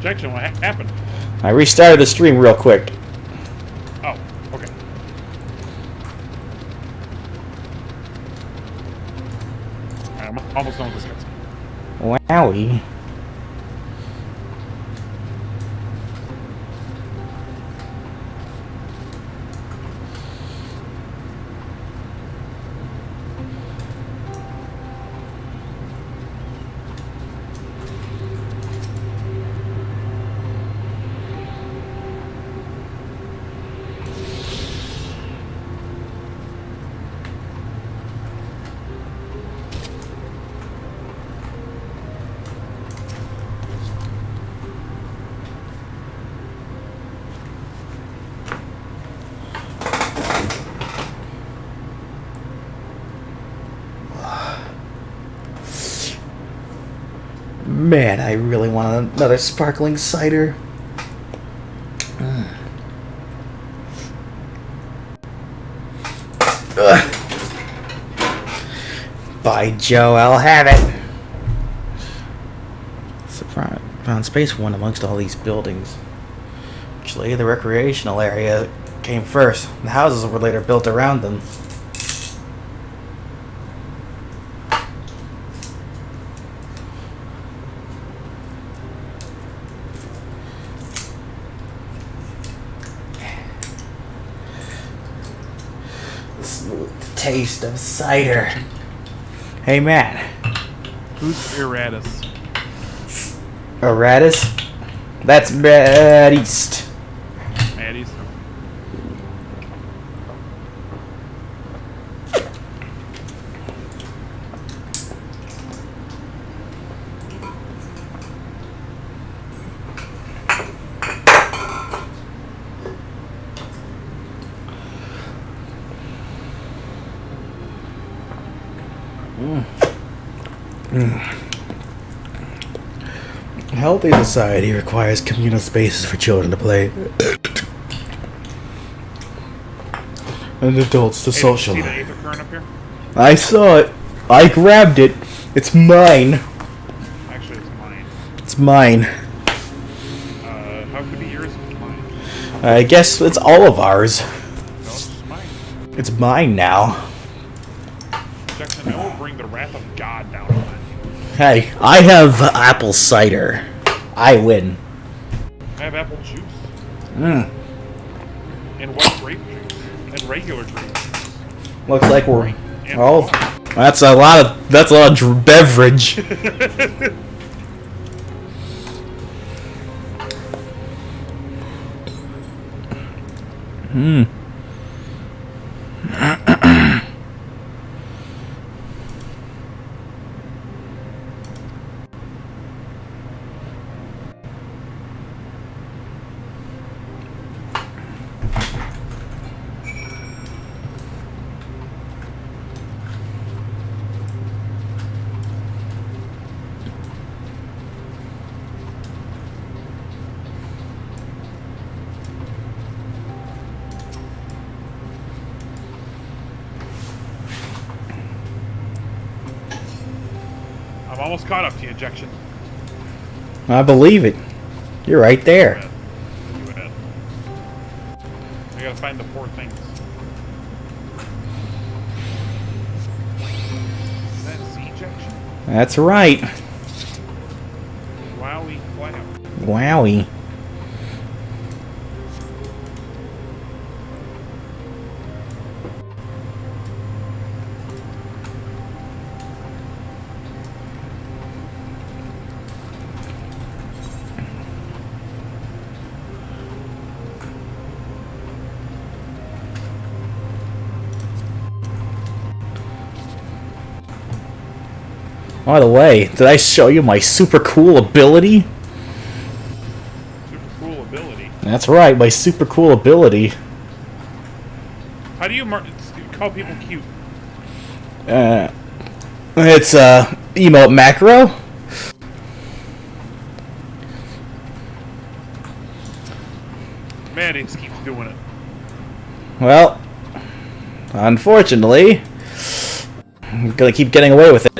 Objection, what happened? I restarted the stream real quick. Oh, okay. Alright, I'm almost done with this cutscene. Wowie. Man, I really want another sparkling cider. By Joe, I'll have it. Surprise! Found space for one amongst all these buildings. Actually, the recreational area came first. The houses were later built around them. Smooth taste of cider. Hey, man. Who's Eratus? Eratus? That's Mad East. Mad East? A healthy society requires communal spaces for children to play and adults to socialize. See the ether current up here? I saw it. I grabbed it. It's mine. Actually, it's mine. It's mine. How could it be yours if it's mine? I guess it's all of ours. No, it's just mine. It's mine now. Jackson, I will bring the wrath of God down on that. Hey, I have apple cider. I win. I have apple juice. Mm. And white grape juice. And regular grape juice. Looks like we're And all. water. That's a lot of beverage. Hmm. I'm almost caught up to you, Injection. I believe it. You're right there. You ahead. I gotta find the 4 things. Is that Z-Jection? That's right. Wowie wow. Wowie. By the way, did I show you my super cool ability? Super cool ability. That's right, my super cool ability. How do you call people cute? It's emote macro. Man, it just keeps doing it. Well, unfortunately, I'm gonna keep getting away with it.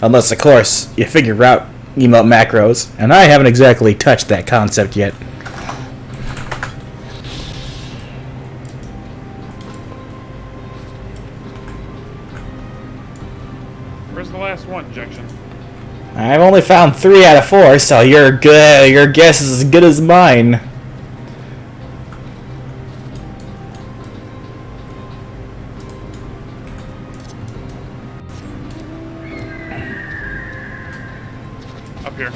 Unless, of course, you figure out emote macros, and I haven't exactly touched that concept yet. Where's the last one, Junction? I've only found 3 out of 4, so you're good. Your guess is as good as mine. Up here.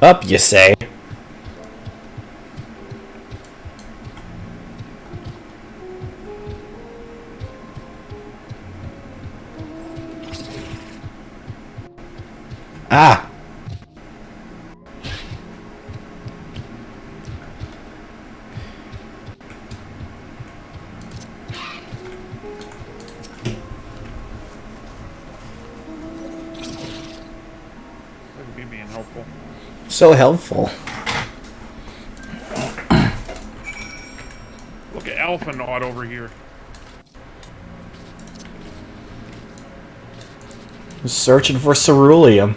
Up, you say? Ah! Look at me being helpful. So helpful. Look at Alpha Naut over here. Searching for ceruleum.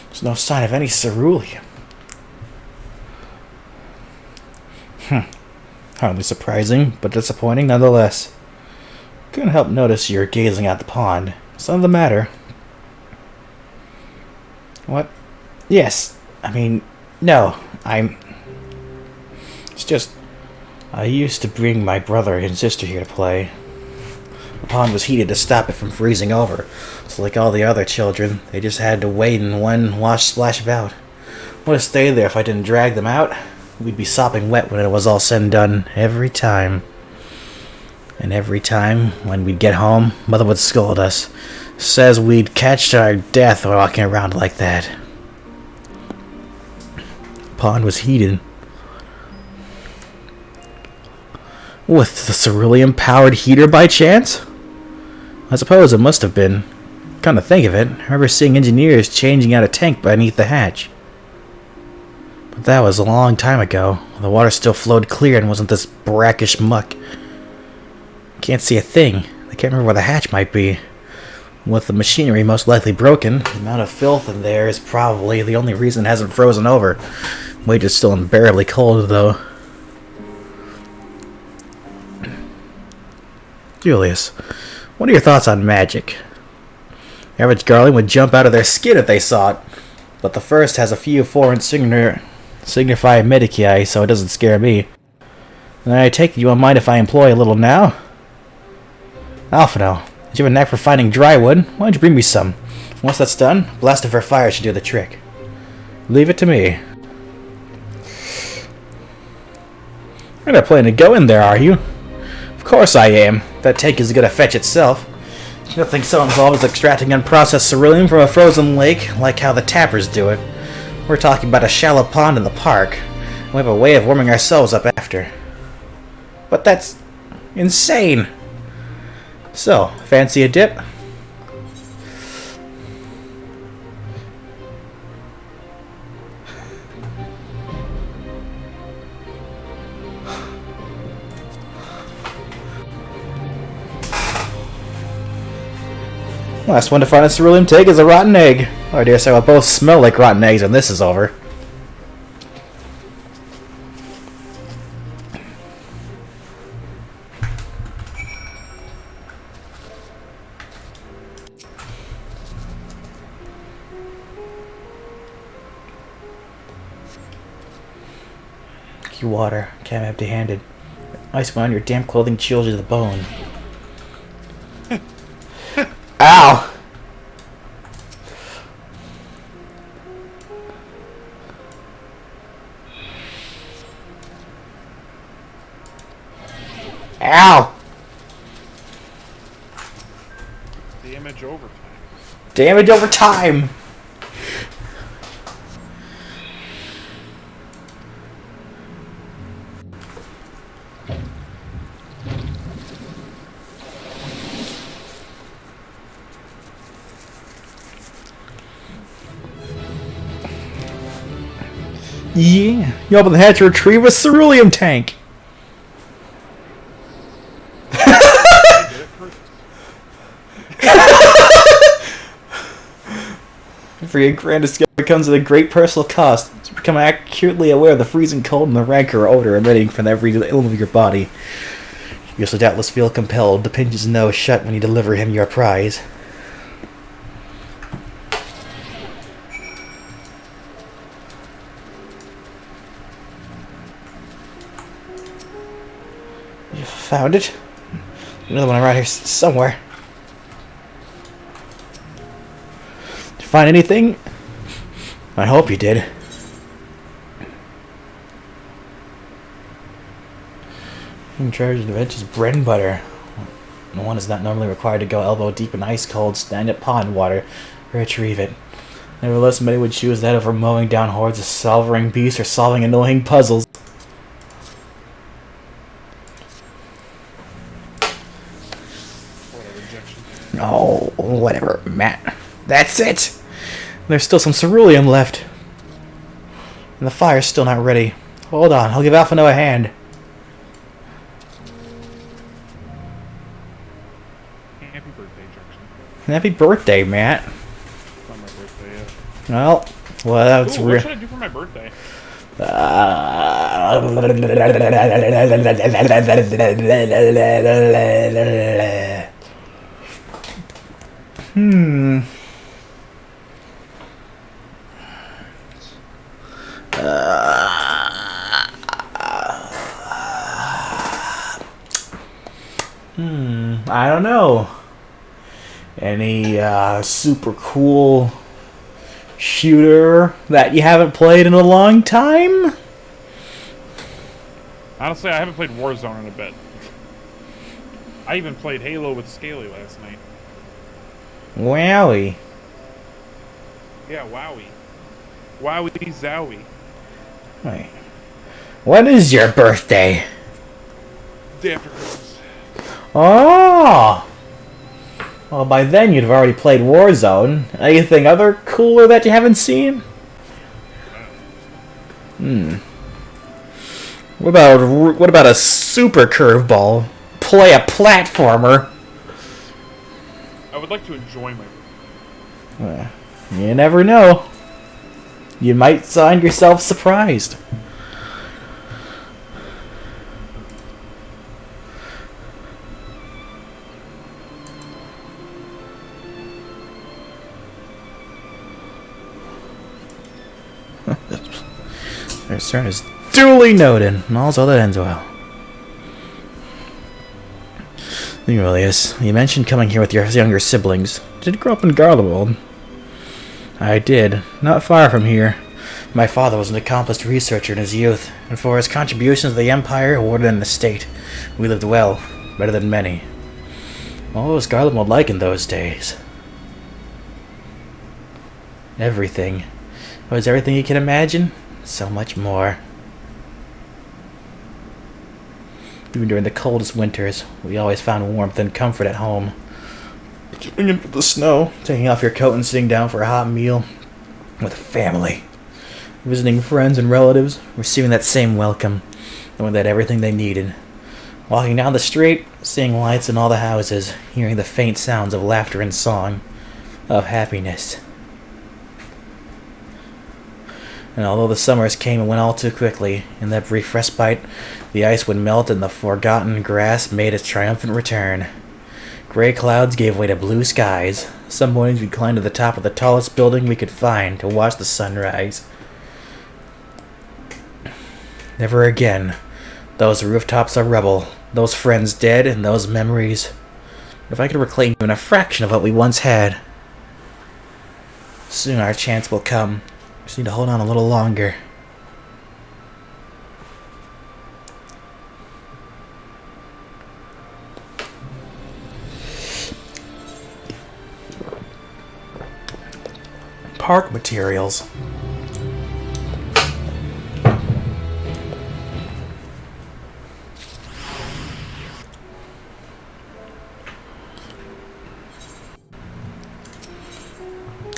There's no sign of any ceruleum. Hardly surprising, but disappointing nonetheless. Couldn't help notice you're gazing at the pond. Something the matter? What? Yes. I mean, no. It's just... I used to bring my brother and sister here to play. The pond was heated to stop it from freezing over. So like all the other children, they just had to wait and one wash splash about. Would have stayed there if I didn't drag them out. We'd be sopping wet when it was all said and done, every time. And every time, when we'd get home, Mother would scold us. Says we'd catch our death walking around like that. The pond was heated. With the ceruleum-powered heater by chance? I suppose it must have been. Come to think of it, I remember seeing engineers changing out a tank beneath the hatch. But that was a long time ago. The water still flowed clear and wasn't this brackish muck. Can't see a thing. I can't remember where the hatch might be. With the machinery most likely broken, the amount of filth in there is probably the only reason it hasn't frozen over. Wait, it's still unbearably cold, though. Julius, what are your thoughts on magic? The average Garling would jump out of their skin if they saw it, but the first has a few foreign signify medicii, so it doesn't scare me. And I take it you won't mind if I employ a little now? Alphino, did you have a knack for finding dry wood? Why don't you bring me some? Once that's done, blasting for fire should do the trick. Leave it to me. You're not planning to go in there, are you? Of course I am. That tank is gonna fetch itself. Nothing so involved as extracting unprocessed ceruleum from a frozen lake, like how the tappers do it. We're talking about a shallow pond in the park. We have a way of warming ourselves up after. But that's insane! So, fancy a dip? Last one to find a ceruleum tank is a rotten egg. Oh, I dare say we'll both smell like rotten eggs when this is over. You water, can't be empty-handed. Ice on your damp clothing chills you to the bone. Ow! Ow! Damage overtime. Damage over time! Yeah, you open the hatch to retrieve a cerulean tank. I did it first. For your grand discovery comes at a great personal cost. To become accurately aware of the freezing cold and the rancor odor emitting from every element of your body. You also doubtless feel compelled to pinch his nose shut when you deliver him your prize. You found it? Another one around here somewhere. Did you find anything? I hope you did. Treasure adventures bread and butter. One is not normally required to go elbow deep in ice cold stagnant pond water to retrieve it. Nevertheless, many would choose that over mowing down hordes of slobbering beasts or solving annoying puzzles. Oh, whatever, Matt. That's it! There's still some ceruleum left. And the fire's still not ready. Hold on, I'll give Alphino a hand. Happy birthday, Jackson. Happy birthday, Matt. It's not my birthday yet. Well, that's Ooh, real. what should I do for my birthday? I don't know. Any super cool shooter that you haven't played in a long time? Honestly, I haven't played Warzone in a bit. I even played Halo with Scaly last night. Wowie. Yeah, wowie. Wowie zowie. Wait. When is your birthday? Day after Christmas. Oh! Well, by then you'd have already played Warzone. Anything other cooler that you haven't seen? What about a super curveball? Play a platformer. I would like to enjoy my birthday. You never know. You might find yourself surprised. Their concern is duly noted, and all's well that ends well. Aurelius, you mentioned coming here with your younger siblings. Did you grow up in Garlemald? I did, not far from here. My father was an accomplished researcher in his youth, and for his contributions to the Empire, awarded an estate. We lived well, better than many. What was Garlemald like in those days? Everything. Was everything you can imagine? So much more. Even during the coldest winters, we always found warmth and comfort at home. Getting into the snow, taking off your coat and sitting down for a hot meal with family. Visiting friends and relatives, receiving that same welcome, knowing they had everything they needed. Walking down the street, seeing lights in all the houses, hearing the faint sounds of laughter and song, of happiness. And although the summers came and went all too quickly, in that brief respite, the ice would melt and the forgotten grass made its triumphant return. Gray clouds gave way to blue skies. Some mornings we'd climb to the top of the tallest building we could find to watch the sunrise. Never again. Those rooftops are rubble, those friends dead, and those memories. If I could reclaim even a fraction of what we once had. Soon our chance will come. Just need to hold on a little longer. park materials.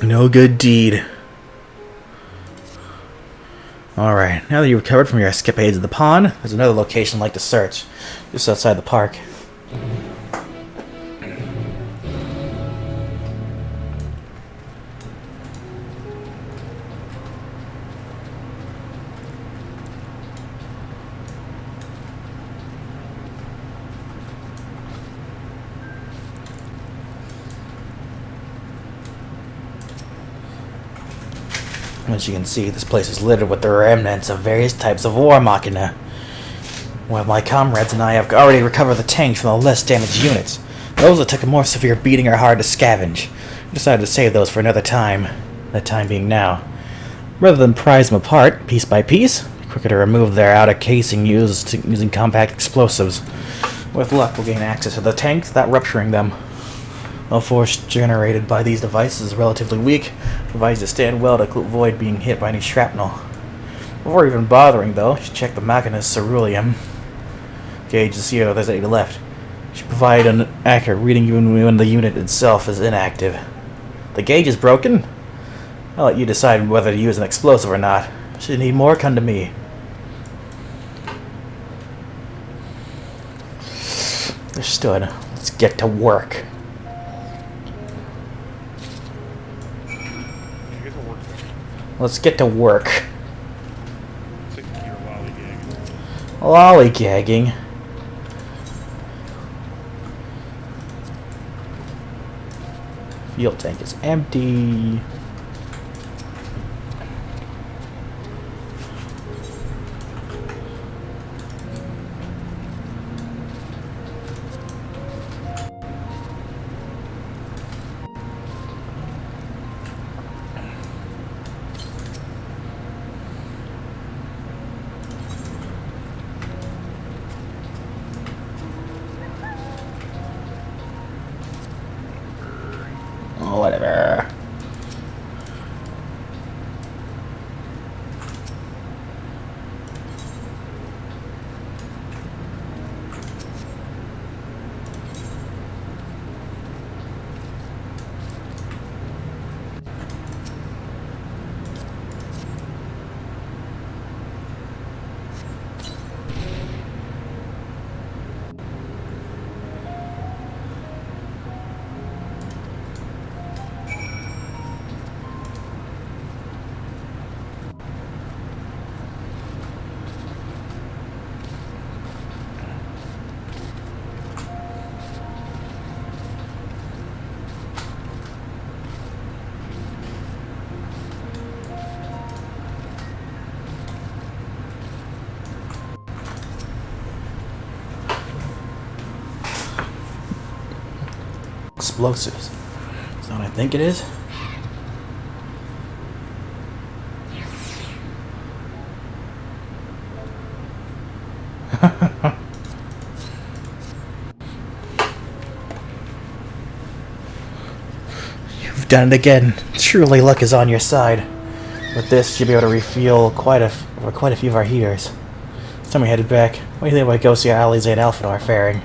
No good deed. Alright, now that you've recovered from your escapades in the pond, there's another location I'd like to search, just outside the park. As you can see, this place is littered with the remnants of various types of war machina. While my comrades and I have already recovered the tanks from the less damaged units, those that took a more severe beating are hard to scavenge. We decided to save those for another time, that time being now. Rather than prize them apart, piece by piece, it's quicker to remove their outer casing using compact explosives. With luck, we'll gain access to the tanks without rupturing them. The force generated by these devices is relatively weak, provides to stand well to avoid being hit by any shrapnel. Before even bothering, though, you should check the machina's ceruleum gauge to see if there's any left. You should provide an accurate reading even when the unit itself is inactive. The gauge is broken? I'll let you decide whether to use an explosive or not. Should you need more, come to me. Understood. Let's get to work. Let's get to work. Lollygagging. Fuel tank is empty. Whatever. Explosives. Is that what I think it is? You've done it again. Truly luck is on your side. With this, you'll be able to refuel quite a few of our heaters. It's time we headed back. What do you think about go see how Alize and Alpha are faring?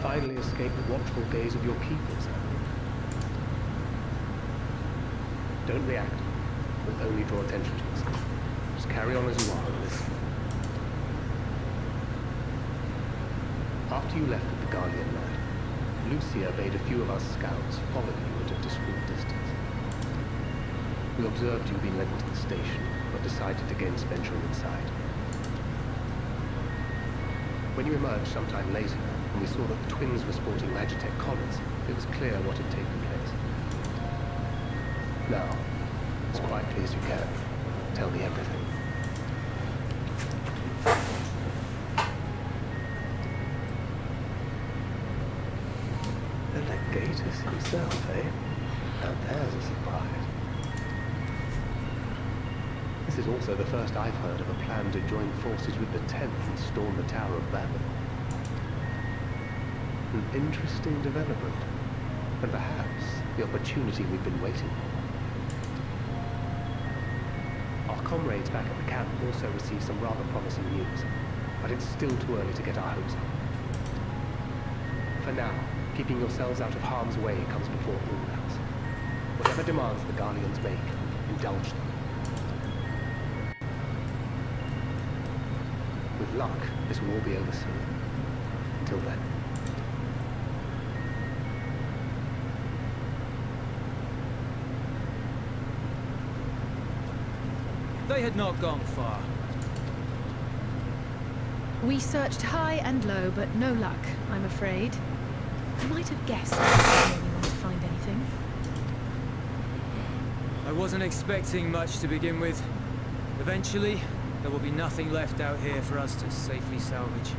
Finally escape the watchful gaze of your keepers. Don't react. We'll only draw attention to yourself. Just carry on as you are and listen. After you left with the Guardian lad, Lucia bade a few of us scouts follow you at a discreet distance. We observed you being led to the station, but decided against venturing inside. When you emerged sometime later, and we saw that the twins were sporting Magitech collars, it was clear what had taken place. Now, as quietly as you can, tell me everything. The Legatus himself, eh? Now there's a surprise. This is also the first I've heard of a plan to join forces with the 10th and storm the Tower of Babel. An interesting development, and perhaps the opportunity we've been waiting for. Our comrades back at the camp also received some rather promising news, but it's still too early to get our hopes up. For now, keeping yourselves out of harm's way comes before all else. Whatever demands the Guardians make, indulge them. With luck, this will all be over soon. Until then. They had not gone far. We searched high and low, but no luck, I'm afraid. I might have guessed I wasn't the only one to find anything. I wasn't expecting much to begin with. Eventually, there will be nothing left out here for us to safely salvage.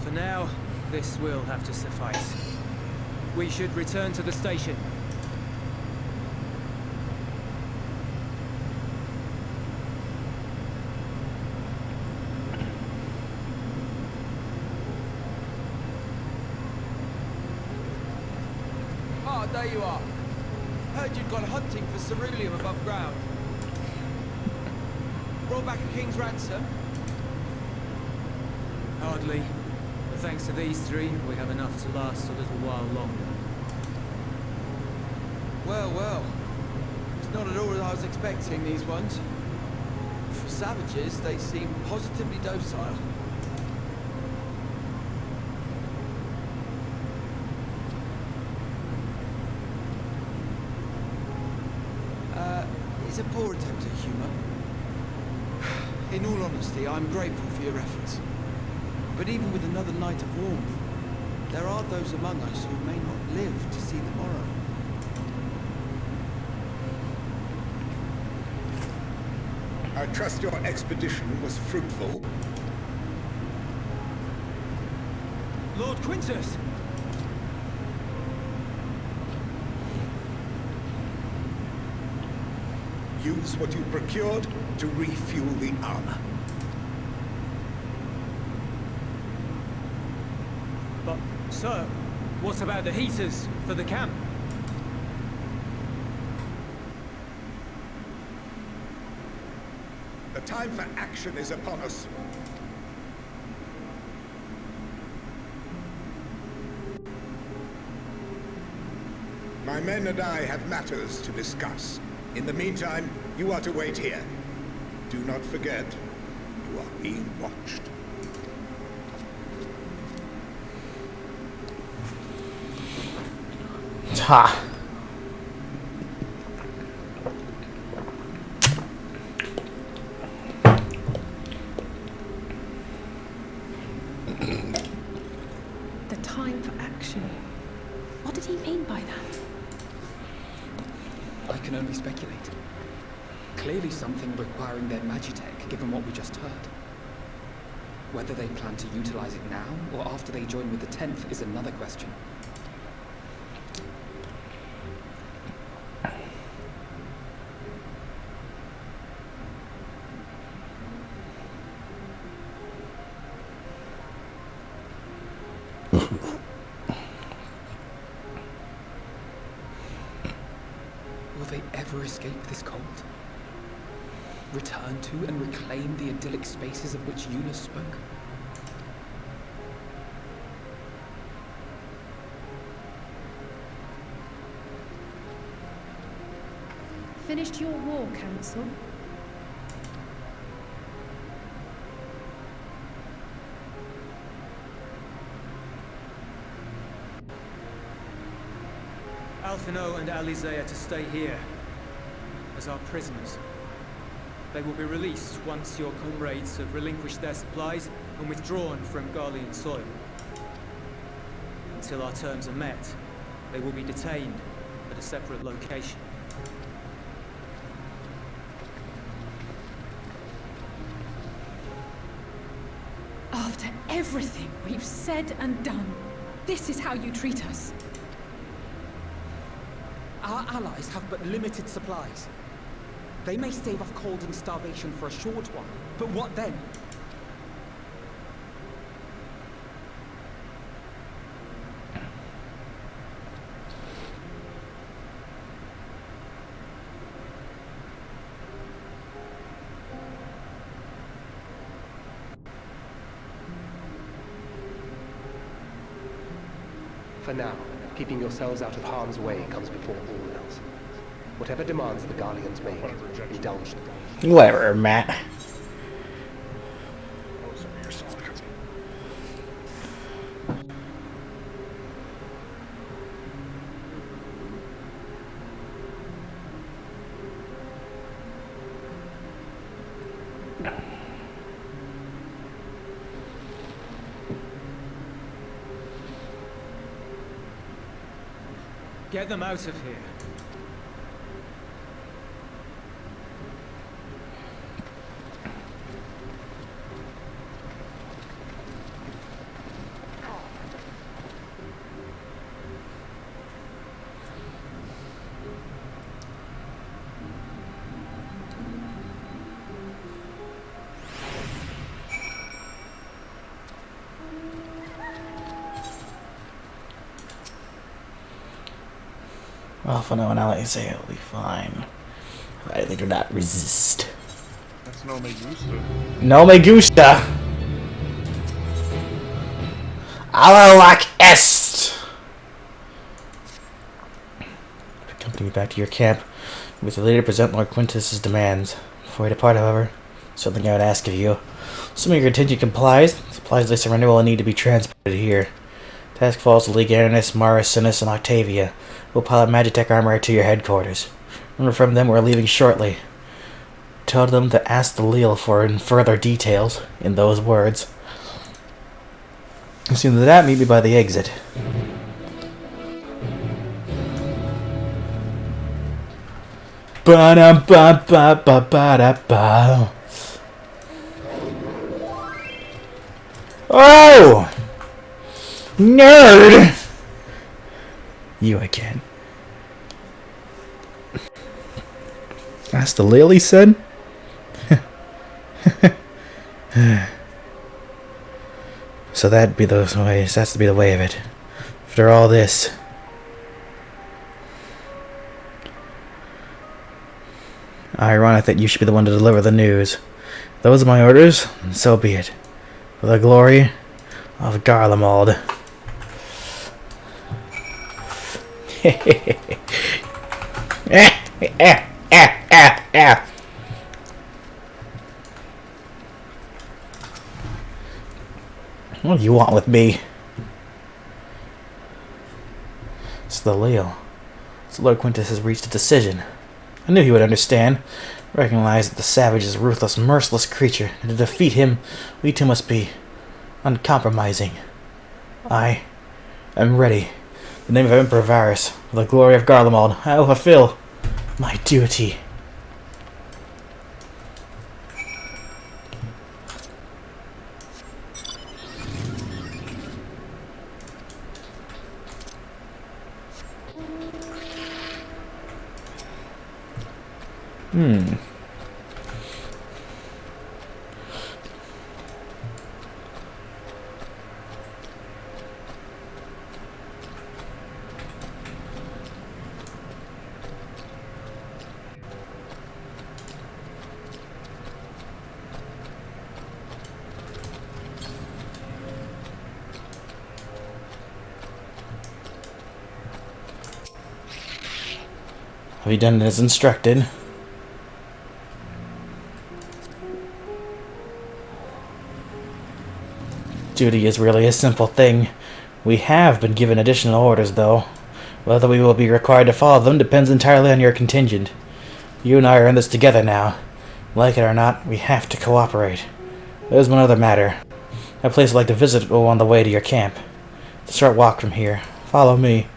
For now, this will have to suffice. We should return to the station. There you are. Heard you'd gone hunting for ceruleum above ground. Brought back a king's ransom? Hardly. But thanks to these three, we have enough to last a little while longer. Well, well. It's not at all as I was expecting, these ones. For savages, they seem positively docile. It's a poor attempt at humour. In all honesty, I'm grateful for your efforts. But even with another night of warmth, there are those among us who may not live to see the morrow. I trust your expedition was fruitful. Lord Quintus! Use what you procured to refuel the armor. But, sir, what about the heaters for the camp? The time for action is upon us. My men and I have matters to discuss. In the meantime, you are to wait here. Do not forget, you are being watched. Ha! The time for action. What did he mean by that? I can only speculate. Clearly something requiring their magitech, given what we just heard. Whether they plan to utilize it now, or after they join with the 10th, is another question. Will they ever escape this cult? Return to and reclaim the idyllic spaces of which Eunice spoke? Finished your war, Council? Alphino and Alizé are to stay here as our prisoners. They will be released once your comrades have relinquished their supplies and withdrawn from Garlean soil. Until our terms are met, they will be detained at a separate location. After everything we've said and done, this is how you treat us. Our allies have but limited supplies. They may stave off cold and starvation for a short while, but what then? For now, keeping yourselves out of harm's way comes before all else. Whatever demands the Garleans make, indulge them. Whatever, Matt. Oh, sorry, you're still on, cousin. Get them out of here. Well, for now, Alexei will be fine. They do not resist. That's no me gusta. No me gusta. Alla lac est. Accompany me back to your camp with the later present Lord Quintus's demands. Before I depart, however, something I would ask of you. Assuming your contingent complies, supplies they surrender will need to be transported here. Task falls to Legarianus, Maris, Sinus, and Octavia, who will pilot Magitech armor to your headquarters. Remember from them we're leaving shortly. Tell them to ask the Leal for further details in those words. As soon as that, meet me by the exit. Ba-da-ba-ba-ba-ba-da-ba. Oh! Nerd! You again. That's the Lily said? So that'd be those ways. That's to be the way of it. After all this. Ironic that you should be the one to deliver the news. Those are my orders, and so be it. For the glory of Garlemald. What do you want with me? It's the Leo. So Lord Quintus has reached a decision. I knew he would understand. Recognize that the savage is a ruthless, merciless creature, and to defeat him, we too must be uncompromising. I am ready. In the name of Emperor Varus, for the glory of Garlemald, I will fulfill my duty. Have you done as instructed? Duty is really a simple thing. We have been given additional orders, though. Whether we will be required to follow them depends entirely on your contingent. You and I are in this together now. Like it or not, we have to cooperate. There's one other matter. A place I'd like to visit on the way to your camp. It's a short walk from here. Follow me.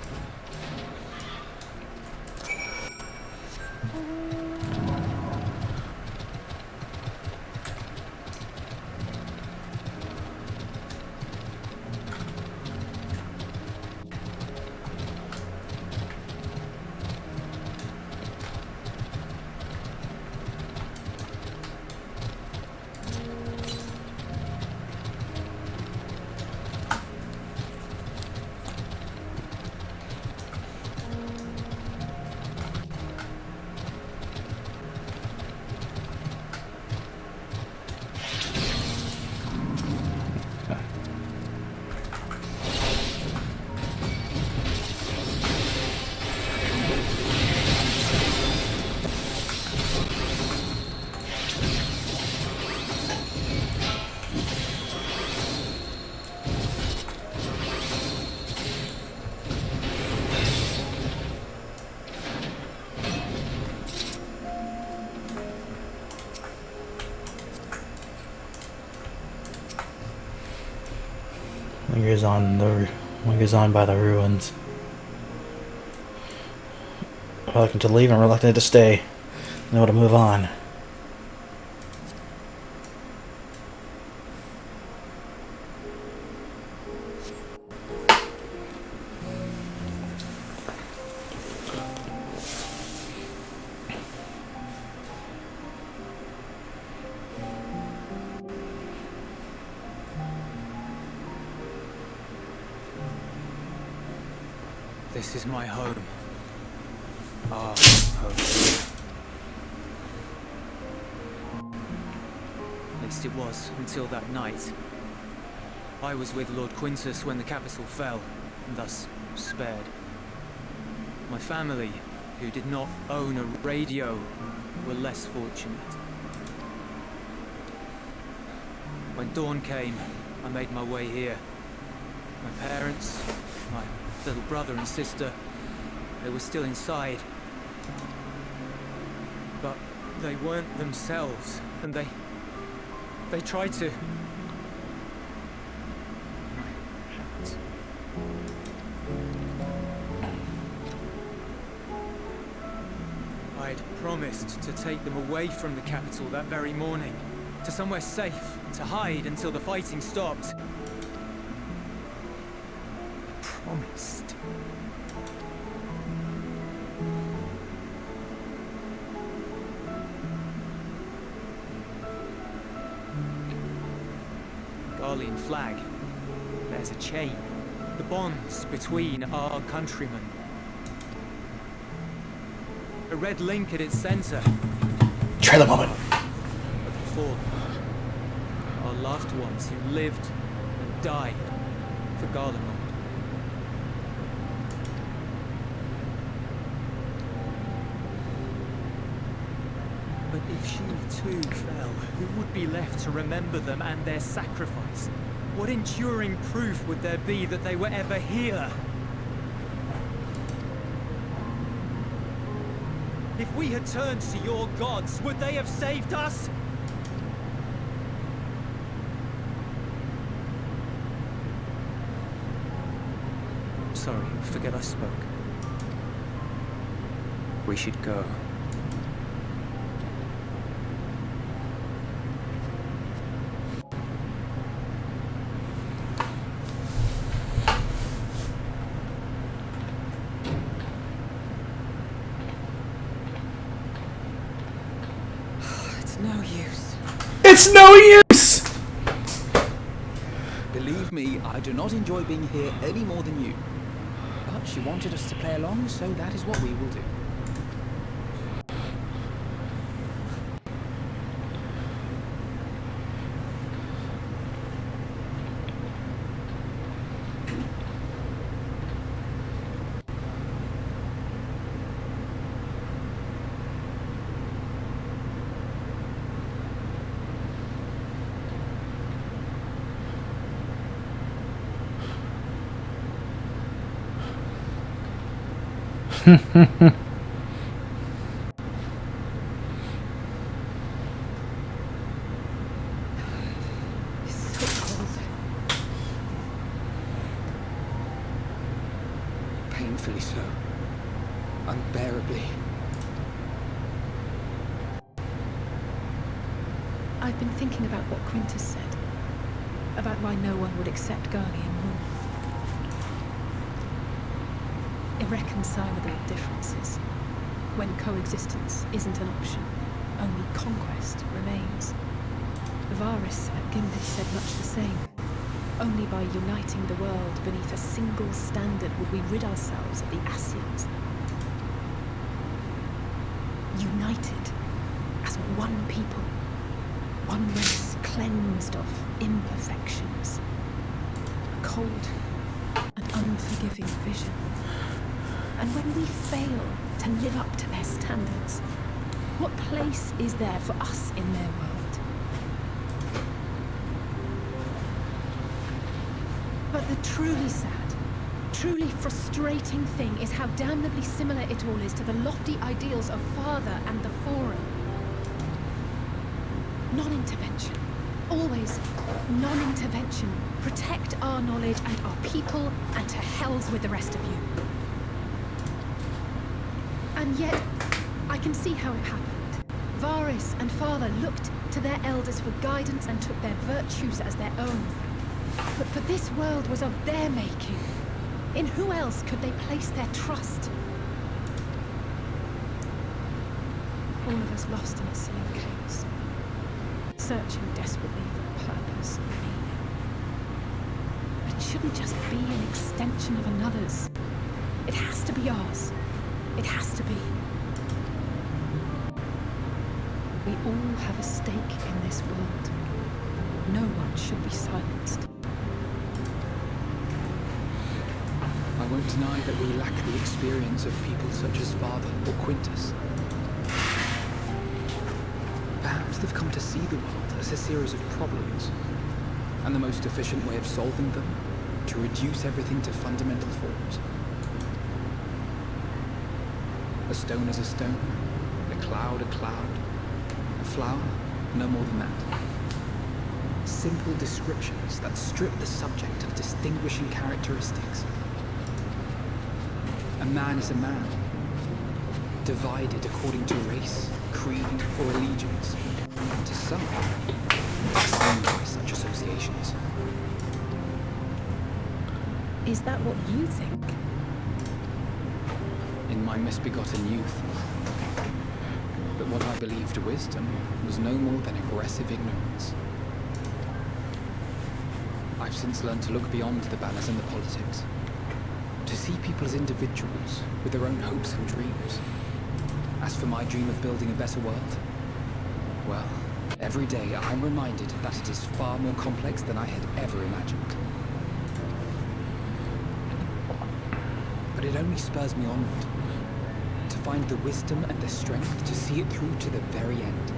Lingers on by the ruins. Reluctant to leave and reluctant to stay. Know to move on. This is my home. Our home. At least it was, until that night. I was with Lord Quintus when the capital fell, and thus spared. My family, who did not own a radio, were less fortunate. When dawn came, I made my way here. My parents, my little brother and sister, they were still inside. But they weren't themselves, and they tried to... My hat. I'd promised to take them away from the capital that very morning, to somewhere safe, to hide until the fighting stopped. Promised. Garlean flag. There's a chain. The bonds between our countrymen. A red link at its center. Tread the moment. Of the fallen. Our loved ones who lived and died for Garlemald. But if she too fell, who would be left to remember them and their sacrifice? What enduring proof would there be that they were ever here? If we had turned to your gods, would they have saved us? Sorry, forget I spoke. We should go. No use. It's no use! Believe me, I do not enjoy being here any more than you. But she wanted us to play along, so that is what we will do. Painfully so. Unbearably. I've been thinking about what Quintus said. About why no one would accept Garlean rule. Irreconcilable differences. When coexistence isn't an option, only conquest remains. Varus at Gimli said much the same. Only by uniting the world beneath a single standard would we rid ourselves of the Asians. United as one people, one race cleansed of imperfections. A cold and unforgiving vision. And when we fail to live up to their standards, what place is there for us in their world? But the truly sad, truly frustrating thing is how damnably similar it all is to the lofty ideals of Father and the Forum. Non-intervention. Always Non-intervention. Protect our knowledge and our people, and to hells with the rest of you. And yet, I can see how it happened. Varys and Father looked to their elders for guidance and took their virtues as their own. But for this world was of their making. In who else could they place their trust? All of us lost in a sea of chaos, searching desperately for purpose and meaning. But it shouldn't just be an extension of another's. It has to be ours. It has to be. We all have a stake in this world. No one should be silenced. I won't deny that we lack the experience of people such as Father or Quintus. Perhaps they've come to see the world as a series of problems, and the most efficient way of solving them, to reduce everything to fundamental forms. A stone is a stone, a cloud, a flower, no more than that. Simple descriptions that strip the subject of distinguishing characteristics. A man is a man, divided according to race, creed, or allegiance. To some, defined by such associations. Is that what you think? In my misbegotten youth. But what I believed wisdom was no more than aggressive ignorance. I've since learned to look beyond the banners and the politics. To see people as individuals with their own hopes and dreams. As for my dream of building a better world, well, every day I'm reminded that it is far more complex than I had ever imagined. But it only spurs me onward, to find the wisdom and the strength to see it through to the very end.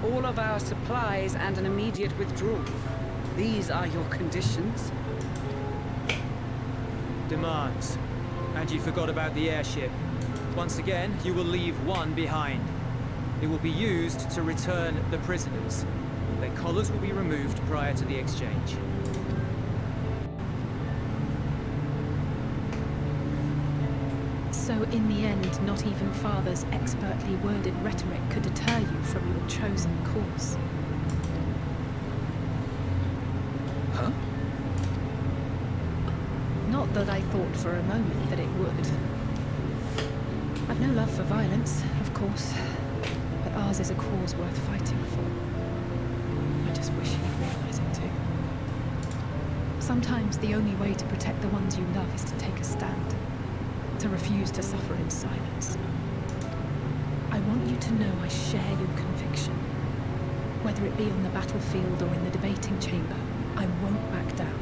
All of our supplies and an immediate withdrawal. These are your conditions? Demands. And you forgot about the airship. Once again, you will leave one behind. It will be used to return the prisoners. Their collars will be removed prior to the exchange. So in the end, not even Father's expertly worded rhetoric could deter you from your chosen course. Huh? Not that I thought for a moment that it would. I've no love for violence, of course, but ours is a cause worth fighting for. I just wish you'd realize it too. Sometimes the only way to protect the ones you love is to take a stand. To refuse to suffer in silence. I want you to know I share your conviction. Whether it be on the battlefield or in the debating chamber, I won't back down.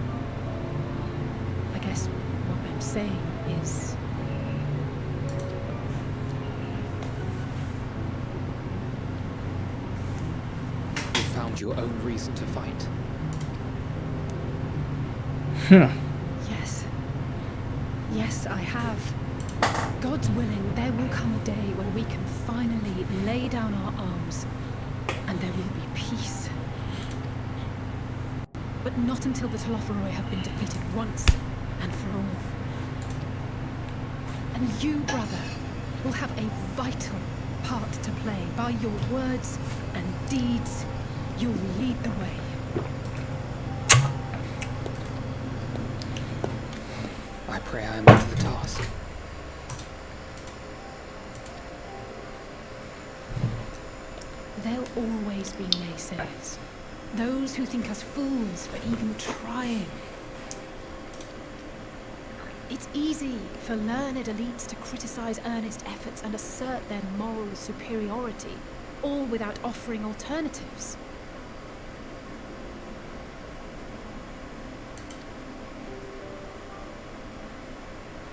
I guess what I'm saying is... You found your own reason to fight. Yes. Yes, I have. God's willing, there will come a day when we can finally lay down our arms, and there will be peace. But not until the Telophoroi have been defeated once and for all. And you, brother, will have a vital part to play. By your words and deeds, you'll lead the way. I pray I am up to the task. There'll always be naysayers. Those who think us fools for even trying. It's easy for learned elites to criticize earnest efforts and assert their moral superiority, all without offering alternatives.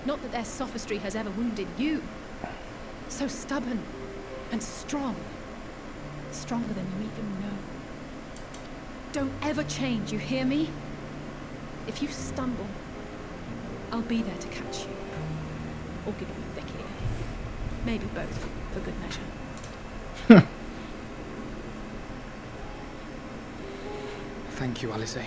Not that their sophistry has ever wounded you. So stubborn and strong. Stronger than you even know. Don't ever change, you hear me? If you stumble, I'll be there to catch you. Or give you a thick ear. Maybe both, for good measure. Thank you, Alice.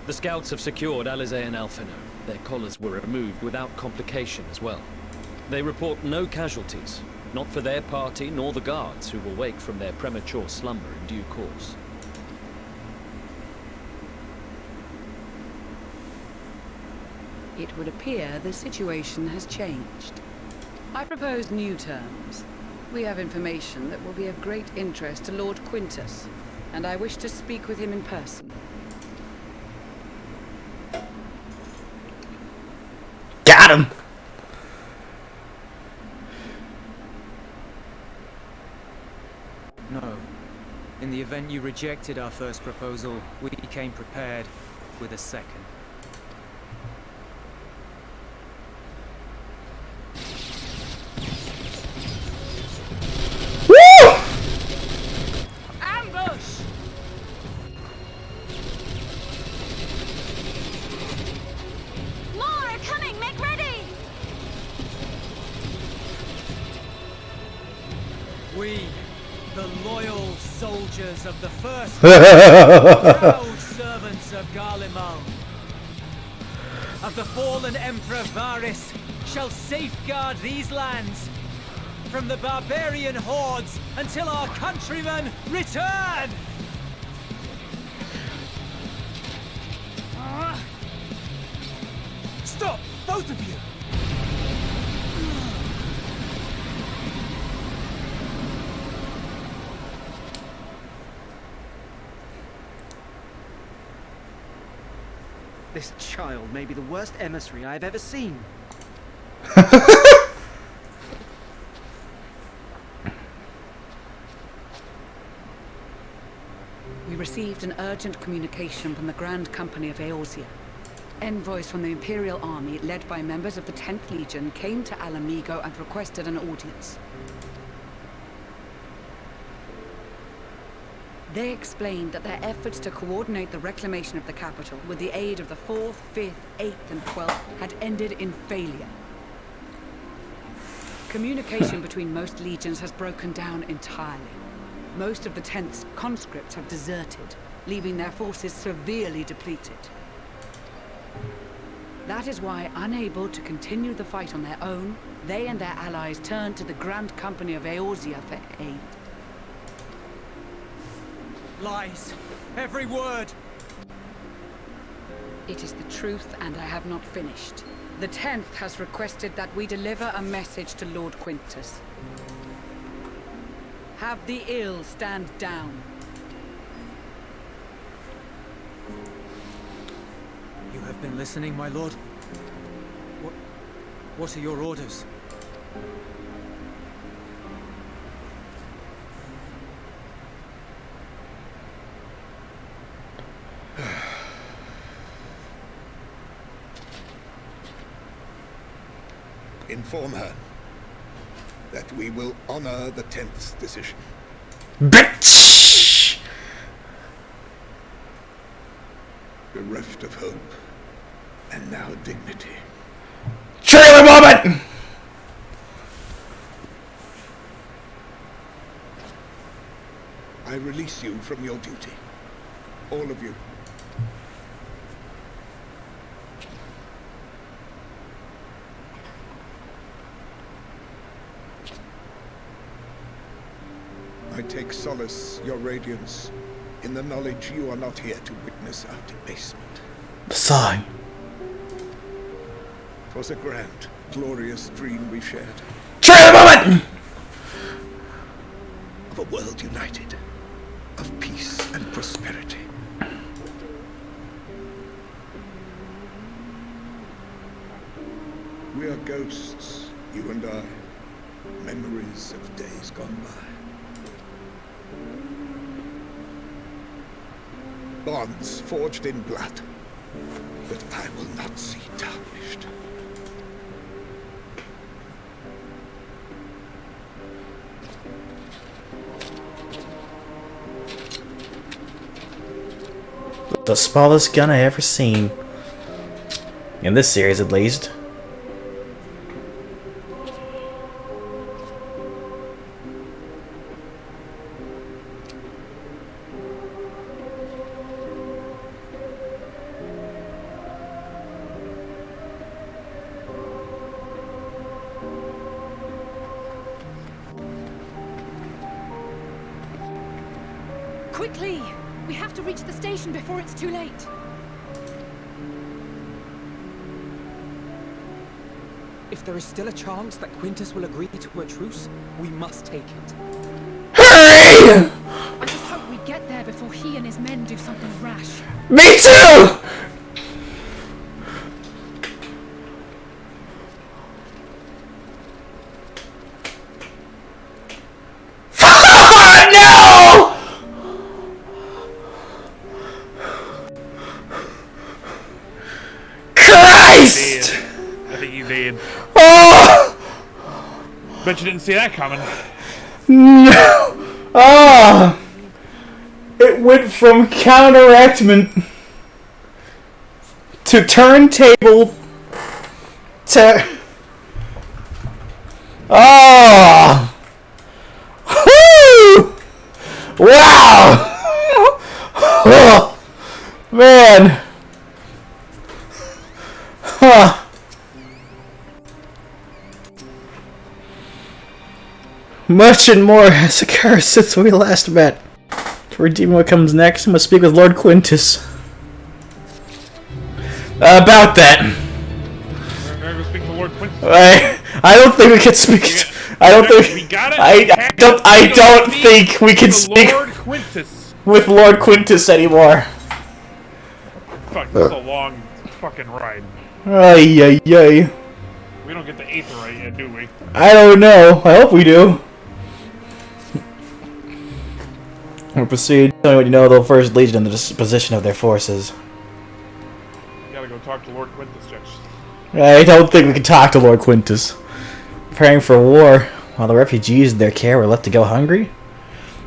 The scouts have secured Alizé and Alphino. Their collars were removed without complication as well. They report no casualties, not for their party nor the guards who will wake from their premature slumber in due course. It would appear the situation has changed. I propose new terms. We have information that will be of great interest to Lord Quintus, and I wish to speak with him in person. Got him! No. In the event you rejected our first proposal, we came prepared with a second. Ambush! More are coming! Make ready! We, the loyal soldiers of the first proud servants of Garlemald, of the fallen Emperor Varys, shall safeguard these lands from the barbarian hordes until our countrymen return! Stop! Both of you! This child may be the worst emissary I've ever seen. We received an urgent communication from the Grand Company of Eorzea. Envoys from the Imperial Army, led by members of the 10th Legion, came to Alamigo and requested an audience. They explained that their efforts to coordinate the reclamation of the capital with the aid of the 4th, 5th, 8th, and 12th had ended in failure. Communication between most legions has broken down entirely. Most of the 10th's conscripts have deserted, leaving their forces severely depleted. That is why, unable to continue the fight on their own, they and their allies turned to the Grand Company of Eorzea for aid. Lies. Every word. It is the truth, and I have not finished. The 10th has requested that we deliver a message to Lord Quintus. Have the ill stand down. You have been listening, my lord? What are your orders? Inform her that we will honor the 10th's decision. Bitch! Bereft of hope, and now dignity. Trailer moment! I release you from your duty. All of you. I take solace, your radiance, in the knowledge you are not here to witness our debasement. Sigh. 'Twas a grand, glorious dream we shared, Trailer moment! of a world united. of peace and prosperity. We are ghosts, you and I, memories of days gone by. Bonds forged in blood that I will not see tarnished. The smallest gun I ever seen. In this series, at least. Quickly! We have to reach the station before it's too late. If there is still a chance that Quintus will agree to a truce, we must take it. Hurry! I just hope we get there before he and his men do something rash. Me too! No! Christ! I think you did. Oh! Bet you didn't see that coming. No! Ah! It went from counteractment to turntable to... Oh! Woo! Wow! Oh, man! Huh. Much and more has occurred since we last met. To redeem what comes next, I must speak with Lord Quintus. About that. We're gonna go speak to Lord Quintus. I don't think we can speak. I don't think. We got it. I don't think we can speak Lord Quintus with Lord Quintus anymore. Fuck, this is a long fucking ride. Ay, ay, ay. We don't get the Aether right yet, do we? I don't know. I hope we do. We'll proceed. Tell me what you know of the First Legion and the disposition of their forces. You gotta go talk to Lord Quintus, Judge. I don't think we can talk to Lord Quintus. Preparing for war, while the refugees in their care were left to go hungry?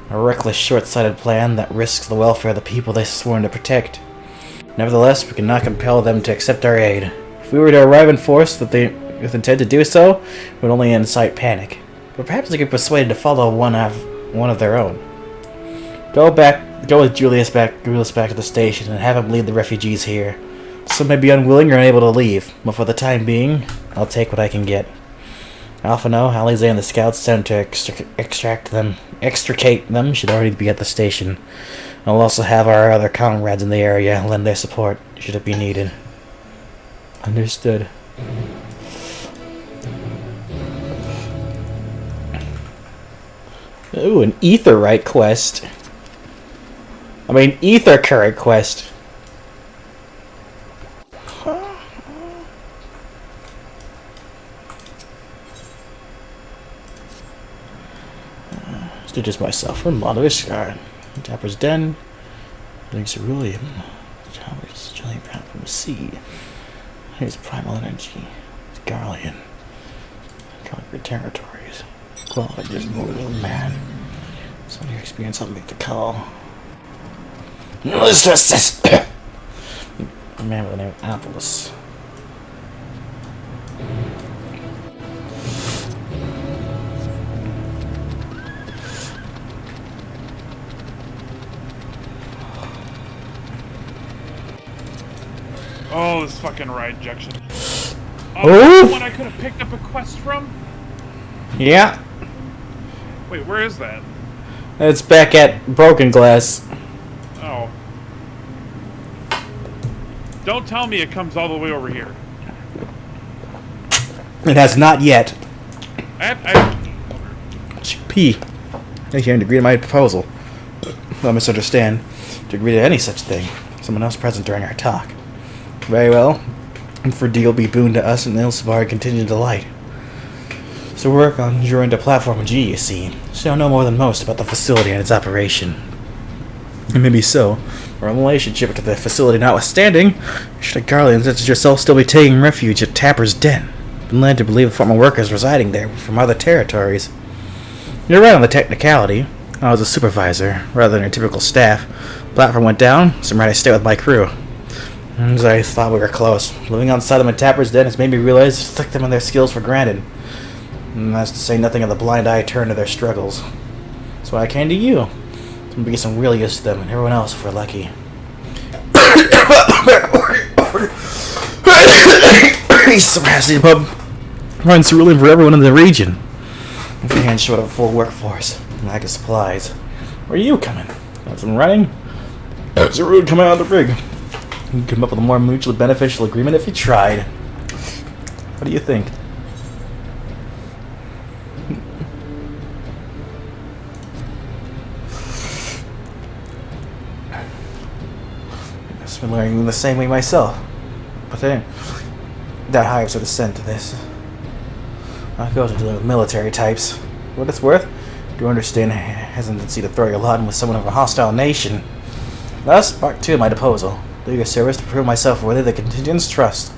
A reckless, short-sighted plan that risks the welfare of the people they sworn to protect. Nevertheless, we cannot compel them to accept our aid. If we were to arrive in force with intent to do so, it would only incite panic. But perhaps they could be persuaded to follow one of their own. Go with Julius back to the station and have him lead the refugees here. Some may be unwilling or unable to leave, but for the time being, I'll take what I can get. Alphino, Alize, and the scouts sent to extricate them should already be at the station. I'll also have our other comrades in the area lend their support, should it be needed. Understood. Ooh, an Aetherite quest. I mean, Ether current quest. Let's do just myself. From Monaviscar. Tapper's Den. Living Cerulean. Towers, Jelly Brown from the sea. Here's Primal Energy. It's Garlean. Conquered territories. Quality just more than man. Some of your experience helped make the call. Let's to assist. A man with the name of Apollos. Oh, this fucking ride junction. Oh, the one I could have picked up a quest from? Yeah. Wait, where is that? It's back at Broken Glass. Oh. Don't tell me it comes all the way over here. It has not yet. I P. I hear and agree to my proposal. Don't misunderstand. To agree to any such thing. Someone else present during our talk. Very well. And for deal be boon to us and Ilsbar continued delight. So work on drawing to Platform G, you see. So I know more than most about the facility and its operation. And maybe so. Our relationship to the facility notwithstanding, should a Guardian such as yourself still be taking refuge at Tapper's Den? Been led to believe the former workers residing there from other territories. You're right on the technicality. I was a supervisor, rather than a typical staff. Platform went down, so I'm ready to stay with my crew. As I thought we were close. Living outside them at Tapper's Den has made me realize I took them and their skills for granted. And that's to say nothing of the blind eye turn to their struggles. So I came to you. To be some real use to them and everyone else if we're lucky. Capacity pub runs cerulean for everyone in the region. If we can't short of a full workforce and lack of supplies. Where are you coming? Got some running? Cerulean coming out of the rig. You can come up with a more mutually beneficial agreement if you tried. What do you think? I've been learning the same way myself. But then, that hive sort of sent to this. I go to dealing with military types. For what it's worth, I do understand hesitancy to throw your lot in with someone of a hostile nation. Thus, part 2 of my proposal. Do your service to prove myself worthy of the contingent's trust.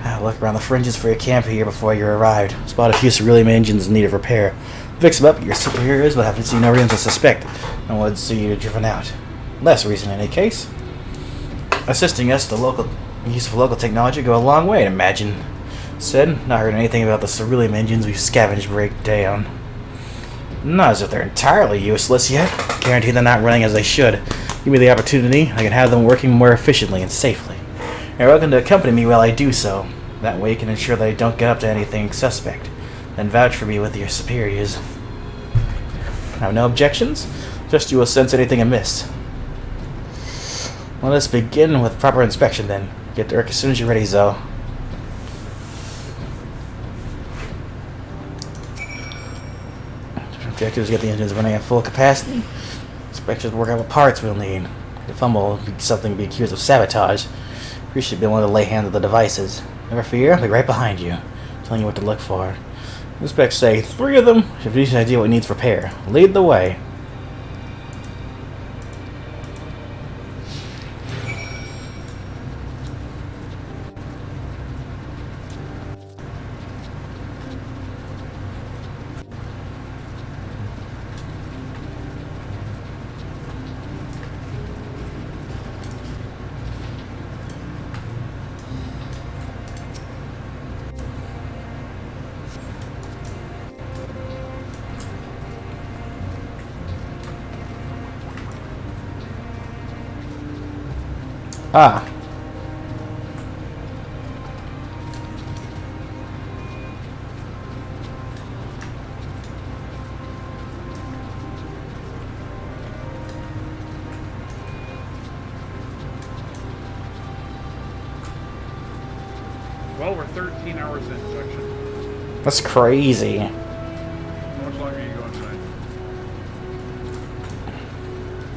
I'll look around the fringes for your camp here before you arrived. Spot a few cerulean engines in need of repair. Fix them up, your superiors will have to see no reason to suspect, and would see you driven out. Less reason in any case. Assisting us, the use of local technology go a long way, I'd imagine. Said, not heard anything about the cerulean engines we've scavenged breakdown. Not as if they're entirely useless yet. Guarantee they're not running as they should. Give me the opportunity, I can have them working more efficiently and safely. You're welcome to accompany me while I do so. That way you can ensure that I don't get up to anything suspect. Then vouch for me with your superiors. I have no objections, just you will sense anything amiss. Well, let's begin with proper inspection then. Get to work as soon as you're ready, Zoe. Objective is to get the engines running at full capacity. Inspections work out what parts we'll need. If fumble will be something to be accused of sabotage. Appreciate being willing to lay hands on the devices. Never fear, I'll be right behind you, telling you what to look for. Inspectors say 3 of them should each idea what needs repair. Lead the way. Ah. Well, we're 13 hours in, section. That's crazy. How much longer are you going tonight?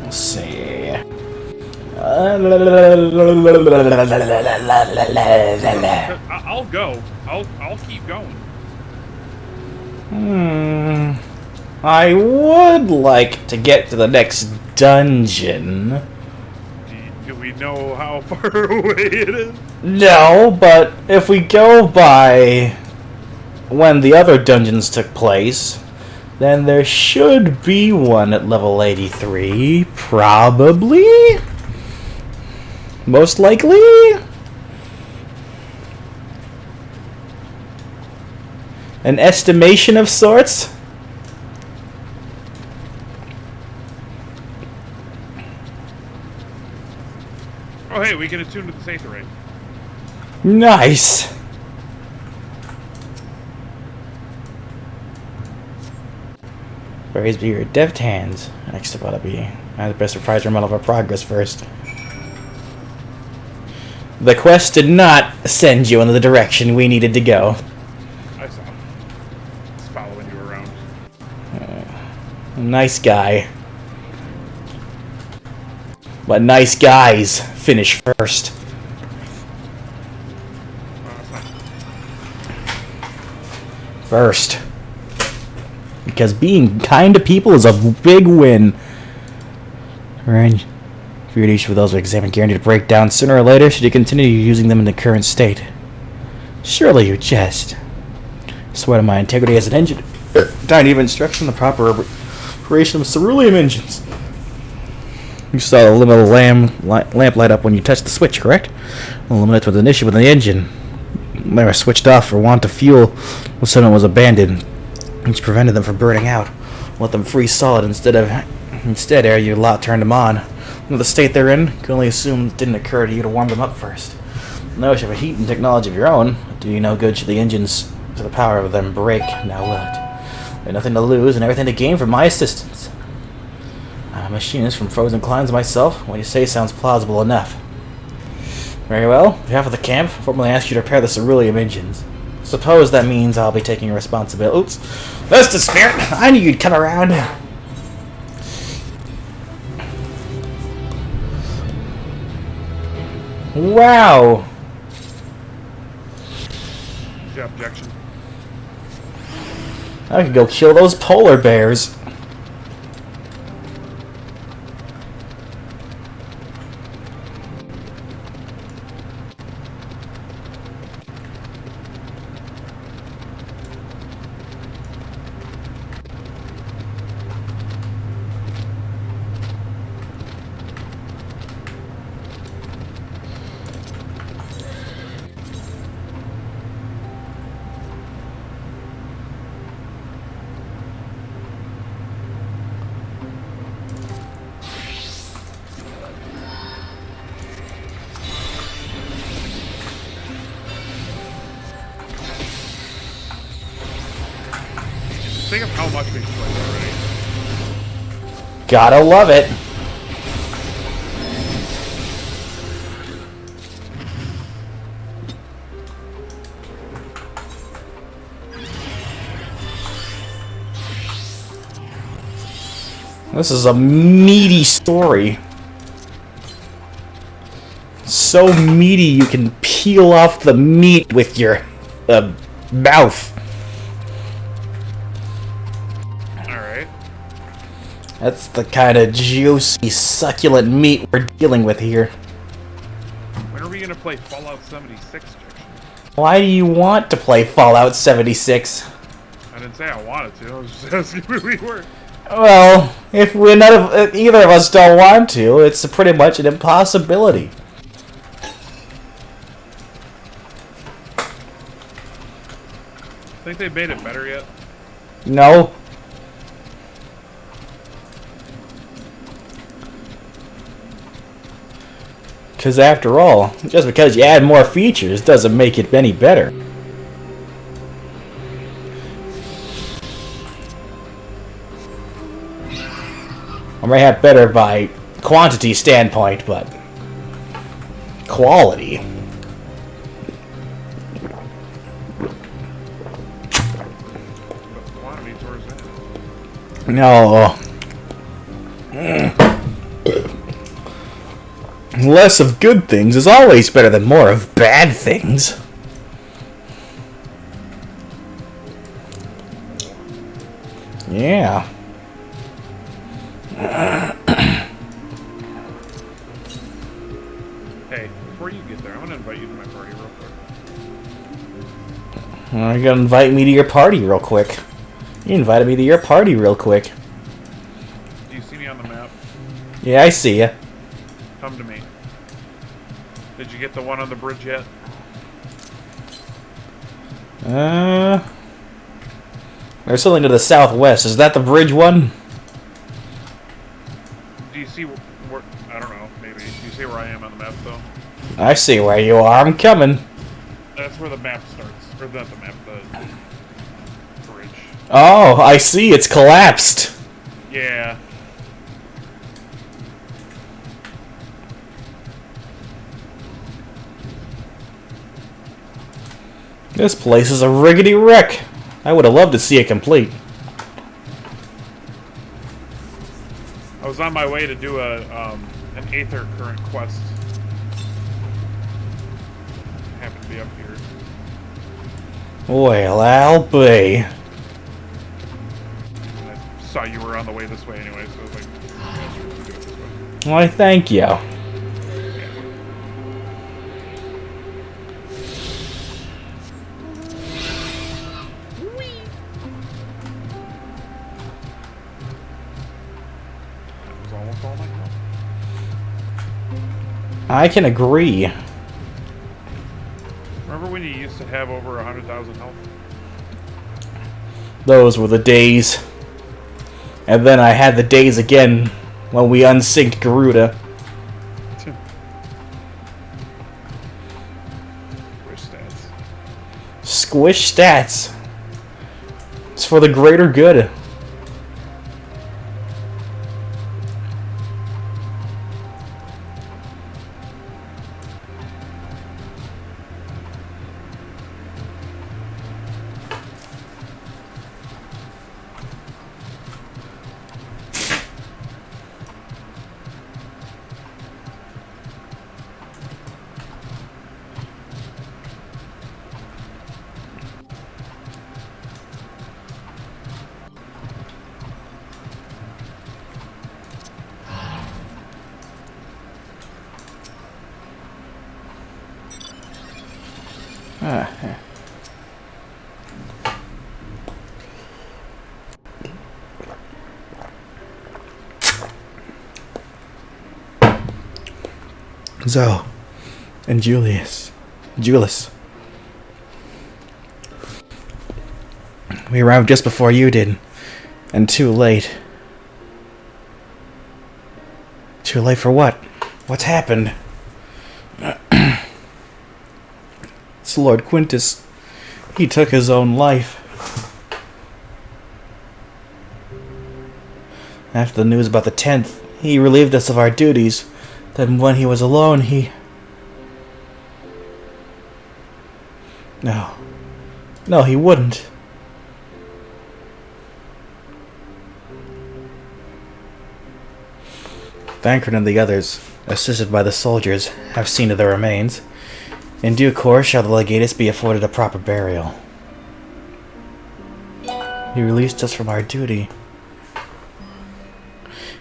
Let's see. I'll go. I'll keep going. I would like to get to the next dungeon. Do we know how far away it is? No, but if we go by when the other dungeons took place, then there should be one at level 83, probably? Most likely? An estimation of sorts? Oh, hey, we can attune to the Safe Array. Nice! Praise be your deft hands. Next up ought to be. I have the best surprise remote of our progress first. The quest did not send you in the direction we needed to go. I saw. It's following you around. Nice guy. But nice guys finish first. First. Because being kind to people is a big win. Right. Feared each of those are examined guaranteed to break down sooner or later should you continue using them in the current state. Surely you jest. Swear to my integrity as an engine. Don't even instruction on the proper operation of ceruleum engines. You saw the little lamp light up when you touched the switch, correct? The luminance was an issue with the engine. They were switched off for want of fuel when someone was abandoned, which prevented them from burning out. Let them freeze solid instead, ere your lot turned them on. With the state they're in, you can only assume it didn't occur to you to warm them up first. No, if you have a heat and technology of your own, do you no good should the engines to the power of them break, now will it? There's nothing to lose and everything to gain from my assistance. I'm a machinist from Frozen Climes myself. What you say sounds plausible enough. Very well. On behalf of the camp, I formally ask you to repair the ceruleum engines. Suppose that means I'll be taking responsibility. Oops. That's the spirit. I knew you'd come around. Wow. Yeah, objection. I could go kill those polar bears. Think of how much we've played already. Gotta love it. This is a meaty story. So meaty you can peel off the meat with your mouth. Alright. That's the kind of juicy, succulent meat we're dealing with here. When are we gonna play Fallout 76, Jackson? Why do you want to play Fallout 76? I didn't say I wanted to, I was just asking where we were. Well, if either of us don't want to, it's pretty much an impossibility. Think they made it better yet? No. Because after all, just because you add more features doesn't make it any better. I might have better by quantity standpoint, but quality. Quantity towards that. No. Less of good things is always better than more of bad things. Yeah. Hey, before you get there, I'm gonna invite you to my party real quick. You're gonna invite me to your party real quick. You invited me to your party real quick. Do you see me on the map? Yeah, I see ya. Come to me. Did you get the one on the bridge yet? There's something to the southwest. Is that the bridge one? Do you see where... I don't know, maybe. Do you see where I am on the map, though? I see where you are. I'm coming. That's where the map starts. Or not the map, the bridge. Oh, I see. It's collapsed. Yeah. This place is a rickety wreck. I would have loved to see it complete. I was on my way to do a an Aether current quest. Happened to be up here. Well, I'll be. And I saw you were on the way this way anyway, so I was like, yes, we're gonna do it this way. Why, thank you. That was almost all my health. I can agree. Remember when you used to have over 100,000 health? Those were the days. And then I had the days again when we unsynced Garuda. Wish stats. Squish stats. It's for the greater good. Zoe and Julius. We arrived just before you did, and too late. Too late for what? What's happened? It's Lord Quintus. He took his own life. After the news about the 10th, he relieved us of our duties. Then when he was alone, he... No, he wouldn't. Thancred and the others, assisted by the soldiers, have seen to the remains. In due course shall the legatus be afforded a proper burial. He released us from our duty.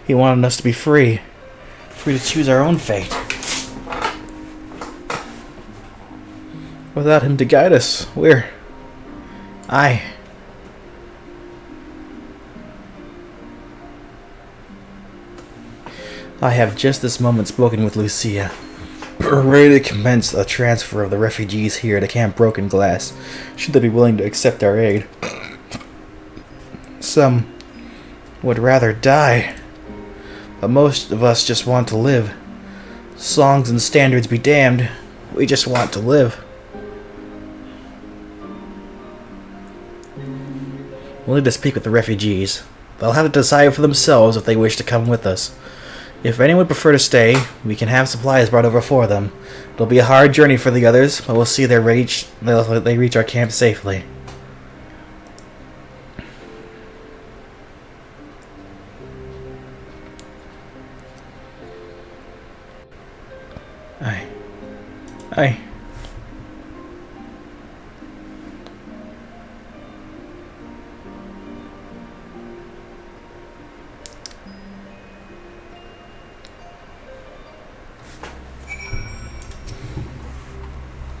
He wanted us to be free. Free to choose our own fate. Without him to guide us, I have just this moment spoken with Lucia. We're ready to commence a transfer of the refugees here to Camp Broken Glass, should they be willing to accept our aid. Some would rather die, but most of us just want to live. Songs and standards be damned, we just want to live. We'll need to speak with the refugees. They'll have to decide for themselves if they wish to come with us. If anyone would prefer to stay, we can have supplies brought over for them. It'll be a hard journey for the others, but we'll see they reach our camp safely. Aye.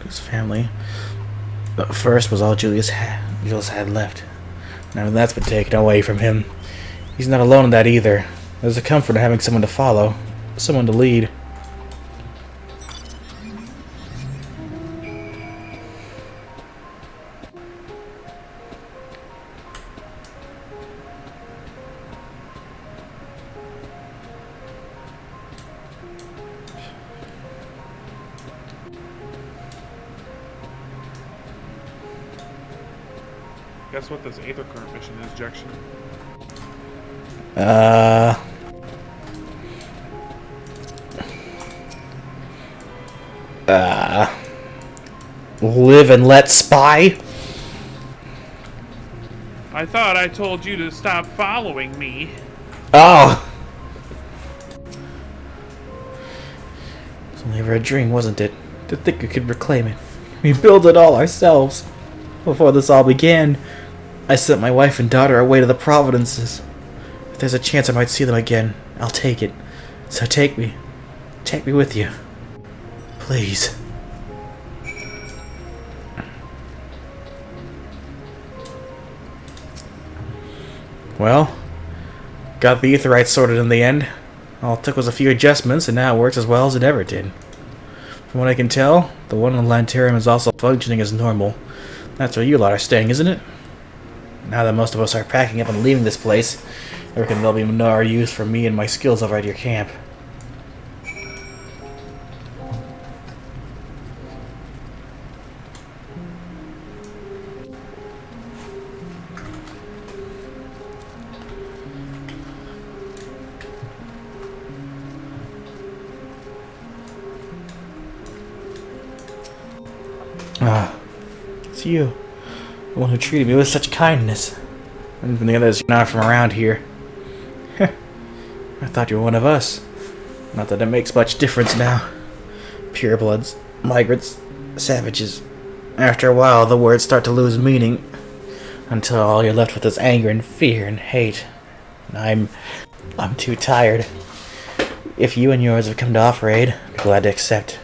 His family. But first was all Julius had left. Now that's been taken away from him. He's not alone in that either. There's a comfort in having someone to follow, someone to lead. Guess what this Aether current mission is, Jackson? Live and let spy? I thought I told you to stop following me. Oh. Never a dream, wasn't it? To think we could reclaim it. Rebuild it all ourselves. Before this all began, I sent my wife and daughter away to the Providences. If there's a chance I might see them again, I'll take it. So take me. Take me with you. Please. Well, got the Aetheryte sorted in the end. All it took was a few adjustments, and now it works as well as it ever did. From what I can tell, the one in the Lantarium is also functioning as normal. That's where you lot are staying, isn't it? Now that most of us are packing up and leaving this place, I reckon there'll be no use for me and my skills over at your camp. Ah, it's you. The one who treated me with such kindness. And even the others, you're not from around here. I thought you were one of us. Not that it makes much difference now. Purebloods, migrants, savages. After a while, the words start to lose meaning. Until all you're left with is anger and fear and hate. And I'm too tired. If you and yours have come to offer aid, I'd be glad to accept.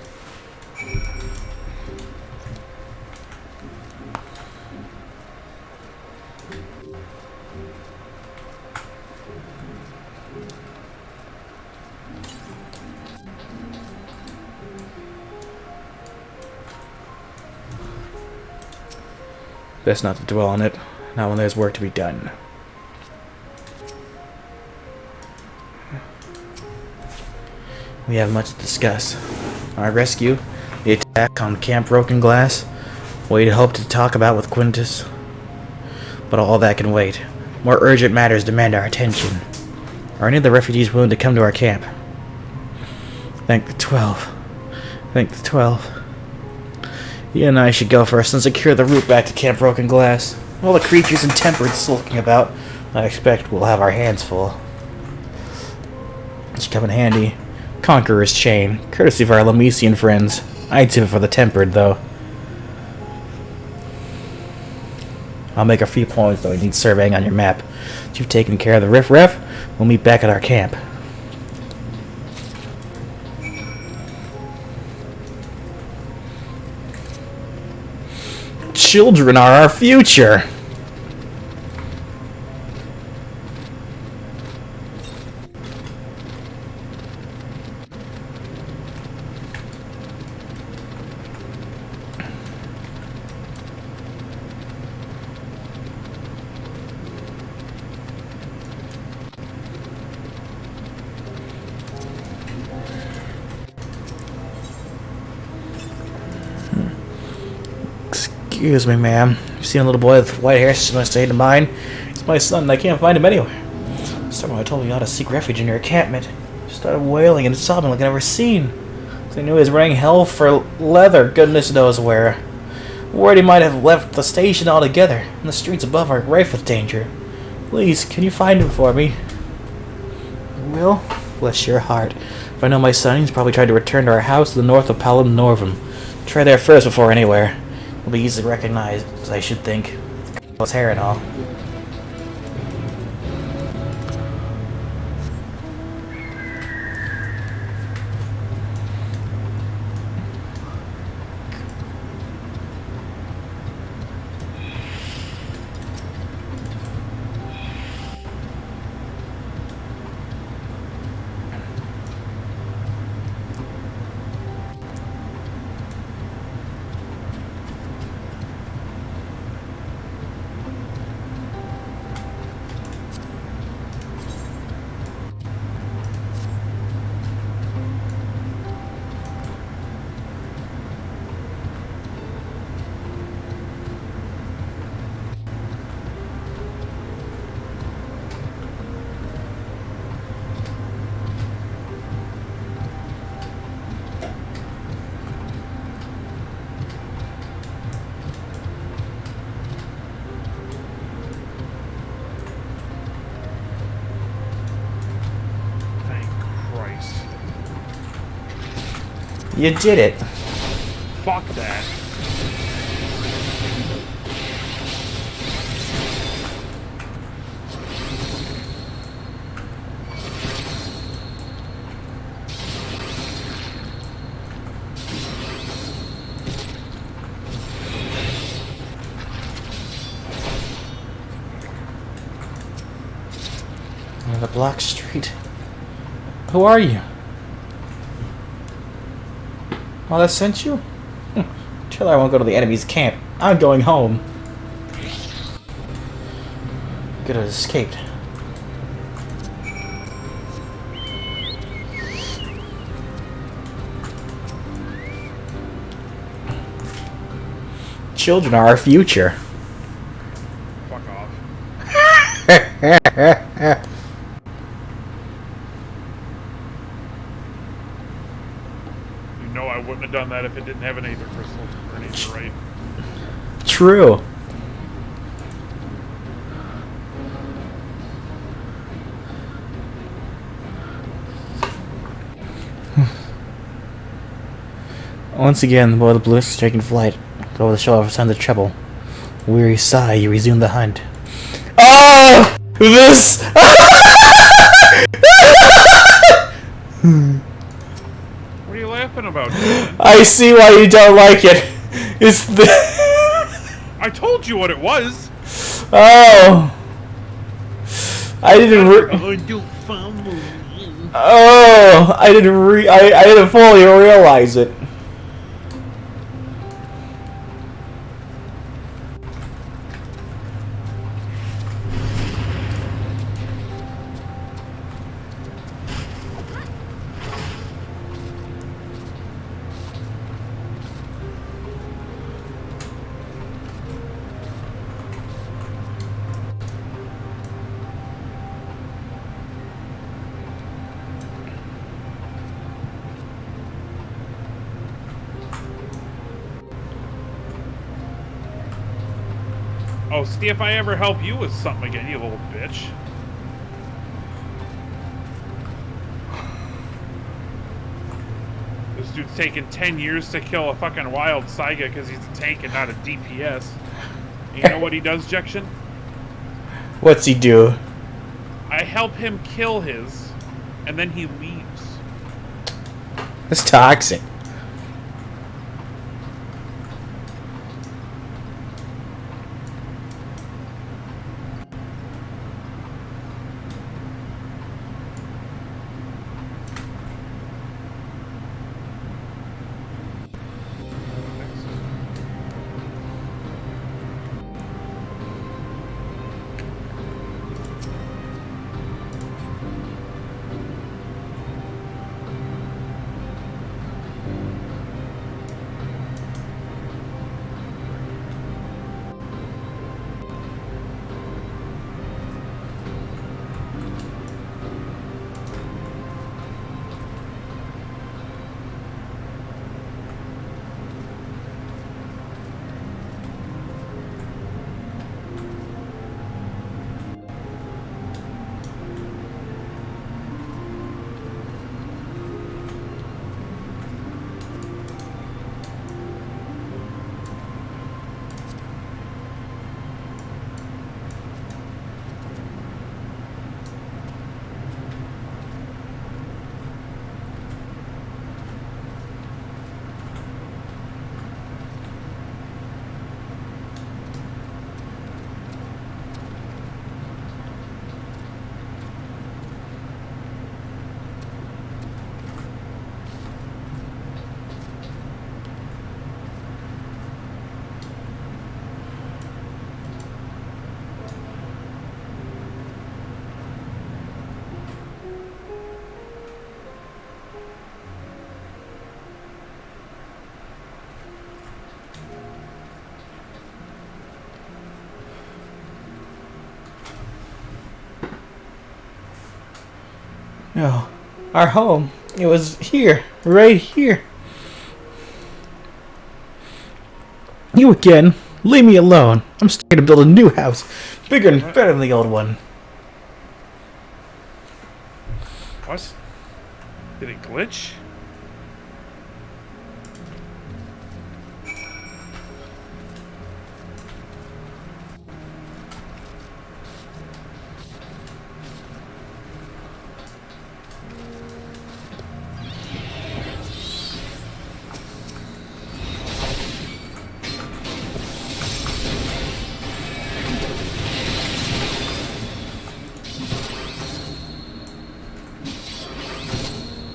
Best not to dwell on it, not when there's work to be done. We have much to discuss. Our rescue, the attack on Camp Broken Glass, what you hope to talk about with Quintus. But all that can wait. More urgent matters demand our attention. Are any of the refugees willing to come to our camp? Thank the 12. Thank the 12. You and I should go first and secure the route back to Camp Broken Glass. All the creatures and temperance sulking about, I expect we'll have our hands full. It should come in handy. Conqueror's Chain, courtesy of our Lemesian friends. I'd save it for the tempered, though. I'll make a few points, though I need surveying on your map. If you've taken care of the riff-raff, we'll meet back at our camp. Children are our future! Excuse me, ma'am. You've seen a little boy with white hair similar to mine? He's my son, and I can't find him anywhere. Someone told me you ought to seek refuge in your encampment. He started wailing and sobbing like I'd never seen. They knew he was running hell for leather, goodness knows where. Worried he might have left the station altogether, and the streets above are rife with danger. Please, can you find him for me? Will? Bless your heart. If I know my son, he's probably tried to return to our house to the north of Palom Norvum. Try there first before anywhere. It'll be easily recognized, I should think. His hair and all. You did it. Fuck that. The Black Street. Who are you? Oh, that sent you? Tell her I won't go to the enemy's camp. I'm going home. Could have escaped. Children are our future. Fuck off. You know I wouldn't have done that if it didn't have an Aether Crystal or an Aetherite. True. Once again, the boy of the blue is taking flight. Over the shoulder of the treble. Weary sigh, you resume the hunt. Oh! This! What are you laughing about, Dylan? I see why you don't like it. It's the... I told you what it was! Oh! I didn't Oh! I didn't fully realize it. Oh, see if I ever help you with something again, you little bitch. This dude's taking 10 years to kill a fucking wild Saiga because he's a tank and not a DPS. And you know what he does, Jection? What's he do? I help him kill his, and then he leaves. That's toxic. No. Our home. It was here. Right here. You again. Leave me alone. I'm starting to build a new house. Bigger and better than the old one. What? Did it glitch?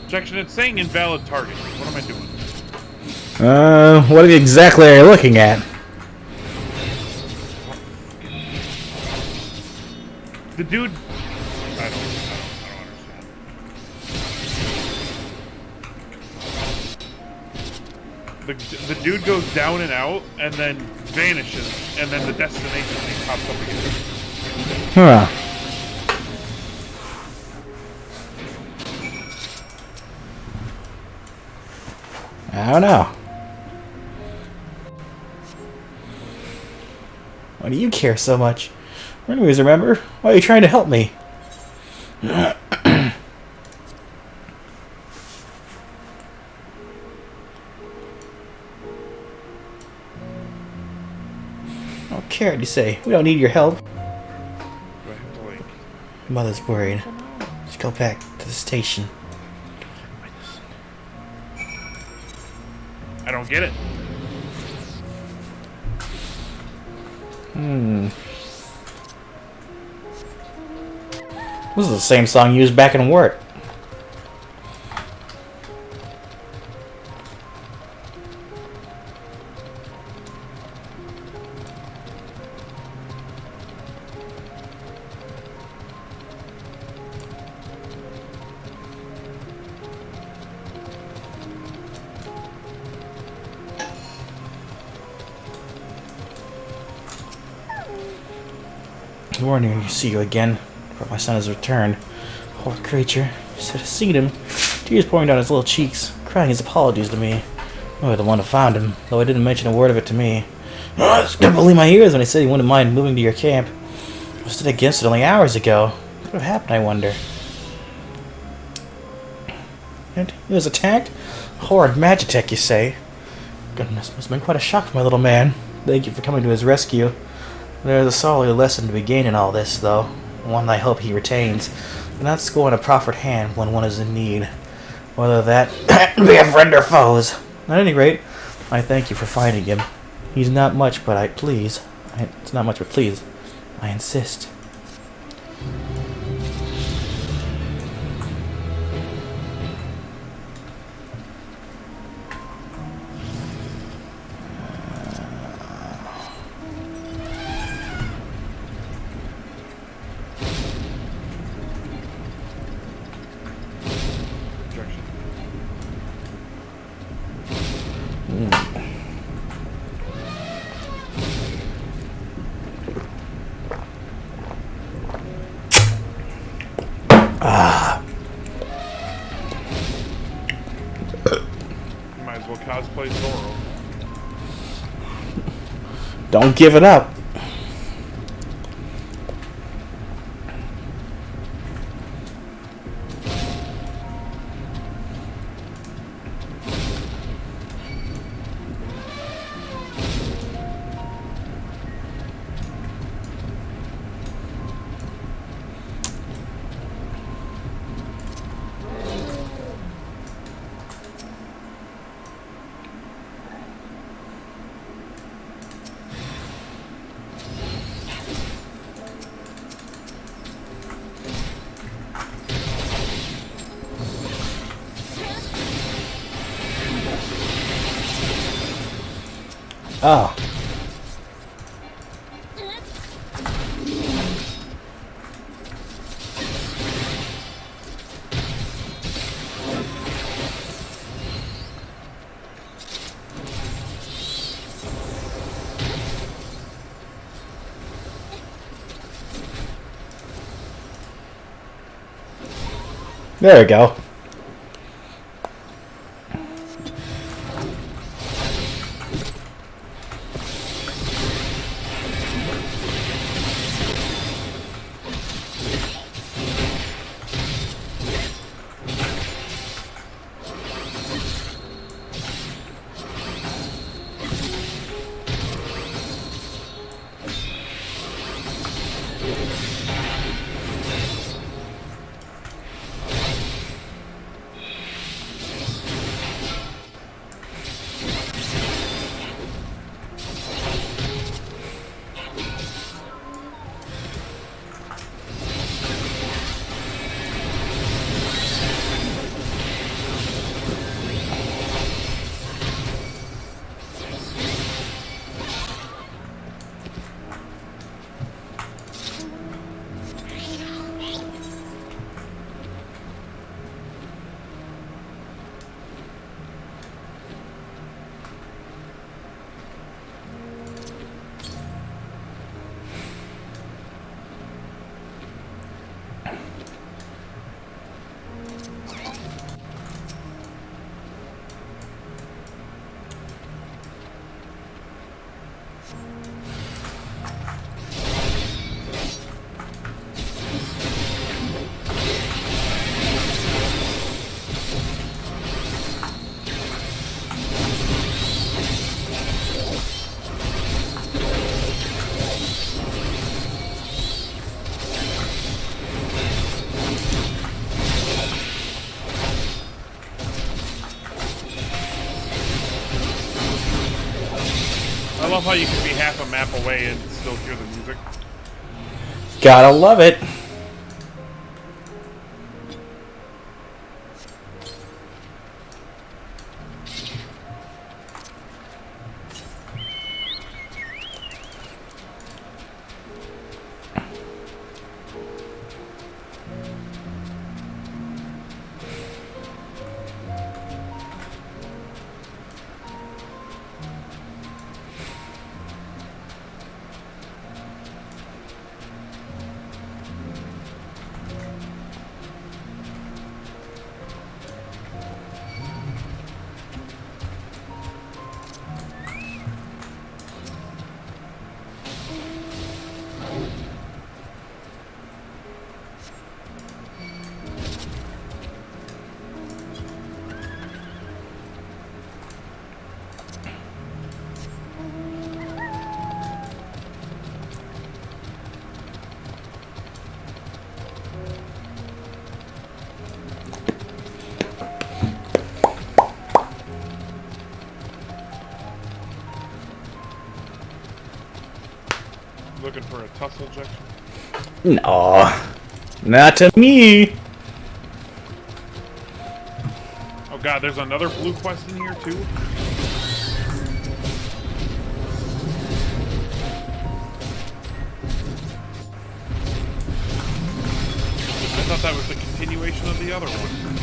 Objection, it's saying invalid target. What am I doing? What exactly are you looking at? The dude... I don't understand. The dude goes down and out, and then vanishes, and then the destination thing pops up again. Huh. I don't know. Why do you care so much? Anyways, remember? Why are you trying to help me? I don't care what you say. We don't need your help. Do I have to, like... Your mother's worried. Just go back to the station. I don't get it. This is the same song used back in work. Warning, you see you again. But my son has returned. Poor creature. I should have seen him. Tears pouring down his little cheeks, crying his apologies to me. I was the one who found him, though he didn't mention a word of it to me. I just couldn't believe my ears when he said he wouldn't mind moving to your camp. I stood against it only hours ago. What would have happened, I wonder? And he was attacked? Horrid magitech, you say? Goodness, must have been quite a shock for my little man. Thank you for coming to his rescue. There's a solid lesson to be gained in all this, though. One I hope he retains. Do not scorn a proffered hand when one is in need. Whether that be a friend or foes. At any rate, I thank you for finding him. He's not much, but it's not much, but please. I insist. Might as well cosplay Zoro. Don't give it up. Oh. There we go. I love how you can be half a map away and still hear the music. Gotta love it. Looking for a tussle ejection? No, not to me. Oh god, there's another blue quest in here too? I thought that was the continuation of the other one.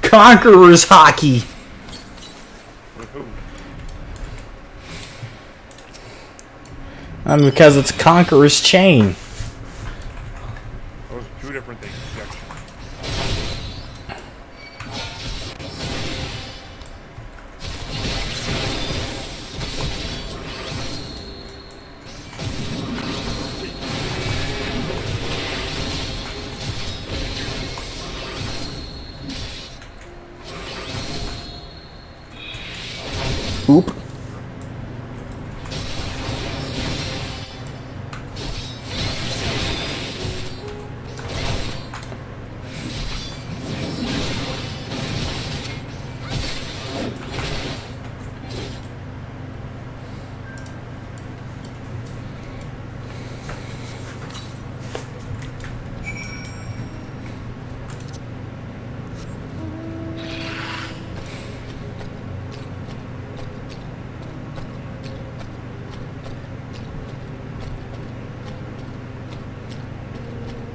Conqueror's hockey. And because it's Conqueror's chain. Those are two different things. Oop.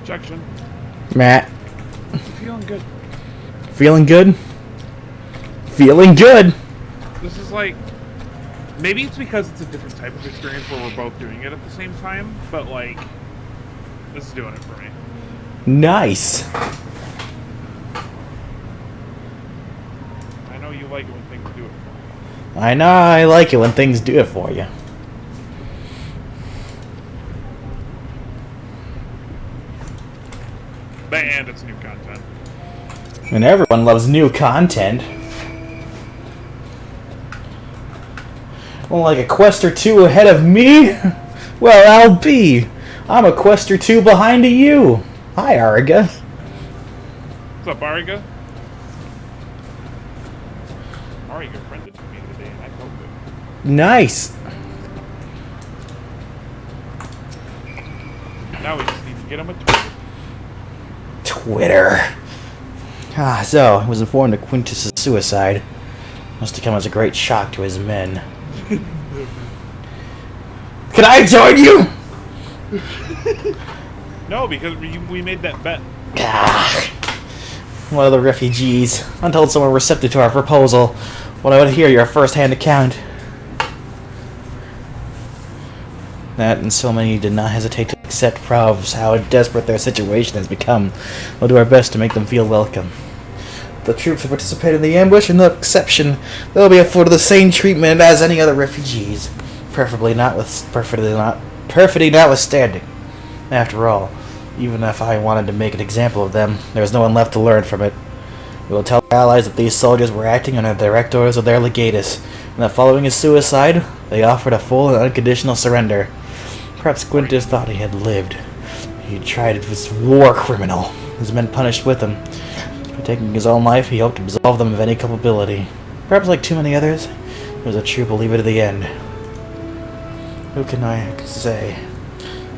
Objection. Matt. I'm feeling good. Feeling good? Feeling good. This is like... Maybe it's because it's a different type of experience where we're both doing it at the same time, but like... This is doing it for me. Nice. I know you like it when things do it for you. I know I like it when things do it for you. And it's new content. And everyone loves new content. Well, like a quest or two ahead of me? Well, I'll be. I'm a quest or two behind you. Hi, Ariga. What's up, Ariga? Ariga friended me today, and I felt good. Nice. Now we just need to get him a Twitter. Twitter. So, he was informed of Quintus' suicide. Must have come as a great shock to his men. Can I join you? No, because we made that bet. One of the refugees. Untold someone receptive to our proposal. Well, I would hear your first-hand account. That and so many did not hesitate to accept proves how desperate their situation has become. We'll do our best to make them feel welcome. The troops who participate in the ambush are no exception. They'll be afforded the same treatment as any other refugees, perfectly notwithstanding. After all, even if I wanted to make an example of them, there is no one left to learn from it. We will tell our allies that these soldiers were acting under the direct orders of their legatus, and that following his suicide, they offered a full and unconditional surrender. Perhaps Quintus thought he had lived. He tried this war criminal. His men punished with him. By taking his own life, he hoped to absolve them of any culpability. Perhaps like too many others, he was a true believer to the end. Who can I say?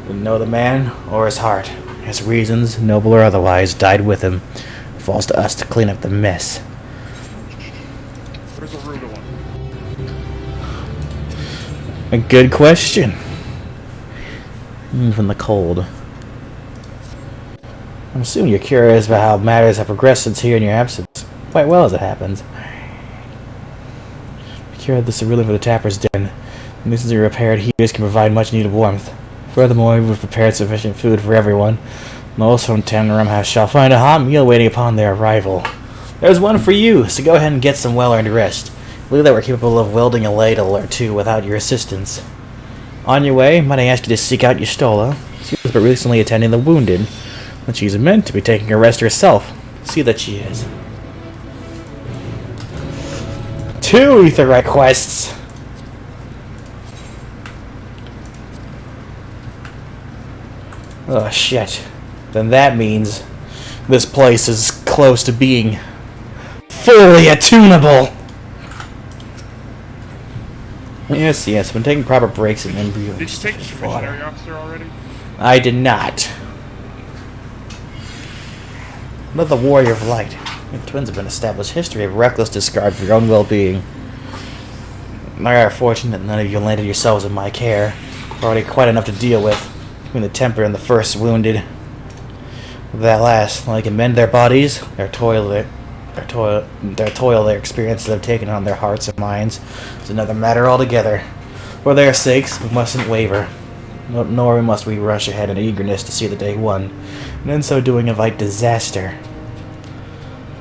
Didn't know the man or his heart. His reasons, noble or otherwise, died with him. It falls to us to clean up the mess. Where's the ruder one? A good question. From the cold. I'm assuming you're curious about how matters have progressed since here in your absence. Quite well, as it happens. We cured the cerulean for the tapper's den. The recently repaired heaters can provide much needed warmth. Furthermore, we've prepared sufficient food for everyone. Most from Tenram shall find a hot meal waiting upon their arrival. There's one for you, so go ahead and get some well-earned rest. I believe that we're capable of welding a ladle or two without your assistance. On your way, might I ask you to seek out Yustola? She was but recently attending the wounded, but she's meant to be taking a rest herself. See that she is. 2 Aetherite quests! Oh shit. Then that means this place is close to being fully attunable! Yes, yes, been taking proper breaks in embryo. Did you take the missionary officer already? I did not. Another warrior of light. The twins have an established history of reckless discard for your own well-being. We are fortunate that none of you landed yourselves in my care. Already quite enough to deal with, between the temper and the first wounded. With that last, while they can mend their bodies, their toil their experiences have taken on their hearts and minds is another matter altogether. For their sakes, we mustn't waver. Nor must we rush ahead in eagerness to see the day won, and in so doing invite disaster.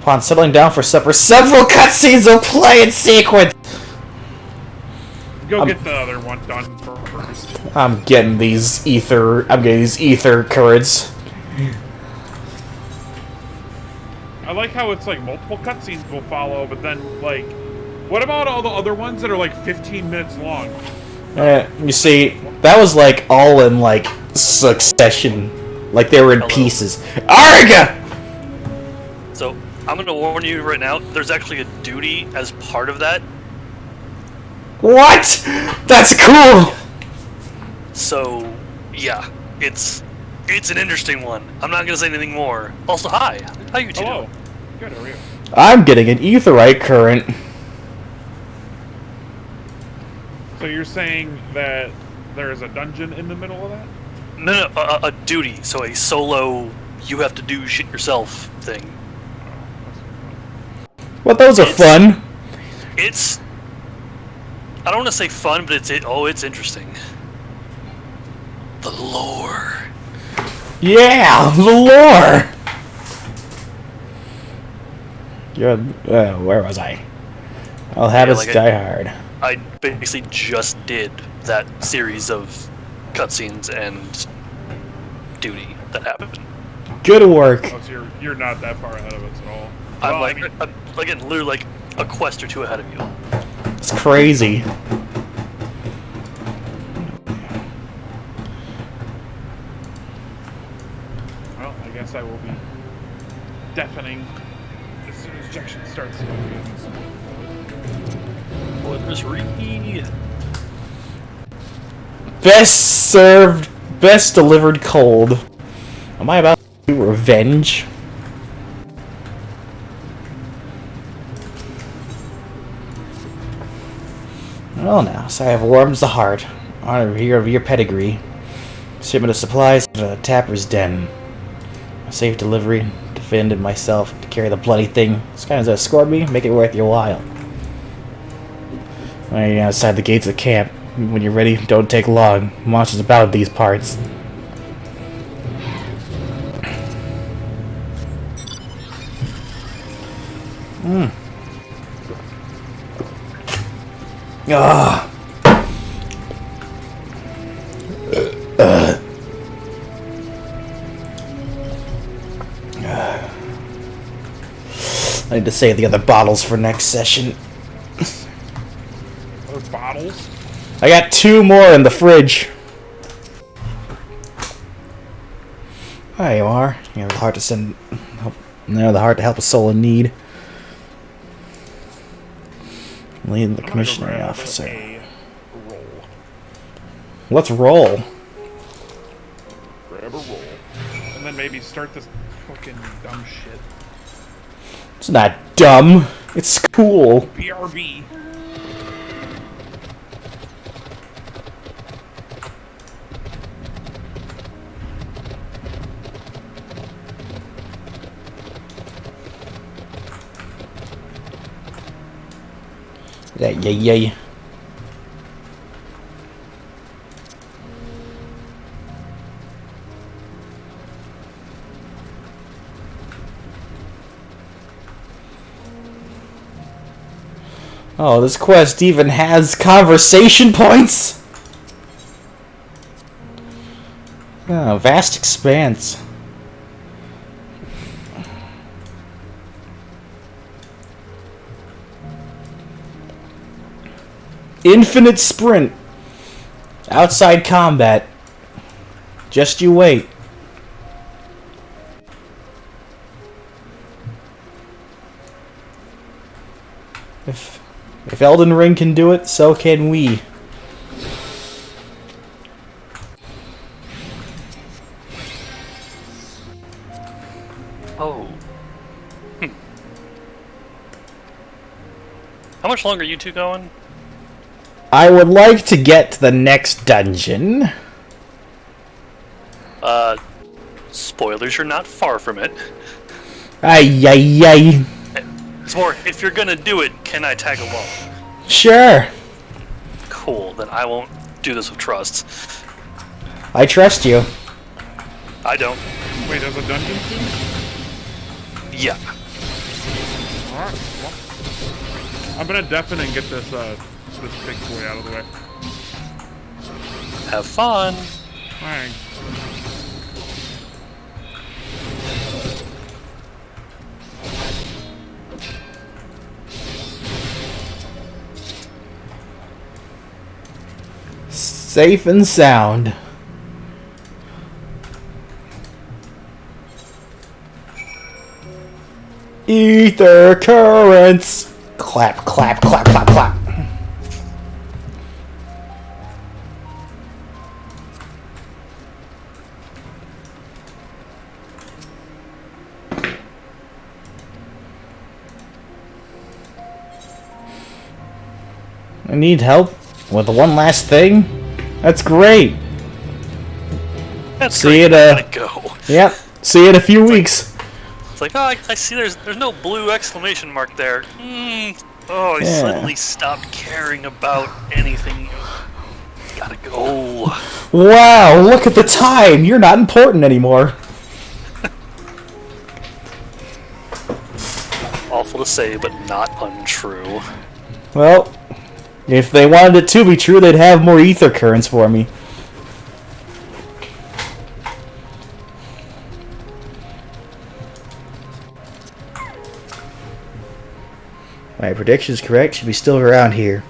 Upon settling down for supper, several cutscenes will play in sequence! Go get the other one done first. I'm getting these ether currents. I like how it's like multiple cutscenes will follow, but then like, what about all the other ones that are like 15 minutes long? You see, that was like all in like succession, like they were in pieces. Arga! So I'm gonna warn you right now. There's actually a duty as part of that. What? That's cool. So yeah, it's an interesting one. I'm not gonna say anything more. Also, hi. How you two doing? Good. How are you? I'm getting an Aetherite current. So you're saying that there is a dungeon in the middle of that? No, a duty. So a solo, you have to do shit yourself thing. Well, those are fun. It's. I don't want to say fun, but it's interesting. The lore. Yeah, the lore. Where was I? I'll have us die hard. I basically just did that series of cutscenes and duty that happened. Good work. Oh, so you're not that far ahead of us at all. I'm literally like a quest or two ahead of you. It's crazy. Well, I guess I will be deafening as soon as ejection starts. Best served, best delivered cold. Am I about to do revenge? Well now, so I have warms the heart. Honor here of your pedigree. Shipment of supplies to the tapper's den. A safe delivery. Defended myself to carry the bloody thing. This guy has escort me, make it worth your while. Right outside the gates of the camp. When you're ready, don't take long. Monsters about these parts. Ah. I need to save the other bottles for next session. Those bottles? I got 2 more in the fridge. There you are. You have the heart to send help. No, the heart to help a soul in need. Lead the commissioning officer. Roll. Let's roll. Grab a roll. And then maybe start this fucking dumb shit. It's not dumb. It's cool. BRB. Yeah. Oh, this quest even has conversation points? Oh, vast expanse. Infinite sprint. Outside combat. Just you wait. If Elden Ring can do it, so can we. Oh. How much longer are you two going? I would like to get to the next dungeon. Spoilers, you're not far from it. Ay. It's more, if you're gonna do it, can I tag along? Sure. Cool, then I won't do this with trust. I trust you. I don't. Wait, there's a dungeon? Yeah. Alright, well. I'm gonna deafen and get this big boy out of the way. Have fun. Thanks. Safe and sound. Ether currents. Clap, clap, clap, clap, clap. I need help with the one last thing. That's great. That's See great. you I gotta go. Yep. See you in a few weeks. It's like, oh, I see there's no blue exclamation mark there. Oh, I Yeah. suddenly stopped caring about anything. Gotta go. Wow, look at the time. You're not important anymore. Awful to say, but not untrue. Well, if they wanted it to be true, they'd have more ether currents for me. My prediction's correct. Should be still around here.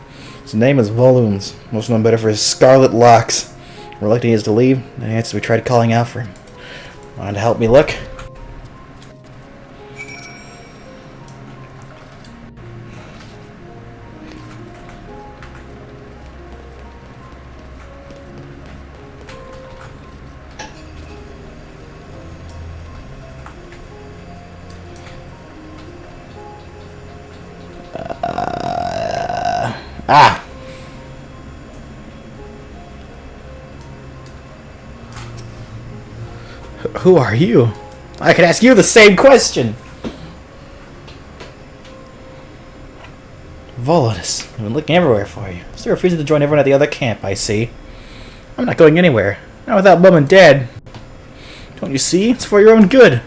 His name is Volumes. Most known better for his scarlet locks. Reluctant he is to leave. The answer we tried calling out for him. Want to help me look? Who are you? I could ask you the same question. Volodus, I've been looking everywhere for you. Still refusing to join everyone at the other camp, I see. I'm not going anywhere. Not without Mom and Dad. Don't you see? It's for your own good.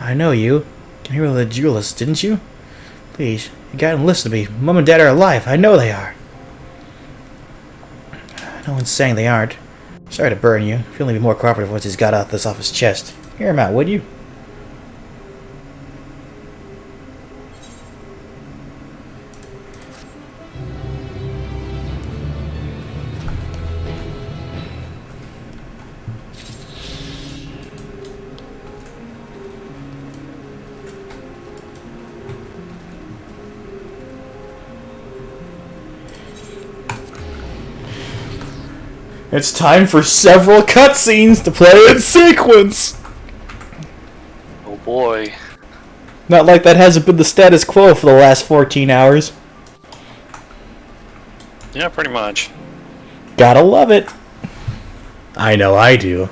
I know you. Can hear the duelist, didn't you? Please, you gotta listen to me. Mom and Dad are alive. I know they are. No one's saying they aren't. Sorry to burn you. He'll only be more cooperative once he's got this off his chest. Hear him out, would you? It's time for several cutscenes to play in sequence! Oh boy. Not like that hasn't been the status quo for the last 14 hours. Yeah, pretty much. Gotta love it. I know I do.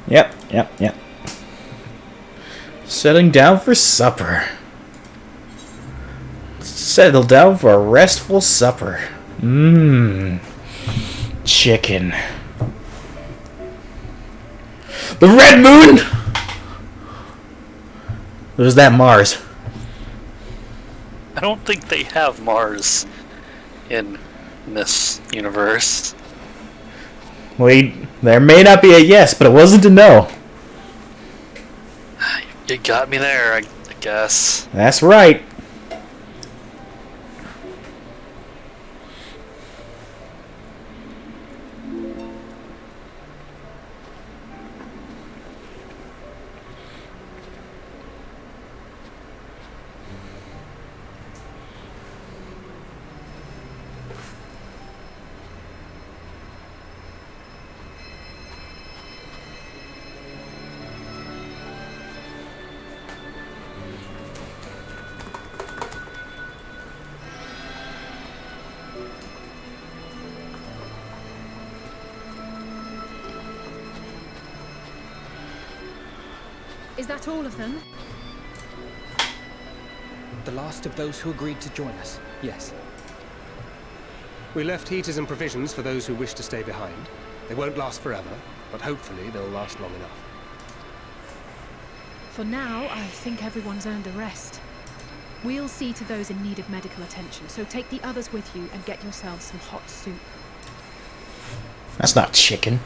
Yep. Settling down for supper. Settle down for a restful supper. Chicken. The Red Moon! There's that Mars. I don't think they have Mars in this universe. Wait, there may not be a yes, but it wasn't a no. You got me there, I guess. That's right. Is that all of them? The last of those who agreed to join us, yes. We left heaters and provisions for those who wish to stay behind. They won't last forever, but hopefully they'll last long enough. For now, I think everyone's earned a rest. We'll see to those in need of medical attention, so take the others with you and get yourselves some hot soup. That's not chicken.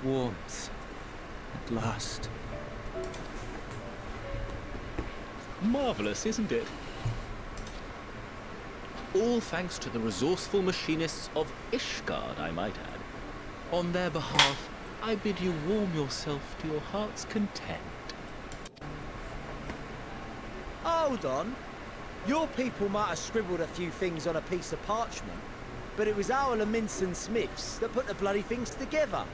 Warmth. At last. Marvelous, isn't it? All thanks to the resourceful machinists of Ishgard, I might add. On their behalf, I bid you warm yourself to your heart's content. Hold on. Your people might have scribbled a few things on a piece of parchment, but it was our Leminson Smiths that put the bloody things together.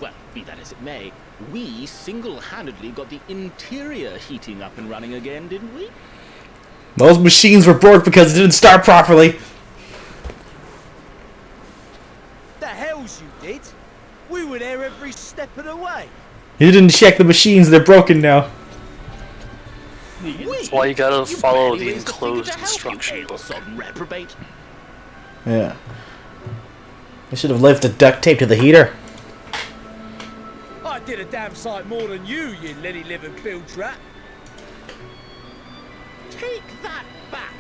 Well, be that as it may, we single-handedly got the interior heating up and running again, didn't we? Those machines were broke because it didn't start properly. The hells you did? We were there every step of the way. You didn't check the machines, they're broken now. That's why you gotta follow the enclosed instruction book. Reprobate. Yeah. I should have left the duct tape to the heater. I did a damn sight more than you lily-livered bilge rat. Take that back.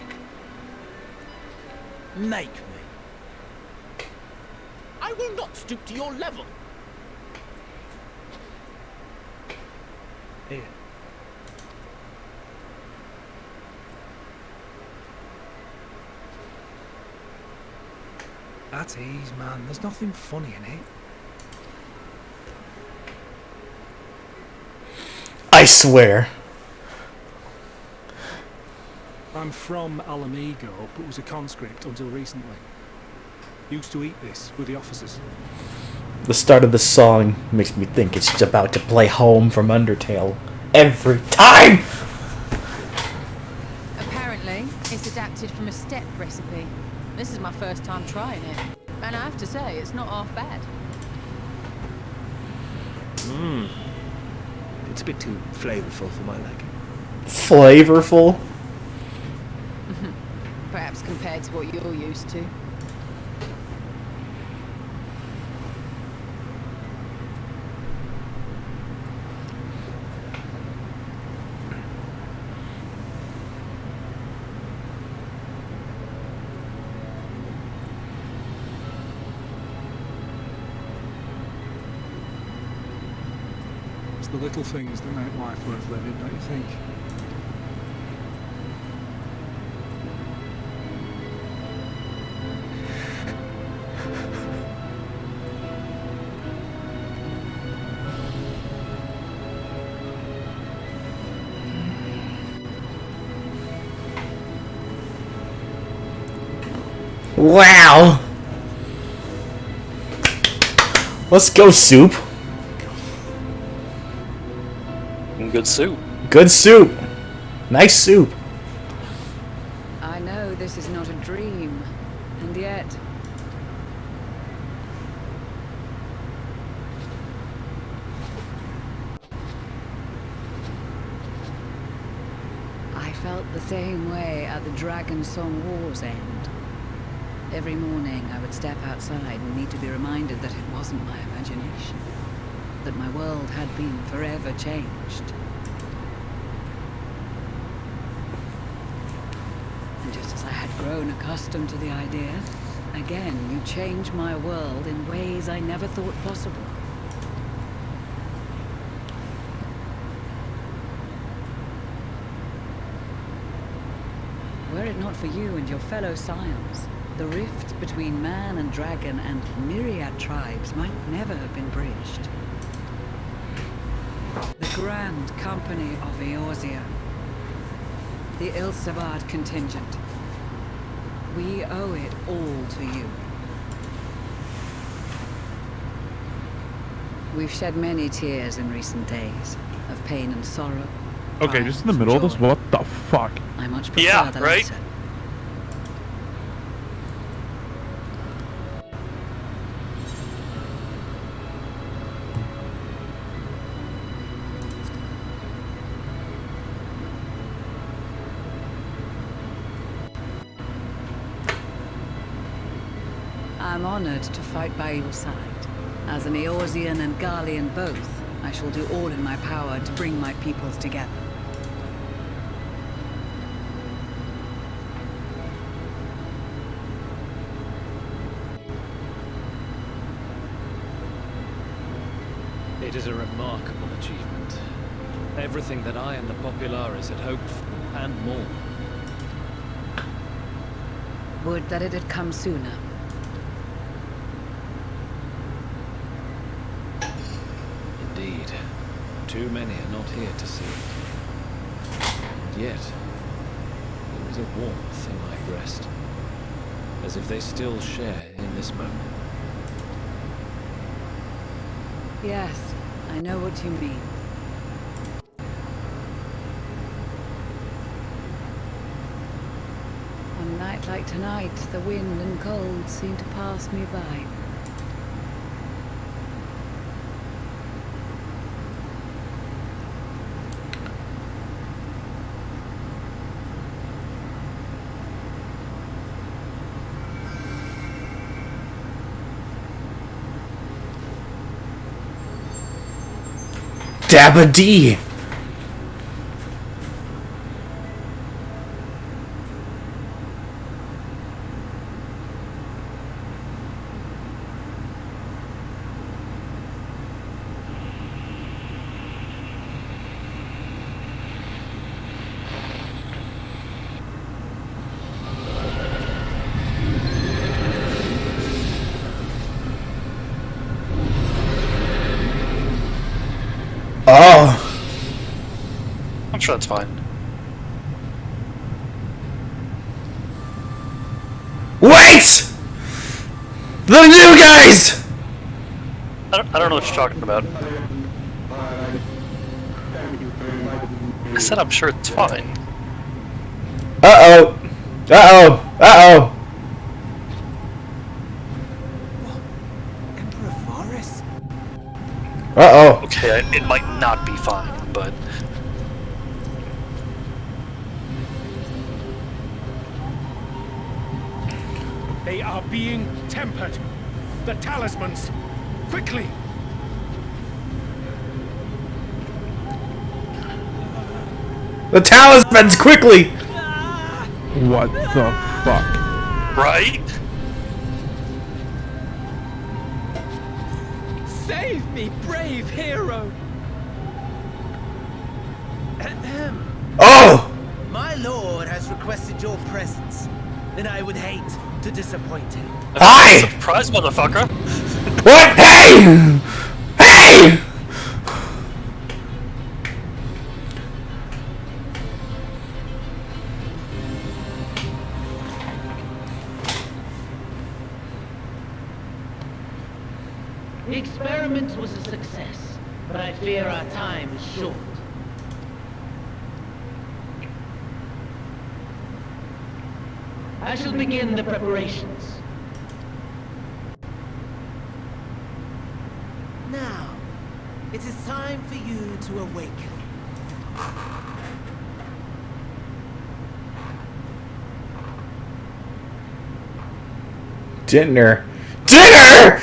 Make me. I will not stoop to your level. Here. At ease, man. There's nothing funny in it. I swear. I'm from Alamigo, but was a conscript until recently. Used to eat this with the officers. The start of the song makes me think it's about to play Home from Undertale. Every time! Apparently, it's adapted from a step recipe. This is my first time trying it. And I have to say, it's not half bad. It's a bit too flavorful for my liking. Flavorful? Perhaps compared to what you're used to. It's the little things that make life worth living, don't you think? Wow! Let's go, Soup. Good soup. Good soup. Nice soup. I know this is not a dream, and yet... I felt the same way at the Dragon Song War's end. Every morning I would step outside and need to be reminded that it wasn't my imagination, that my world had been forever changed. And just as I had grown accustomed to the idea, again you change my world in ways I never thought possible. Were it not for you and your fellow scions, the rift between man and dragon and myriad tribes might never have been bridged. The Grand Company of Eorzea, the Ilsabard contingent, we owe it all to you. We've shed many tears in recent days, of pain and sorrow. Okay, just in the middle of this, what the fuck? I much prefer Yeah, the right? latter. I'm honored to fight by your side. As an Eorzean and Garlean both, I shall do all in my power to bring my peoples together. It is a remarkable achievement. Everything that I and the Populares had hoped for, and more. Would that it had come sooner. Indeed. Too many are not here to see it. And yet, there is a warmth in my breast. As if they still share in this moment. Yes, I know what you mean. On a night like tonight, the wind and cold seem to pass me by. Dabba-dee! sure that's fine. Wait! The new guys! I don't know what you're talking about. I said I'm sure it's fine. Uh-oh. Uh-oh. Uh-oh. Emperor Varus? Uh-oh. Okay, it might not be fine, but... They are being tempered. The talismans. Quickly! The talismans, quickly! What the fuck? Right? Save me, brave hero! Oh! My lord has requested your presence, and I would hate to disappoint him. Hi! Surprise, motherfucker! What? Hey! Hey! The experiment was a success, but I fear our time is short. I shall begin the preparations. Now, it is time for you to awaken. Dinner. Dinner!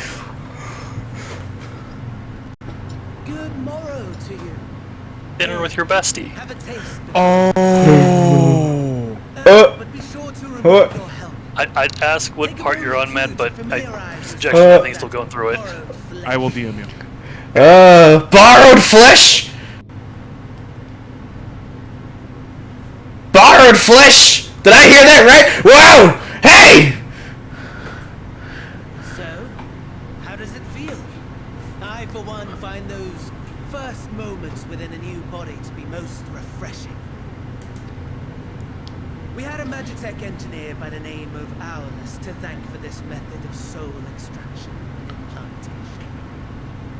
Good morrow to you. Dinner with your bestie. Have a taste. Oh. But be sure to remove your helmet. I'd ask what part you're on, Matt, but suggestion I think still going through it. I will DM you. Borrowed flesh? Borrowed flesh? Did I hear that right? Wow! Hey! So, how does it feel? I, for one, find those first moments within a new body to be most refreshing. We had a Magitech engineer by the name of Aulus to thank for this method of soul extraction and implantation.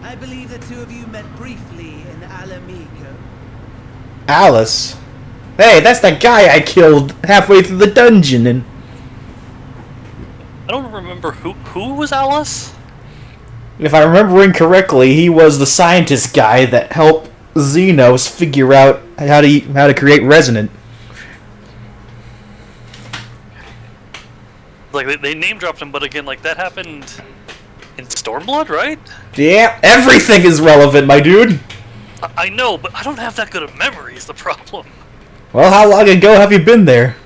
I believe the two of you met briefly in Alamigo. Alice? Hey, that's the guy I killed halfway through the dungeon and... I don't remember who was Alice? If I'm remembering correctly, he was the scientist guy that helped Xenos figure out how to create resonant. Like, they name dropped him, but again, like, that happened in Stormblood, right? Yeah, everything is relevant, my dude. I know, but I don't have that good of memory is the problem. Well, how long ago have you been there?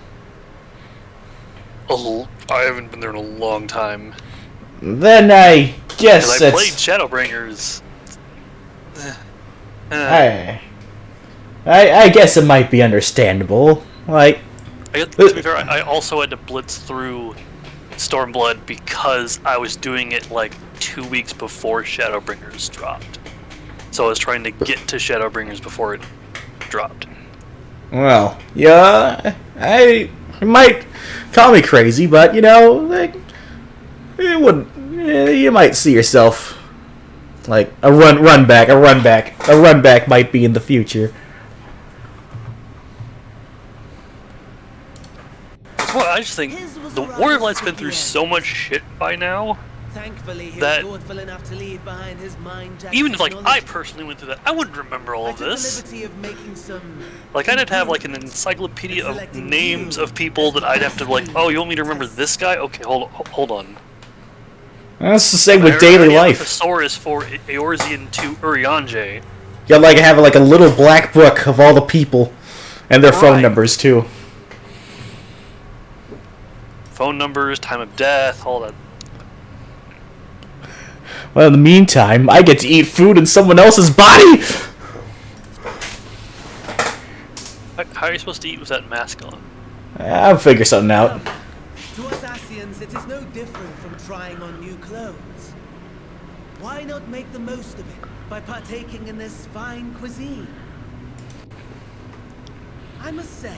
I haven't been there in a long time. Then I guess I played Shadowbringers. I guess it might be understandable. Like, to be fair, I also had to blitz through Stormblood because I was doing it like 2 weeks before Shadowbringers dropped. So I was trying to get to Shadowbringers before it dropped. well, yeah, I might call me crazy, but you know, like, it wouldn't. You might see yourself like a run back might be in the future. Well, I just think the Warrior Light's been through so much shit by now that even if, like, I personally went through that, I wouldn't remember all of this. Like, I'd have to have, like, an encyclopedia of names of people that I'd have to, like, oh, you want me to remember this guy? Okay, hold on. That's the same with daily life. The thesaurus for Eorzean to Urianger. You like have like a little black book of all the people and their phone numbers too. Phone numbers, time of death, all that. Well, in the meantime, I get to eat food in someone else's body. How are you supposed to eat with that mask on? I'll figure something out. To us Asians, it is no different from trying on new clothes. Why not make the most of it by partaking in this fine cuisine? I must say,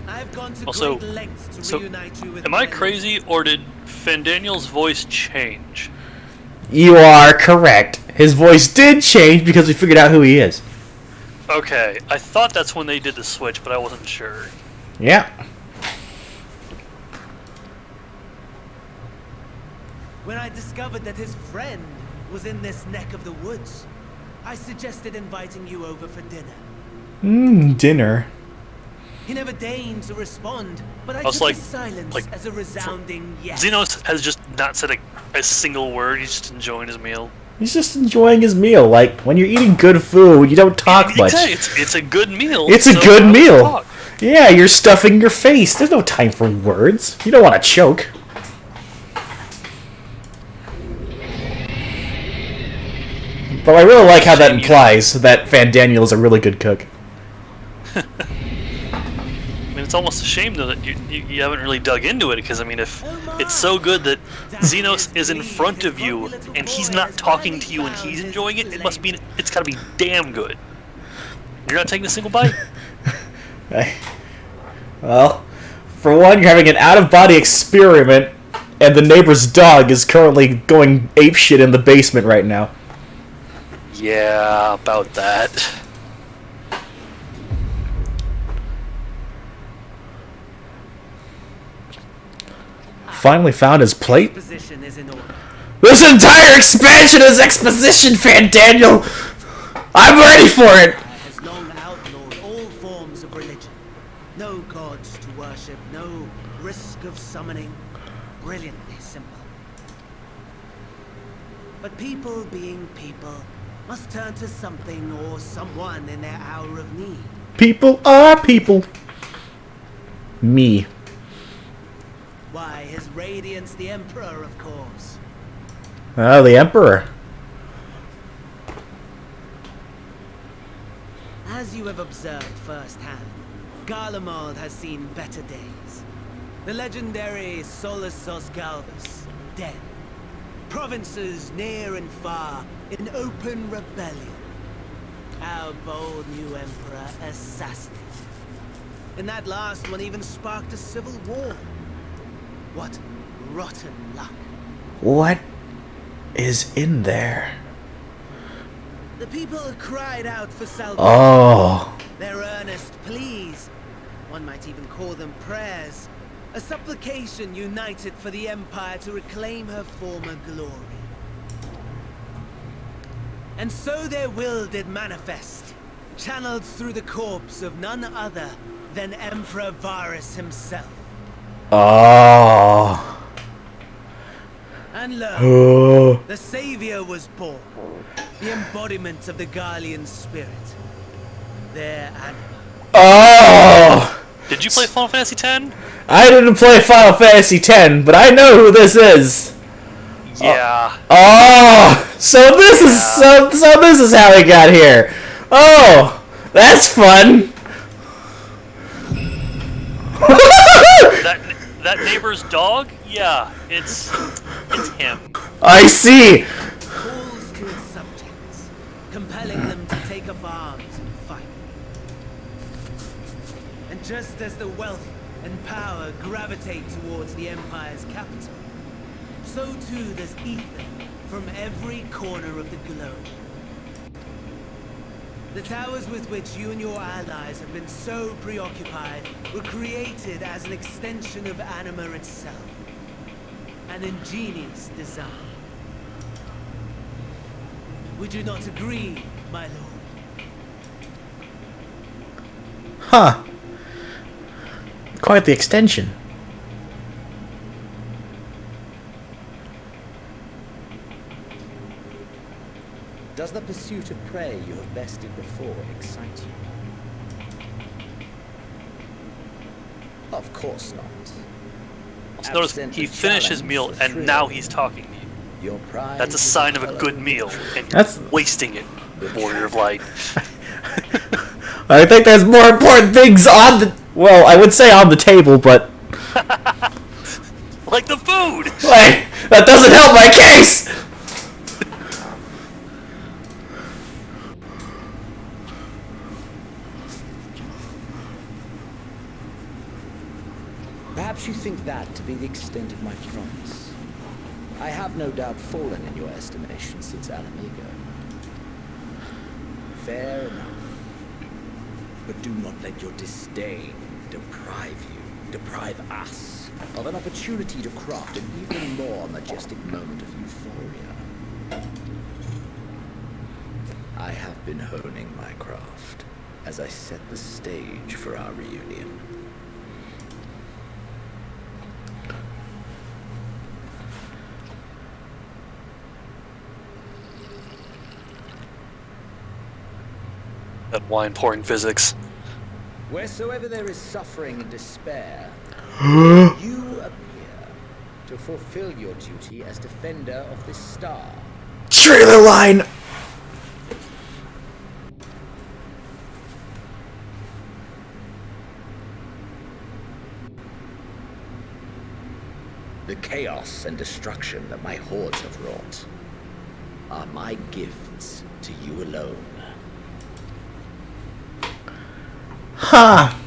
I've gone to Also, great lengths to so reunite you with am I my crazy, or did Fandaniel's voice change? You are correct. His voice did change because we figured out who he is. Okay, I thought that's when they did the switch, but I wasn't sure. Yeah. When I discovered that his friend was in this neck of the woods, I suggested inviting you over for dinner. Dinner. He never deigned to respond, but I I was took like- his silence like, as a resounding yes. Xenos has just not said a single word. He's just enjoying his meal. He's just enjoying his meal. Like, when you're eating good food, you don't talk much. Exactly. It's a good meal. It's a so good why would you meal. talk? Yeah, you're stuffing your face. There's no time for words. You don't want to choke. But I really like how that implies that Fandaniel is a really good cook. I mean, it's almost a shame though that you haven't really dug into it, because I mean, if it's so good that Xenos is in front of you and he's not talking to you and he's enjoying it, it must mean it's got to be damn good. You're not taking a single bite. Well, for one, you're having an out-of-body experiment, and the neighbor's dog is currently going apeshit in the basement right now. Yeah, about that. Finally found his plate. Position is in order. This entire expansion is exposition, Fandaniel! I'm ready for it! Has long outlawed all forms of religion. No gods to worship, no risk of summoning. Brilliantly simple. But people being people must turn to something or someone in their hour of need. People are people. Me. Why, His Radiance the Emperor, of course. Oh, the Emperor. As you have observed firsthand, Garlemald has seen better days. The legendary Solasos Galvus, dead. Provinces near and far in open rebellion. Our bold new Emperor assassinated. And that last one even sparked a civil war. What rotten luck. What is in there? The people cried out for salvation. Oh. Their earnest pleas, one might even call them prayers, a supplication united for the Empire to reclaim her former glory. And so their will did manifest, channeled through the corpse of none other than Emperor Varus himself. Oh. And lo, Oh. the Savior was born, the embodiment of the Garlean spirit, their animal. Oh. Did you play Final Fantasy X? I didn't play Final Fantasy X, but I know who this is. Yeah. Oh, so this is so this is how he got here. Oh, that's fun. That neighbor's dog? Yeah, it's him. I see. Calls to its subjects, compelling them to take up arms and fight. And just as the wealth and power gravitate towards the Empire's capital, so too does ether from every corner of the globe. The towers with which you and your allies have been so preoccupied were created as an extension of Anima itself. An ingenious design. Would you not agree, my lord? Huh. Quite the extension. Does the pursuit of prey you have bested before excite you? Of course not. Also notice he finished his meal and now he's talking to you. Your pride That's a is sign the of a color good of meal, and That's- you're wasting it, Warrior of Light. I think there's more important things on the well, I would say on the table, but Like the food! like that doesn't help my case. that to be the extent of my promise. I have no doubt fallen in your estimation since Alamigo. Fair enough. But do not let your disdain deprive us of an opportunity to craft an even more majestic moment of euphoria. I have been honing my craft as I set the stage for our reunion. That wine pouring physics. Wheresoever there is suffering and despair, you appear to fulfill your duty as defender of this star. Trailer line! The chaos and destruction that my hordes have wrought are my gifts to you alone. Ha!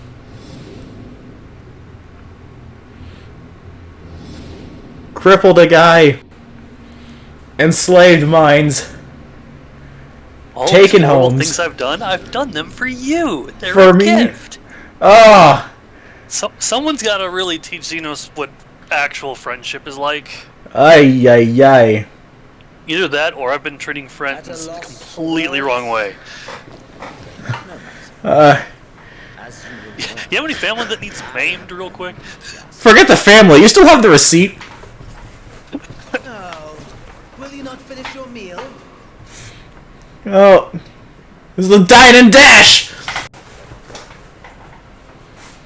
Crippled a guy. Enslaved minds. All Taken those horrible homes. things I've done them for you. They're For a me? gift. Ah! Someone's got to really teach Xenos what actual friendship is like. Ay, ay, ay. Either that, or I've been treating friends the completely wrong way. You have any family that needs maimed real quick? Forget the family. You still have the receipt. Oh, will you not finish your meal? Oh. This is the dine and dash!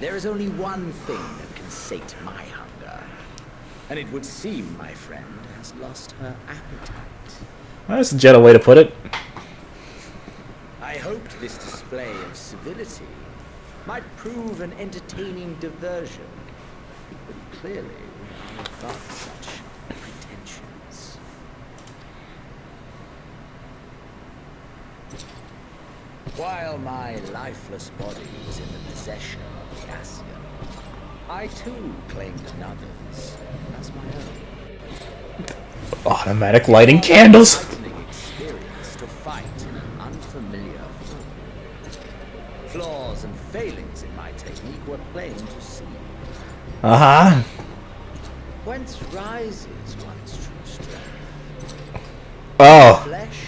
There is only one thing that can sate my hunger, and it would seem my friend has lost her appetite. That's a gentle way to put it. I hoped this display of civility might prove an entertaining diversion, but clearly we are above such pretensions. While my lifeless body was in the possession of the Ascian, I too claimed another's as my own. Automatic lighting candles. Frightening experience to fight an unfamiliar foe. Flaws and failings in my technique were plain to see. Uh-huh. Whence rises one's true strength? Oh. Flesh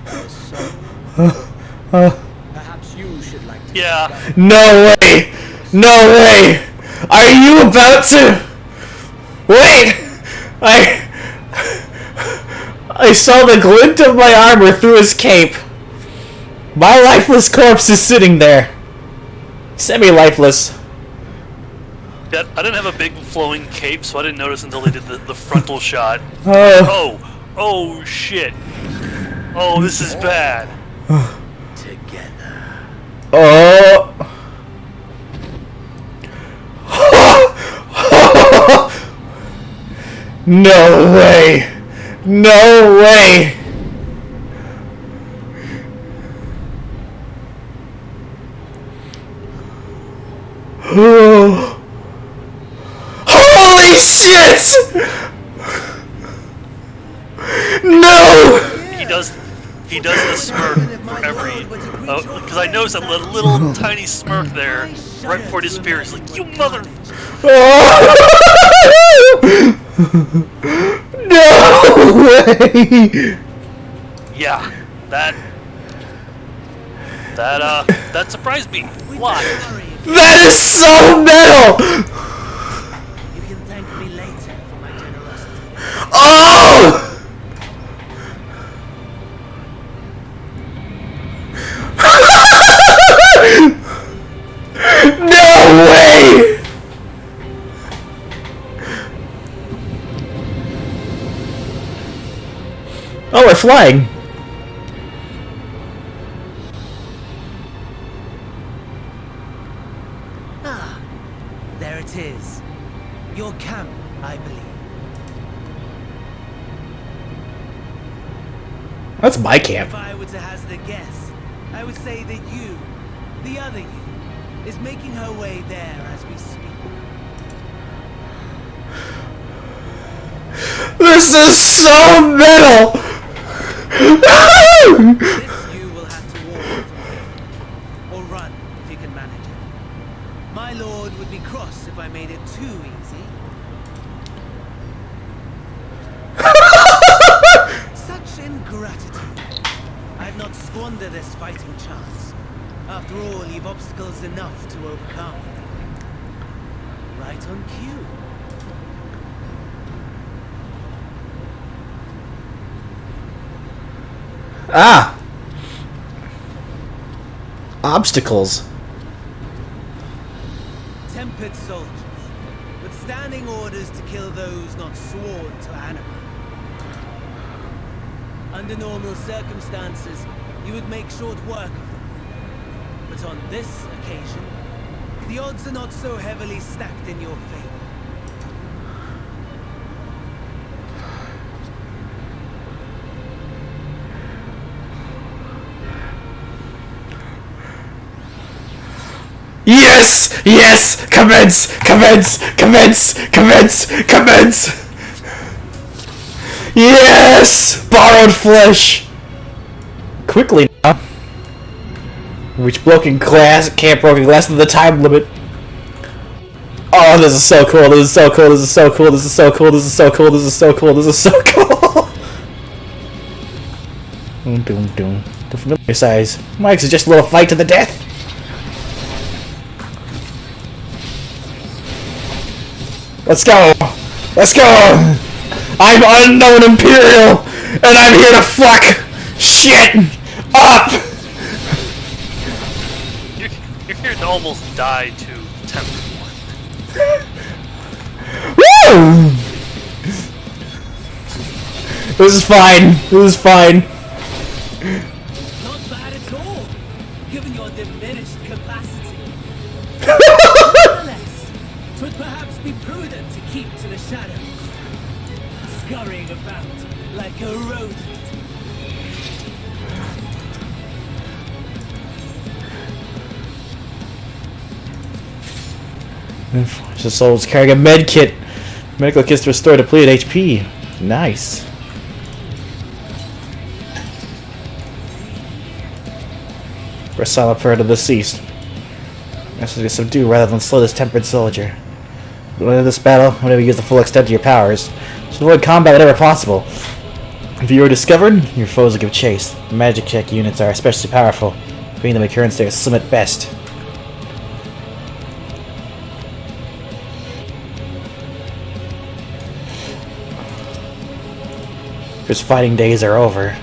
or soul? Perhaps you should like to. Yeah. No way! No way! Are you about to... Wait! I saw the glint of my armor through his cape. My lifeless corpse is sitting there. Semi-lifeless. Yeah, I didn't have a big flowing cape, so I didn't notice until they did the frontal shot. Oh shit. Oh, this is bad. Together. Oh. No way. No way. Holy shit! No! He does the smirk for every... Because I noticed a little tiny smirk there right before he disappears. Like, you mother... No way! Yeah, that surprised me. Why? That is so metal! You can thank me later for my generosity. Oh! No way! Oh, we're flying. Ah, there it is. Your camp, I believe. That's my camp. If I were to hazard a guess, I would say that you, the other you, is making her way there as we speak. This is so metal! This you will have to walk from here. Or run, if you can manage it. My lord would be cross if I made it too easy. Such ingratitude. I've not squandered this fighting chance. After all, you've obstacles enough to overcome. Right on cue. Ah! Obstacles. Tempered soldiers, with standing orders to kill those not sworn to Anima. Under normal circumstances, you would make short work of them. But on this occasion, the odds are not so heavily stacked in your favor. Yes! Yes! Commence! Commence! Commence! Commence! Commence! Yes! Borrowed flesh! Quickly now. Reach broken glass. Can't broken glass to the time limit. Oh, this is so cool. This is so cool. This is so cool. This is so cool. This is so cool. This is so cool. This is so cool. Doom, doom, doom. The familiar size. Mike's is just a little fight to the death. Let's go! Let's go! I'm Unknown Imperial, and I'm here to fuck shit up! You're here to almost die to temper Woo! This is fine. This is fine. Not bad at all, given your diminished capacity. It would perhaps be prudent to keep to the shadows, scurrying about like a rodent. The soul's carrying a med kit. Medical kits to restore depleted HP. Nice. Rest silent prayer to the deceased. Message to subdue rather than slow this tempered soldier. When in this battle, whenever you use the full extent of your powers, should avoid combat whenever possible. If you are discovered, your foes will give chase. Magic check units are especially powerful, bringing them a current state slim at best. His fighting days are over.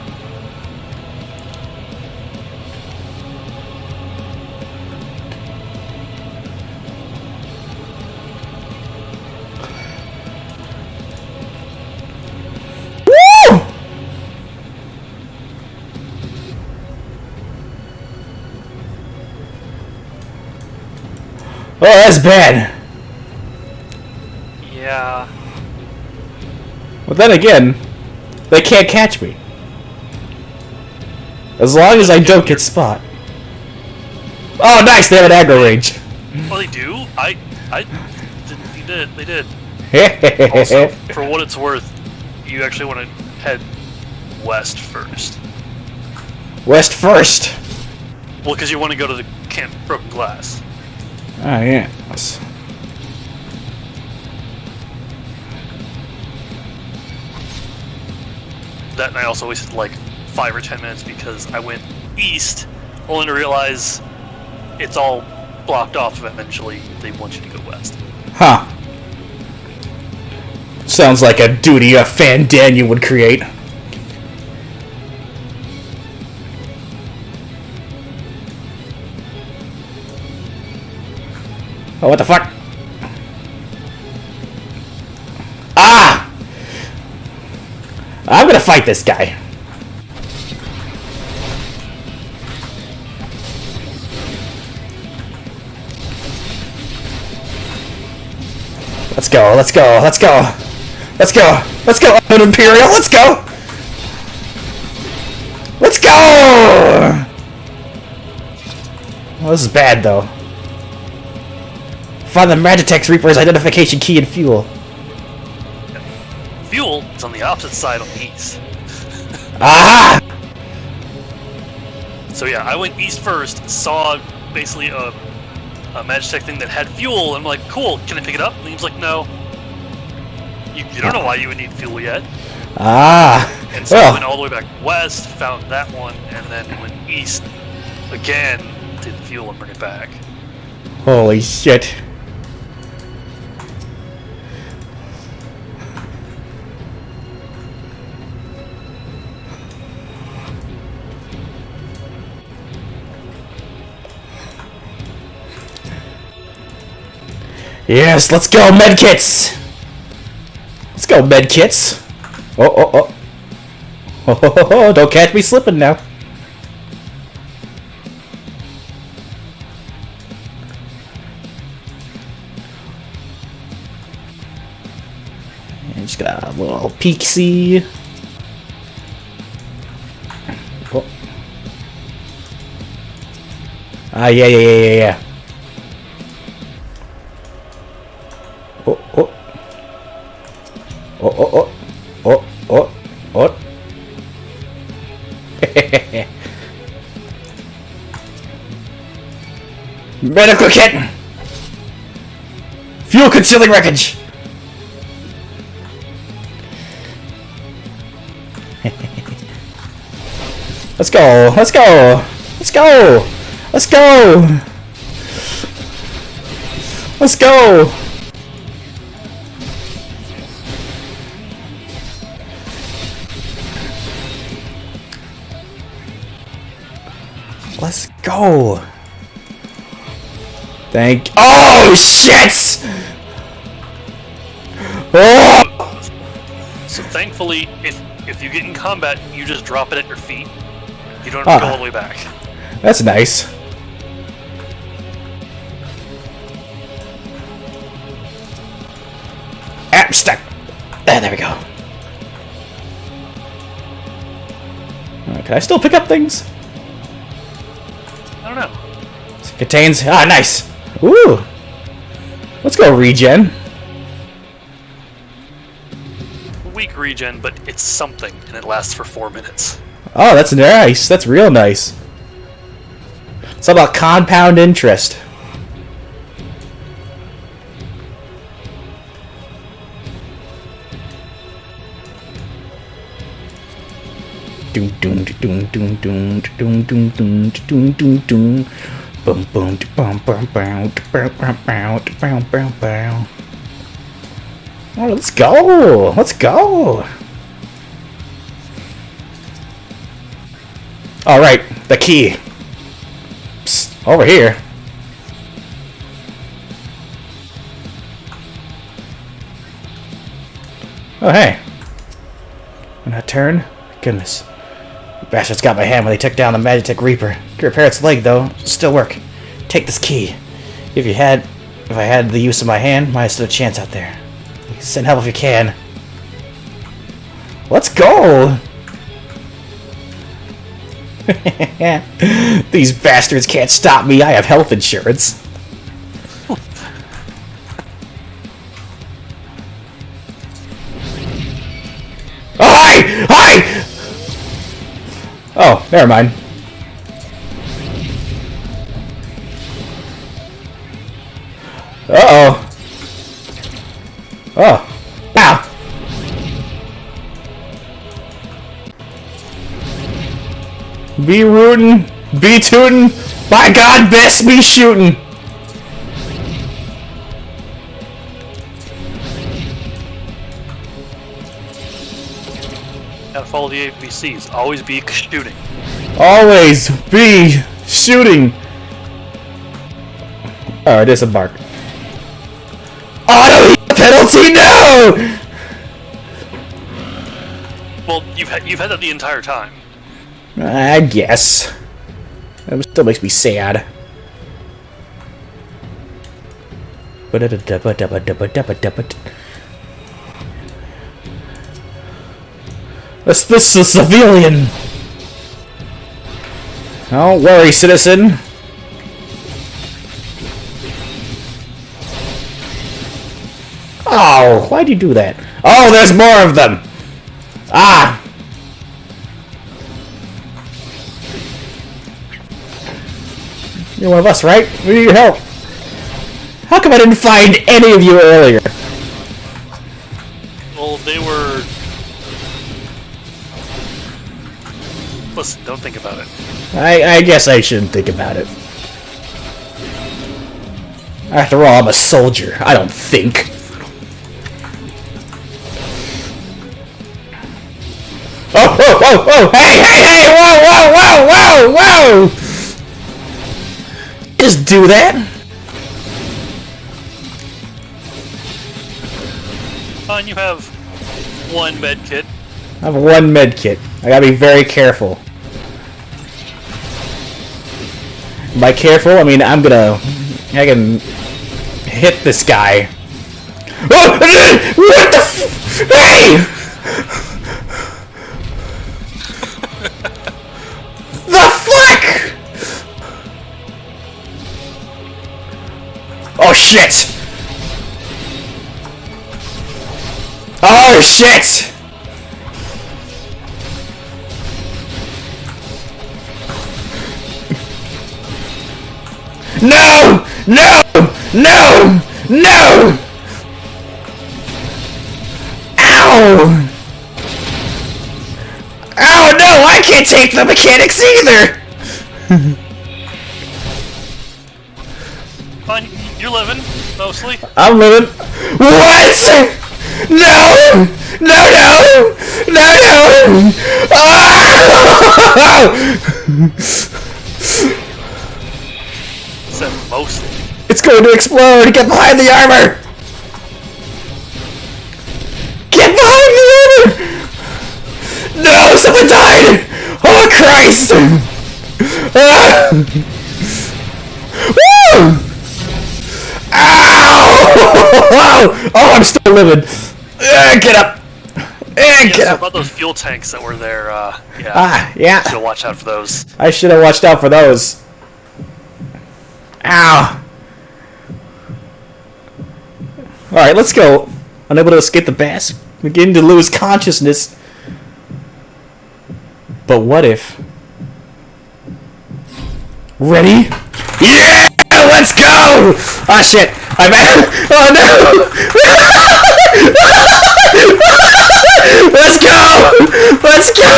Oh, that's bad. Yeah. But then again, they can't catch me. As long as I don't get spot. Oh, nice! They have an aggro range. Well, they do. They did. Also, for what it's worth, you actually want to head west first. West first. Well, because you want to go to the Camp Broken Glass. Oh yeah. That and I also wasted like 5 or 10 minutes because I went east, only to realize it's all blocked off eventually. They want you to go west. Huh. Sounds like a duty a fan Daniel would create. Oh, what the fuck? Ah! I'm gonna fight this guy. Let's go, let's go, let's go! Let's go! Let's go, Imperial, let's go! Let's go! Well, this is bad, though. Find the Magitex Reaper's identification key and fuel. fuel is on the opposite side on the east. Ah! So yeah, I went east first, saw basically a Magitech thing that had fuel, and I'm like, cool, can I pick it up? And he's like, no. You don't know why you would need fuel yet. Ah! And so I went all the way back west, found that one, and then went east again, did the fuel and bring it back. Holy shit. Yes, let's go, medkits! Let's go, medkits! Oh. Oh, don't catch me slipping now. And just got a little peek-see. Oh. Ah, yeah. Oh. Medical kit! Fuel concealing wreckage! Let's go! Let's go! Let's go! Let's go! Let's go! Let's go! Oh, shit! Oh! So thankfully, if you get in combat, you just drop it at your feet. You don't have to go all the way back. That's nice. I'm stuck. There we go. Can I still pick up things? I don't know. It contains... Ah, nice! Ooh! Let's go regen. Weak regen, but it's something, and it lasts for 4 minutes. Oh, that's nice. That's real nice. It's all about compound interest. Doom doom doom doom doom doom doom doom doom doom doom. Boom boom bum bum bum bum bum bum. Oh, let's go! Let's go! All right, the key. Psst, over here. Oh, hey. When I turn, goodness. The bastards got my hand when they took down the Magitech Reaper. Could repair its leg, though. Still work. Take this key. If I had the use of my hand, might have stood a chance out there. Send help if you can. Let's go! These bastards can't stop me. I have health insurance. Oh, hi! Hi! Oh, never mind. Uh-oh. Oh. Ow! Be rootin', be tootin', by God, best be shootin'! Gotta follow the ABCs. Always be shooting. Always be shooting! Oh, disembark. Auto penalty, no! Well, you've had that the entire time. I guess. That still makes me sad. This is a civilian. Don't worry, citizen. Oh, why'd you do that? Oh, there's more of them! Ah! You're one of us, right? We need your help. How come I didn't find any of you earlier? Well, they were... Listen, don't think about it. I guess I shouldn't think about it. After all, I'm a soldier. I don't think. Oh, whoa, whoa, whoa! Hey, hey, hey! Whoa, whoa, whoa, whoa, whoa! Just do that. And you have one med kit. I have one med kit. I gotta be very careful. By careful, I mean I can hit this guy. Oh, what the hey! The fuck! Oh shit! Oh shit! No! No! No! No! Ow! Oh no! I can't take the mechanics either! Fine, you're living, mostly. I'm living. What? No! No! No! No! No! Oh! Said mostly. It's going to explode! Get behind the armor! Get behind the armor! No! Someone died! Oh Christ! Ah! Woo! Ow! Oh, I'm still living. Get up! Get So up! about those fuel tanks that were there, yeah. Ah, yeah. Should watch out for those. I should have watched out for those. Ow! Alright, let's go. Unable to escape the bass. Beginning to lose consciousness. But what if... Ready? Yeah! Let's go! Ah, shit! I'm at... Oh, no! Let's go! Let's go!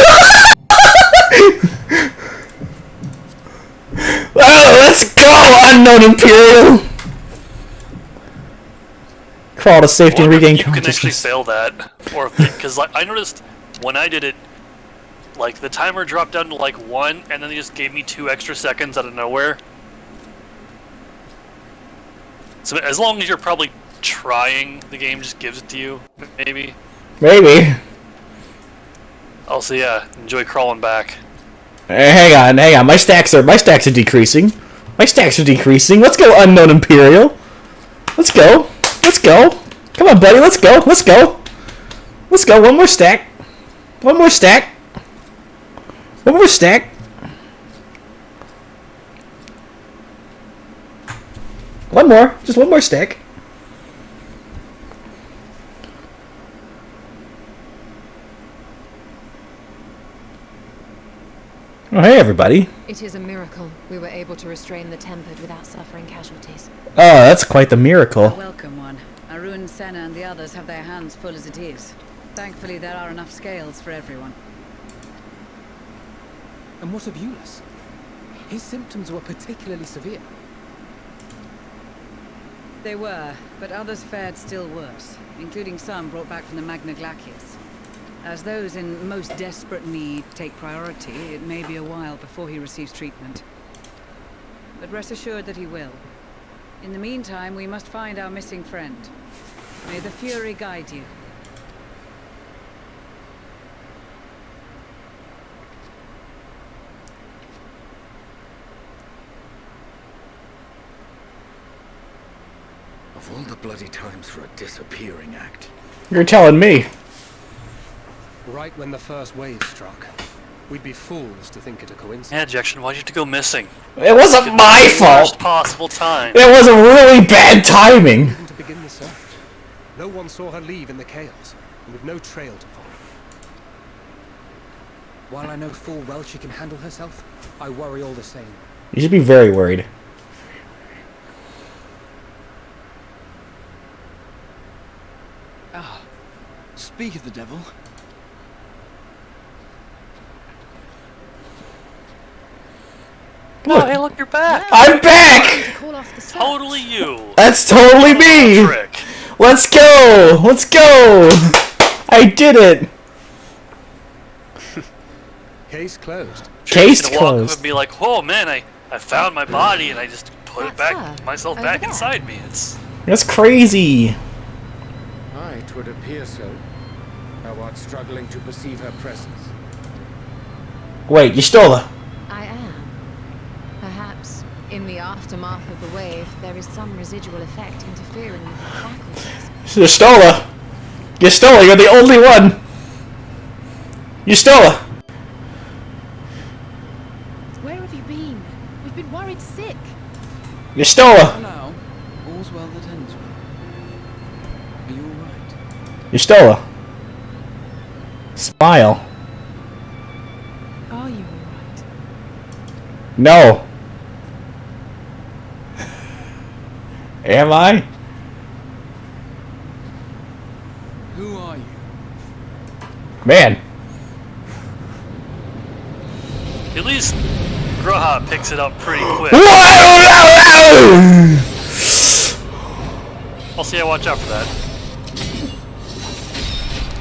Oh, let's go, unknown Imperial! Crawl to safety and regain you can actually consciousness. fail that, or because like, I noticed when I did it, like the timer dropped down to like 1, and then they just gave me 2 extra seconds out of nowhere. So as long as you're probably trying, the game just gives it to you, maybe. Maybe. Also, yeah, enjoy crawling back. Hang on. My stacks are decreasing. My stacks are decreasing. Let's go, unknown Imperial. Let's go. Let's go. Come on, buddy. Let's go. Let's go. Let's go. One more stack. One more stack. One more stack. One more. Just one more stack. Oh, hey, everybody. It is a miracle we were able to restrain the Tempered without suffering casualties. Oh, that's quite the miracle. A welcome one. Arun, Senna, and the others have their hands full as it is. Thankfully, there are enough scales for everyone. And what of Euless? His symptoms were particularly severe. They were, but others fared still worse, including some brought back from the Magna Glacius. As those in most desperate need take priority, it may be a while before he receives treatment. But rest assured that he will. In the meantime, we must find our missing friend. May the Fury guide you. Of all the bloody times for a disappearing act. You're telling me. Right when the first wave struck, we'd be fools to think it a coincidence. Yeah, Jackson, why'd you have to go missing? It wasn't my fault. Worst possible time. It was a really bad timing. To begin the search. No one saw her leave in the chaos, and with no trail to follow. While I know full well she can handle herself, I worry all the same. You should be very worried. Ah, speak of the devil. Oh, hey, look, you're back. I'm back! Totally you. That's totally me! Trick. Let's go! Let's go! I did it! Case closed. Case She's gonna walk up closed. and be like, "Oh man, I found my body and I just put it back myself back inside me." It's That's crazy. Aye, 'twould appear so. Thou art struggling to perceive her presence. Wait, you stole her. I am. Perhaps, in the aftermath of the wave, there is some residual effect interfering with her faculties. You stole her. You stole her. You're the only one. You stole her. Where have you been? We've been worried sick. You stole her. Now, all's well that ends well. Are you alright? You stole her. Smile. Are you alright? No. Am I? Who are you? Man. at least Groha picks it up pretty quick. I'll see. I watch out for that.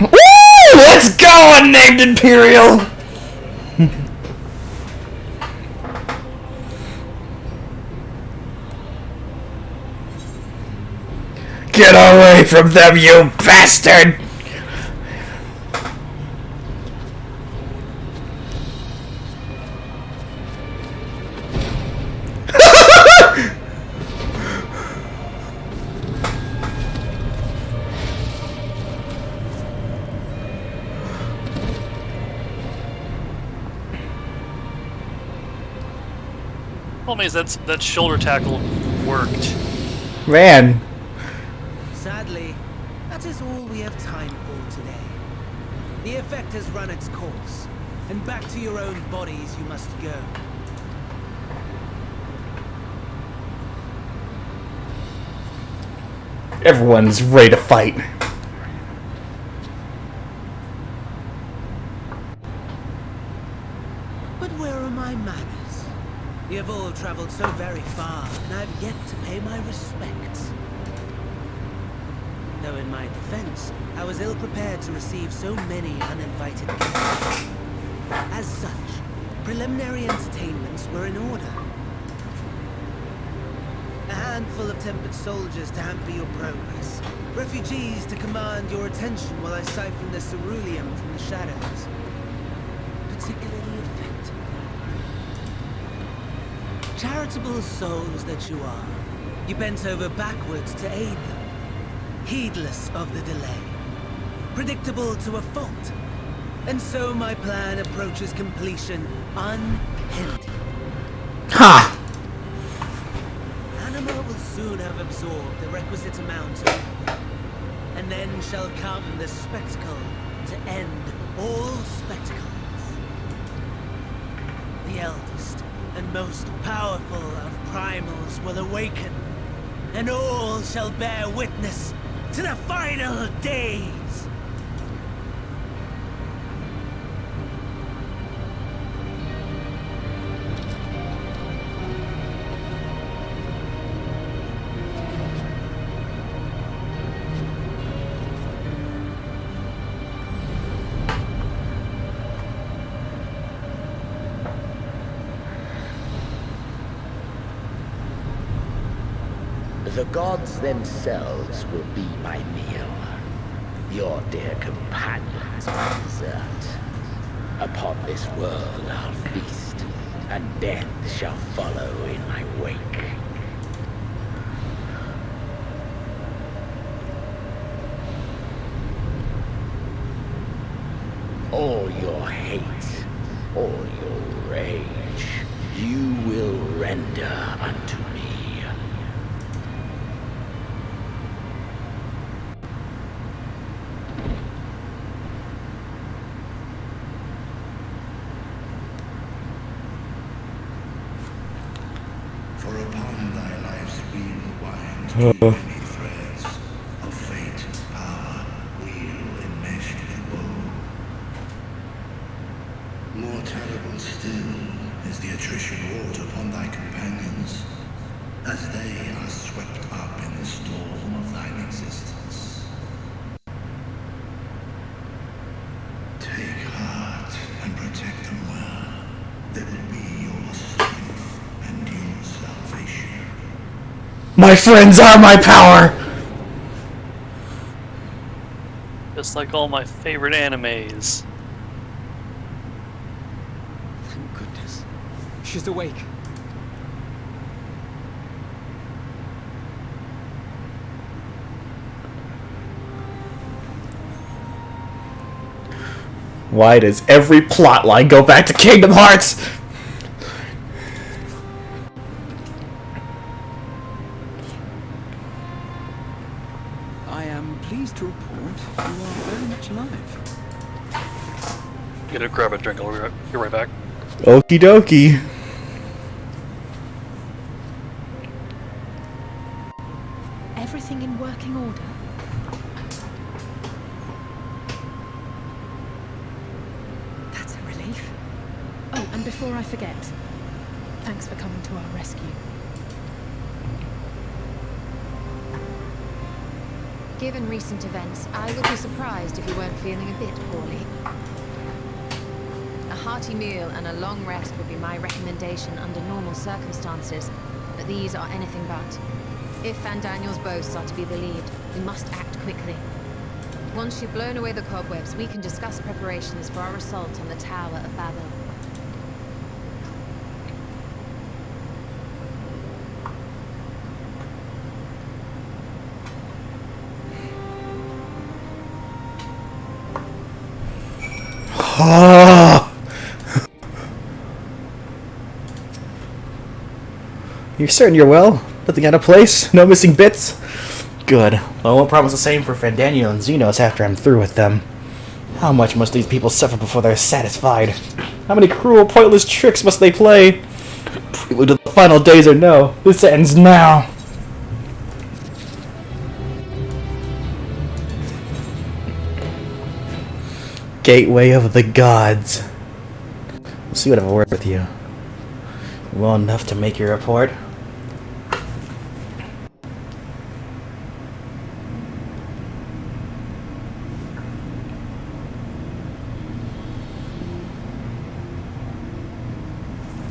Woo! Let's go, unnamed Imperial. Get away from them, you bastard! Well, means that shoulder tackle worked. Man. Sadly, that is all we have time for today. The effect has run its course, and back to your own bodies you must go. Everyone's ready to fight. But where are my manners? You have all traveled so very far, and I've yet to pay my respects. Though in my defense, I was ill-prepared to receive so many uninvited guests. As such, preliminary entertainments were in order. A handful of tempered soldiers to hamper your progress. Refugees to command your attention while I siphon the ceruleum from the shadows. Particularly effective. Charitable souls that you are, you bent over backwards to aid them. Heedless of the delay. Predictable to a fault. And so my plan approaches completion unhindered. Ha! Anima will soon have absorbed the requisite amount of evil. And then shall come the spectacle to end all spectacles. The eldest and most powerful of primals will awaken, and all shall bear witness to the final days! The gods themselves will be my meal. Your dear companions my dessert. Upon this world I'll feast, and death shall follow in my wake. All your hate, all your rage, you will render unto me. threads of fate, power, wheel enmeshed with woe. More terrible still is the attrition wrought upon thy companions, as they are swept up in the storm of thine existence. Take heart and protect them well. They will be your strength and your salvation. My friends are my power! Just like all my favorite animes. Thank goodness. She's awake. Why does every plotline go back to Kingdom Hearts? I am pleased to report you are very much alive. Get a grab a drink. I'll be right back. Okie dokie. Everything in working order? That's a relief. Oh, and before I forget, thanks for coming to our rescue. Given recent events, I would be surprised if you weren't feeling a bit poorly. A hearty meal and a long rest would be my recommendation under normal circumstances, but these are anything but. If Van Daniel's boasts are to be believed, we must act quickly. Once you've blown away the cobwebs, we can discuss preparations for our assault on the Tower of Babel. You're certain you're well? Nothing out of place? No missing bits? Good. Well, I won't promise the same for Fandaniel and Xenos after I'm through with them. How much must these people suffer before they're satisfied? How many cruel, pointless tricks must they play? Prelude to the final days or no? This ends now! Gateway of the Gods. We'll see what I have a word with you. Well enough to make your report.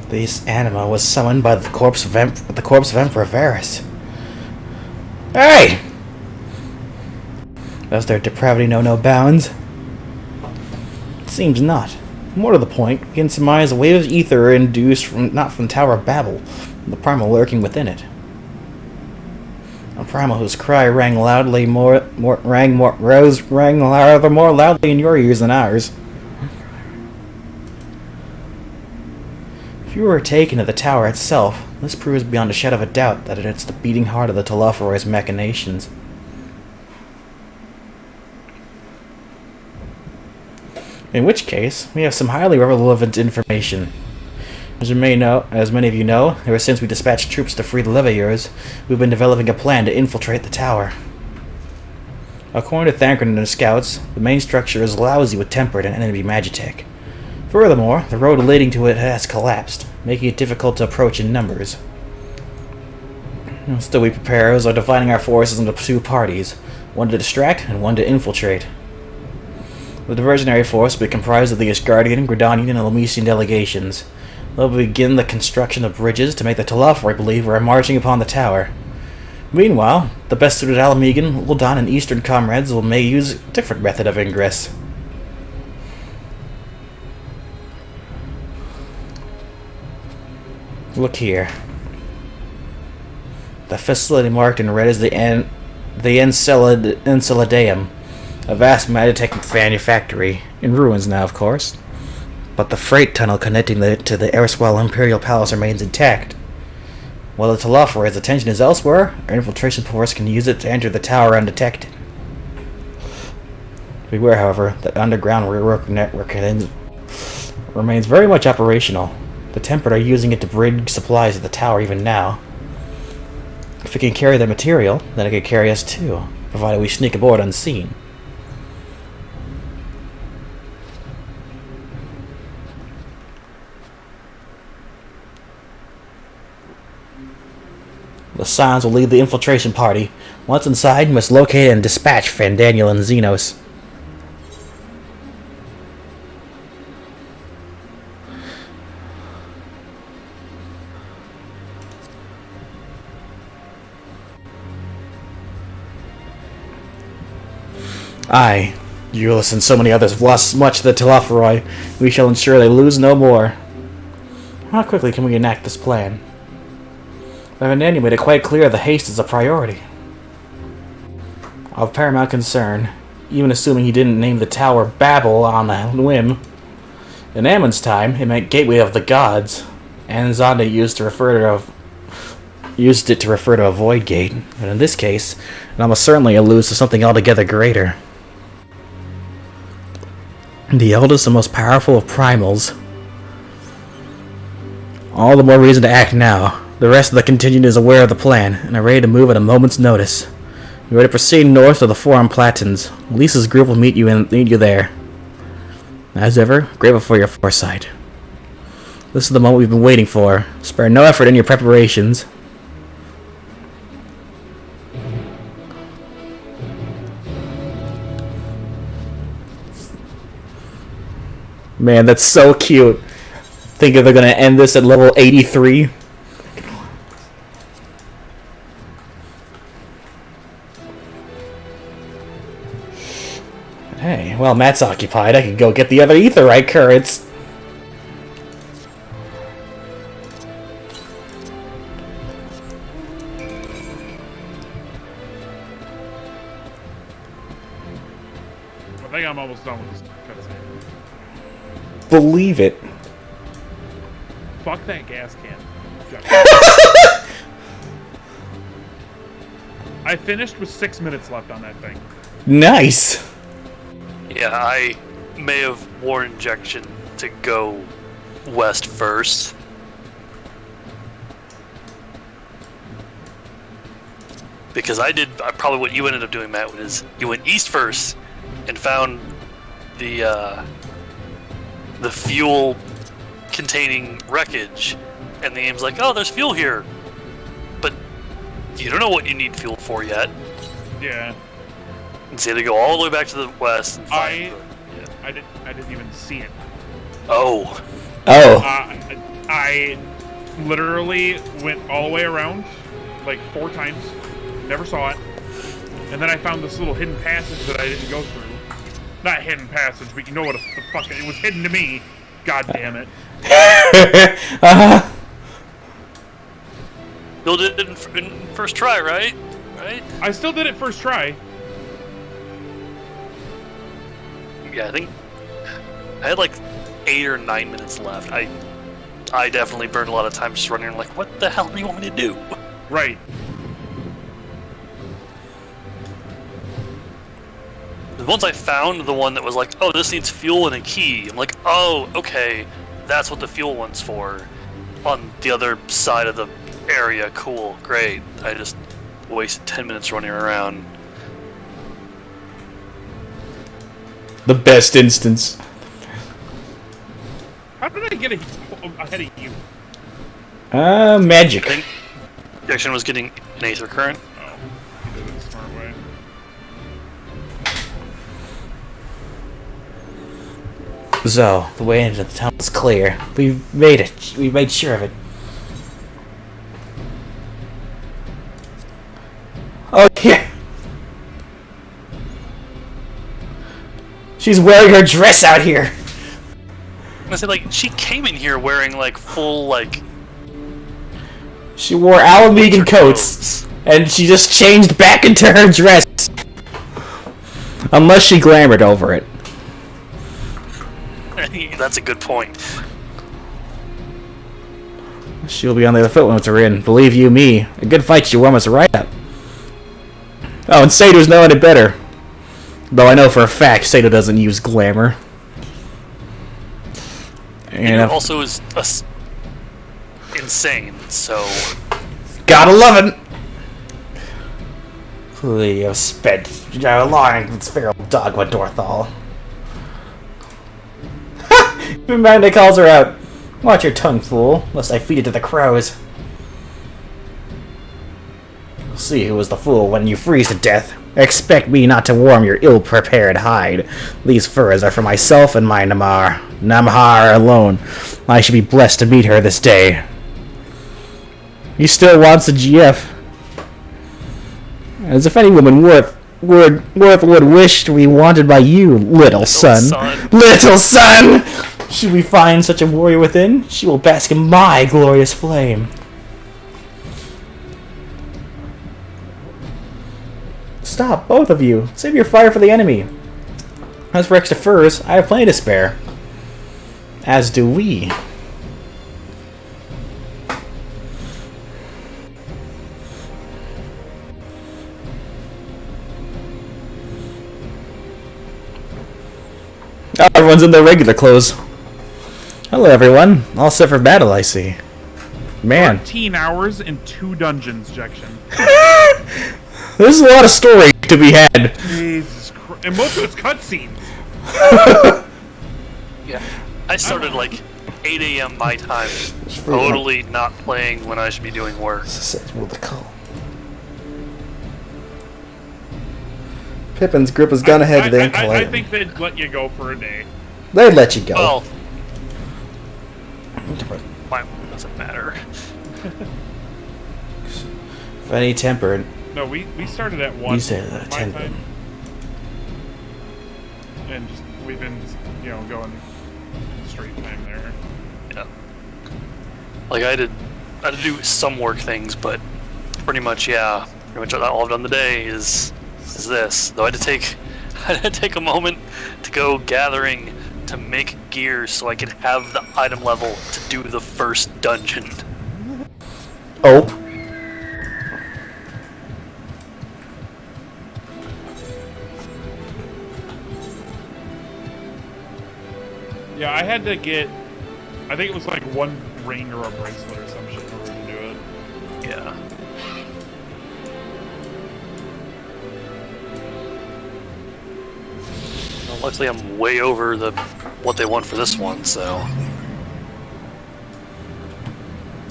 This anima was summoned by the corpse of Emperor Varus. Hey! Does their depravity know no bounds? It seems not. More to the point, we can surmise a wave of ether induced not from the Tower of Babel, from the primal lurking within it. A primal whose cry rang loudly more loudly in your ears than ours. If you were taken to the tower itself, this proves beyond a shadow of a doubt that it's the beating heart of the Telophoroid's machinations. In which case, we have some highly relevant information. As many of you know, ever since we dispatched troops to free the Leviators, we've been developing a plan to infiltrate the tower. According to Thancred and his scouts, the main structure is lousy with tempered and enemy magitech. Furthermore, the road leading to it has collapsed, making it difficult to approach in numbers. Still, we preparers are dividing our forces into two parties, one to distract and one to infiltrate. The diversionary force will be comprised of the Asgardian, Gridanian, and Lemesian delegations. They'll begin the construction of bridges to make the Telophoroi believe we're marching upon the tower. Meanwhile, the best-suited Alamegan, Ul'dan, and Eastern comrades may use a different method of ingress. Look here. The facility marked in red is the Enceladum, a vast magitech manufactory, in ruins now, of course. But the freight tunnel connecting to the erstwhile Imperial Palace remains intact. While the Telophoroid's attention is elsewhere, our infiltration force can use it to enter the tower undetected. Beware, however, that underground rework network remains very much operational. The Tempered are using it to bring supplies to the tower even now. If we can carry the material, then it could carry us too, provided we sneak aboard unseen. The Scions will lead the infiltration party. Once inside, you must locate and dispatch Fandaniel and Xenos. Aye, Eurus and so many others have lost much to the Telophoroi. We shall ensure they lose no more. How quickly can we enact this plan? Fandaniel made it quite clear the haste is a priority. Of paramount concern, even assuming he didn't name the tower Babel on the whim. In Ammon's time, it meant Gateway of the Gods, and Zonda used it to refer to a void gate, but in this case, it almost certainly alludes to something altogether greater. The eldest and most powerful of primals. All the more reason to act now. The rest of the contingent is aware of the plan, and are ready to move at a moment's notice. You are to proceed north to the Forum Platins. Lisa's group will meet you there. As ever, grateful for your foresight. This is the moment we've been waiting for. Spare no effort in your preparations. Man, that's so cute. Think they're gonna end this at level 83. Hey, well, Matt's occupied. I can go get the other aetherite currents. I think I'm almost done with this cutscene. Believe it. Fuck that gas can. I finished with 6 minutes left on that thing. Nice. Yeah, I may have worn injection to go west first. Because probably what you ended up doing, Matt, is you went east first and found the fuel containing wreckage, and the game's like, oh, there's fuel here, but you don't know what you need fuel for yet. Yeah. And so you had to go all the way back to the west and find I didn't even see it. Oh. I literally went all the way around like 4 times, never saw it, and then I found this little hidden passage that I didn't go through. Not hidden passage, but you know what the fuck it was hidden to me. God damn it. Bill did it in first try, right? I still did it first try. Yeah, I think I had like 8 or 9 minutes left. I definitely burned a lot of time just running around like, what the hell do you want me to do? Right. Once I found the one that was like, oh, this needs fuel and a key, I'm like, oh, okay, that's what the fuel one's for. On the other side of the area, cool, great. I just wasted 10 minutes running around. The best instance. How did I get ahead of you? Magic. I think Jackson was getting an aether current. Oh, he did it the smart way. So, the way into the tunnel is clear. We've made it. We've made sure of it. Oh, yeah. She's wearing her dress out here. I said, like, she came in here wearing, like, full, like... She wore Alamegan coats, and she just changed back into her dress. Unless she glamoured over it. That's a good point. She'll be on the other foot once we're in. Believe you me, a good fight should warm us right up. Oh, and Sato's knowing it better. Though I know for a fact Sato doesn't use glamour. And it also is insane, so... Gotta love it! We have spent a long and feral dog with Dorthal. Amanda calls her out. Watch your tongue, fool, lest I feed it to the crows. We'll see who was the fool when you freeze to death. Expect me not to warm your ill-prepared hide. These furs are for myself and my Namhar alone. I should be blessed to meet her this day. He still wants a GF. As if any woman worth would wish to be wanted by you, little son. Little son! Should we find such a warrior within, she will bask in my glorious flame. Stop, both of you. Save your fire for the enemy. As for extra furs, I have plenty to spare. As do we. Oh, everyone's in their regular clothes. Hello, everyone. All set for battle, I see. Man. 14 hours and 2 dungeons, Jection. There's a lot of story to be had. Jesus Christ. And most of it's cutscenes. Yeah. I started like 8 a.m. my time. Totally not playing when I should be doing work. Pippin's group has gone ahead today and I collided. think they'd let you go for a day. They'd let you go. Well, mine doesn't matter. If any temper. No, we started at 1. You said that 10. Time. And just, we've been, going straight time there. Yeah. Like I had to do some work things, but pretty much all I've done today is this. Though I had to take a moment to go gathering to make gear so I could have the item level to do the first dungeon. Oh. Yeah, I had to get, I think it was like 1 ring or a bracelet or some shit in order to do it. Yeah. Well, luckily I'm way over what they want for this one, so.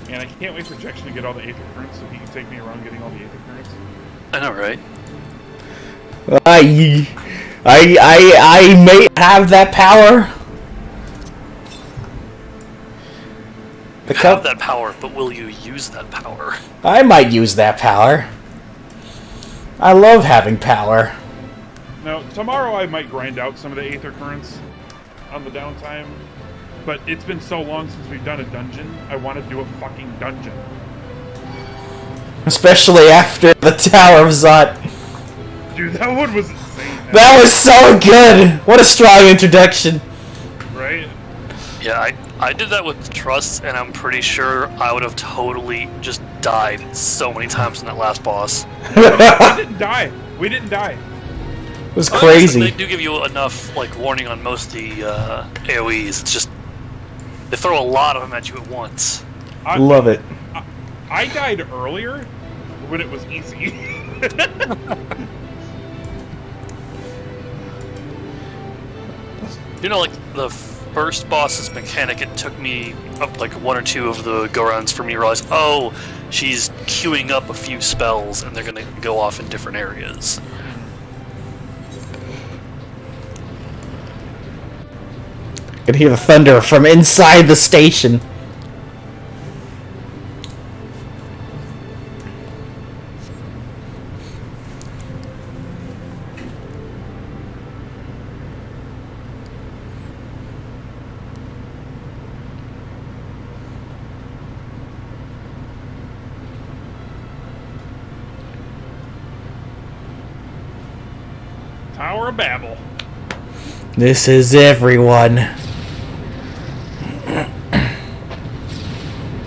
And I can't wait for Jection to get all the Aether Currents so he can take me around getting all the Aether Currents. I know, right? I may have that power. You have that power, but will you use that power? I might use that power. I love having power. Now, tomorrow I might grind out some of the Aether Currents on the downtime, but it's been so long since we've done a dungeon, I want to do a fucking dungeon. Especially after the Tower of Zot. Dude, that one was insane. That was so good! What a strong introduction. Right? Yeah, I did that with Trust, and I'm pretty sure I would have totally just died so many times in that last boss. We didn't die. We didn't die. It was crazy. They do give you enough warning on most of the AoEs. It's just they throw a lot of them at you at once. Love it. I died earlier when it was easy. The first boss's mechanic, it took me up 1 or 2 of the go-rounds for me to realize, oh, she's queuing up a few spells and they're going to go off in different areas. I could hear the thunder from inside the station. Tower of Babel. This is everyone.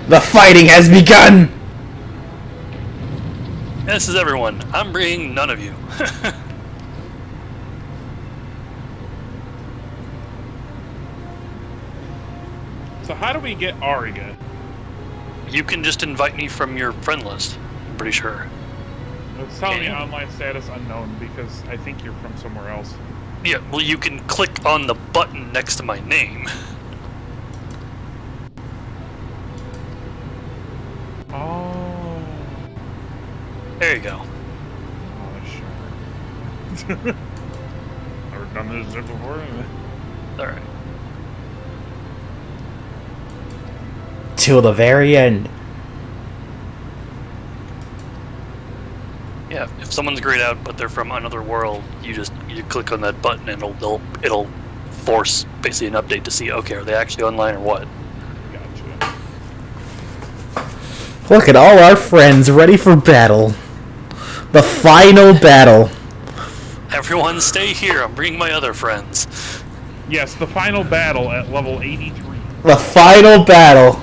The fighting has begun! This is everyone. I'm bringing none of you. So how do we get Aria? You can just invite me from your friend list, I'm pretty sure. It's telling me online status unknown because I think you're from somewhere else. Yeah, well, you can click on the button next to my name. Oh. There you go. Oh, sure. Never done this before. Alright. Till the very end. Yeah, if someone's grayed out but they're from another world, you click on that button and it'll force basically an update to see, okay, are they actually online or what? Gotcha. Look at all our friends ready for battle. The final battle. Everyone stay here, I'm bringing my other friends. Yes, the final battle at level 83. The final battle.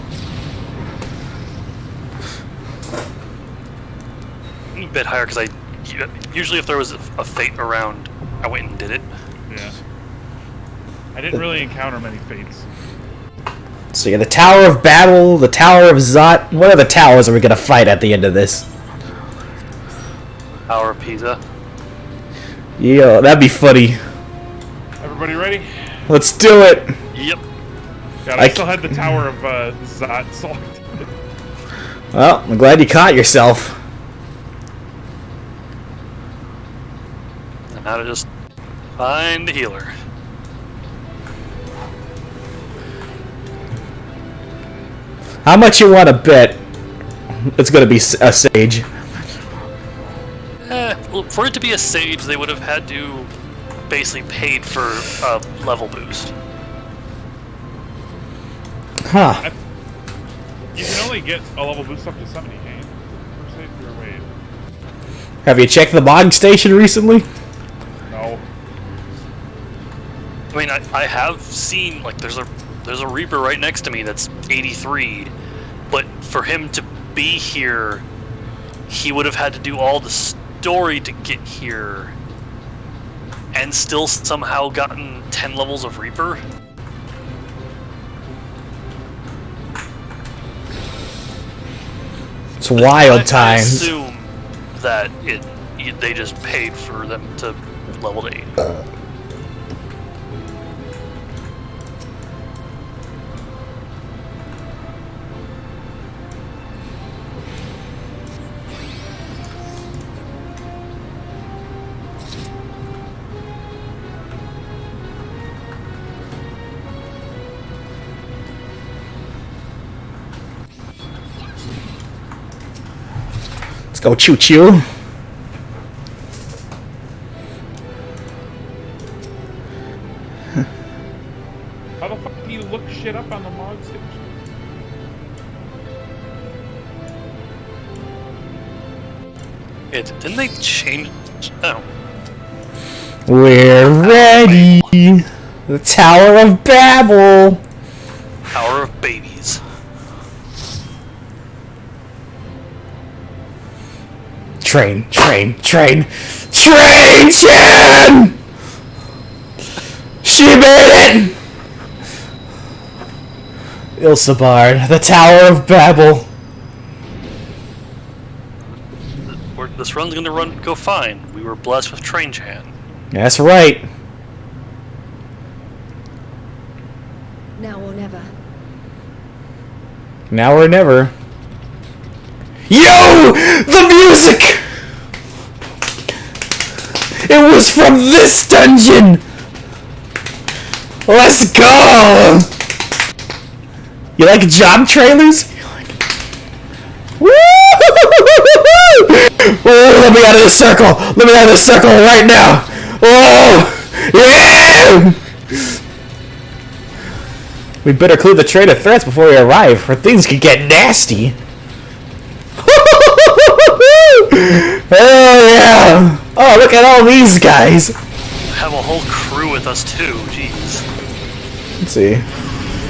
A bit higher because usually if there was a fate around, I went and did it. Yeah. I didn't really encounter many fates. So yeah, the Tower of Battle, the Tower of Zot. What other towers are we gonna fight at the end of this? Tower of Pisa. Yeah, that'd be funny. Everybody ready? Let's do it. Yep. God, I still had the Tower of Zot selected. Well, I'm glad you caught yourself. And now to just find the healer. How much you want to bet it's gonna be a sage? Well, for it to be a sage, they would have had to basically paid for a level boost. Huh. You can only get a level boost up to 70, can't you? For sage or wait? Have you checked the mod station recently? No. I mean, I have seen, like, there's a Reaper right next to me that's 83, but for him to be here, he would have had to do all the story to get here, and still somehow gotten 10 levels of Reaper. It's wild I times. assume that they just paid for them to level to 80. Let's go choo choo. How the fuck do you look shit up on the mod station? Didn't they change? Oh. We're ready. The Tower of Babel. Tower of Babies. Train, Shen! She made it! Ilsabard, the Tower of Babel. This run's gonna go fine. We were blessed with Train Chan. That's right. Now or never. Now or never. Yo! The music! It was from this dungeon! Let's go! You like job trailers? Woo! Oh, let me out of this circle! Let me out of this circle right now! Oh! Yeah! We better clear the train of threats before we arrive, or things could get nasty. Oh yeah! Oh, look at all these guys! Have a whole crew with us too, jeez. Let's see.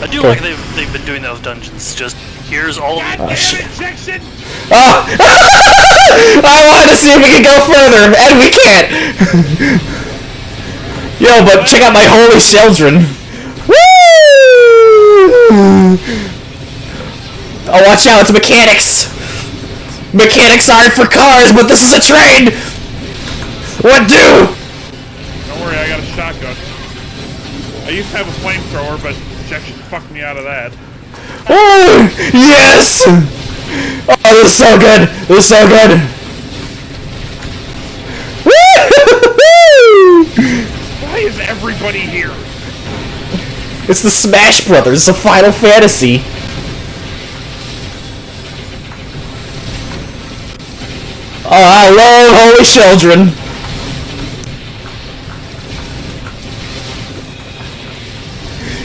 I do like they've been doing those dungeons, just here's all of Oh, shit. Oh! I wanted to see if we could go further, and we can't! Yo, but check out my holy children! Woo! Oh, watch out, it's mechanics! Mechanics aren't for cars, but this is a train! What do? Don't worry, I got a shotgun. I used to have a flamethrower, but projection fucked me out of that. Oh, yes! Oh, this is so good! This is so good! Why is everybody here? It's the Smash Brothers of Final Fantasy. Oh, I love Holy Children.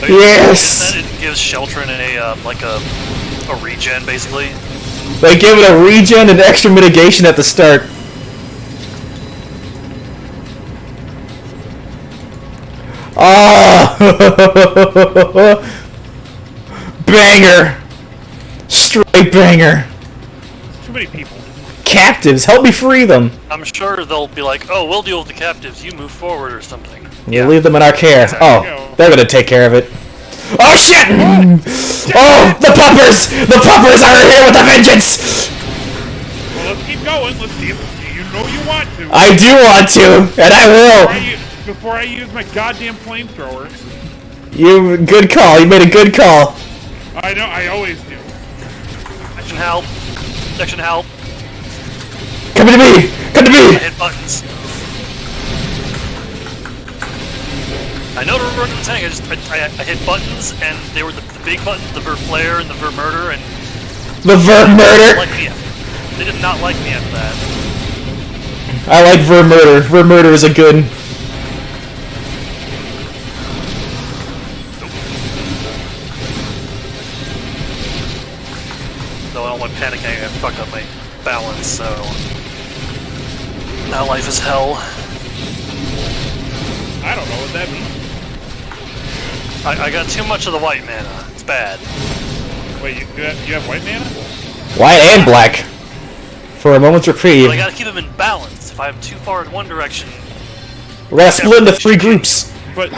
Yes. It gives Sheltrin a regen, basically. They give it a regen and extra mitigation at the start. Oh! Banger! Straight banger! Too many people. Captives, help me free them! I'm sure they'll be like, oh, we'll deal with the captives, you move forward or something. You leave them in our care. Oh, they're gonna take care of it. Oh shit! Oh, the puppers! The puppers are here with a vengeance! Well, let's keep going. Let's see if you know you want to. I do want to, and I will! Before I use my goddamn flamethrower. Good call. You made a good call. I know. I always do. Action help. Action help. Come to me! Come to me! I hit buttons. I know to run to the tank. I hit buttons, and they were the big buttons, the Ver Flare and the Ver Murder, and the Ver Murder. They did not like me after that. I like Ver Murder. Ver Murder is a good. Though I don't want panicking, I fucked up my balance, so now life is hell. I don't know what that means. I got too much of the white mana. It's bad. Wait, you have white mana? White and black. For a moment's reprieve. But I gotta keep them in balance. If I'm too far in one direction, we're gonna split into 3 groups. But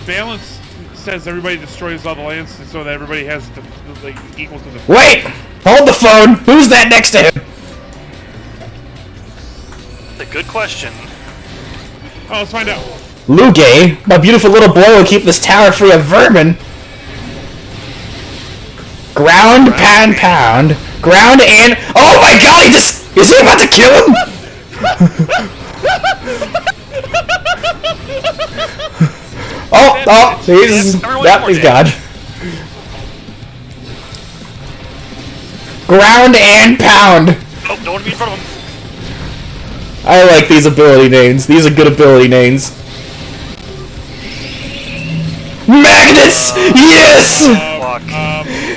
balance says everybody destroys all the lands so that everybody has equal to the. Wait! Hold the phone. Who's that next to him? It's a good question. Oh, let's find out. Lugay, my beautiful little boy, will keep this tower free of vermin. Ground, pound. Ground and... Oh my god, he just... Is he about to kill him? oh, he's gone. Ground and pound. Oh, don't want to be in front of him. I like these ability names. These are good ability names. Magnets! Yes!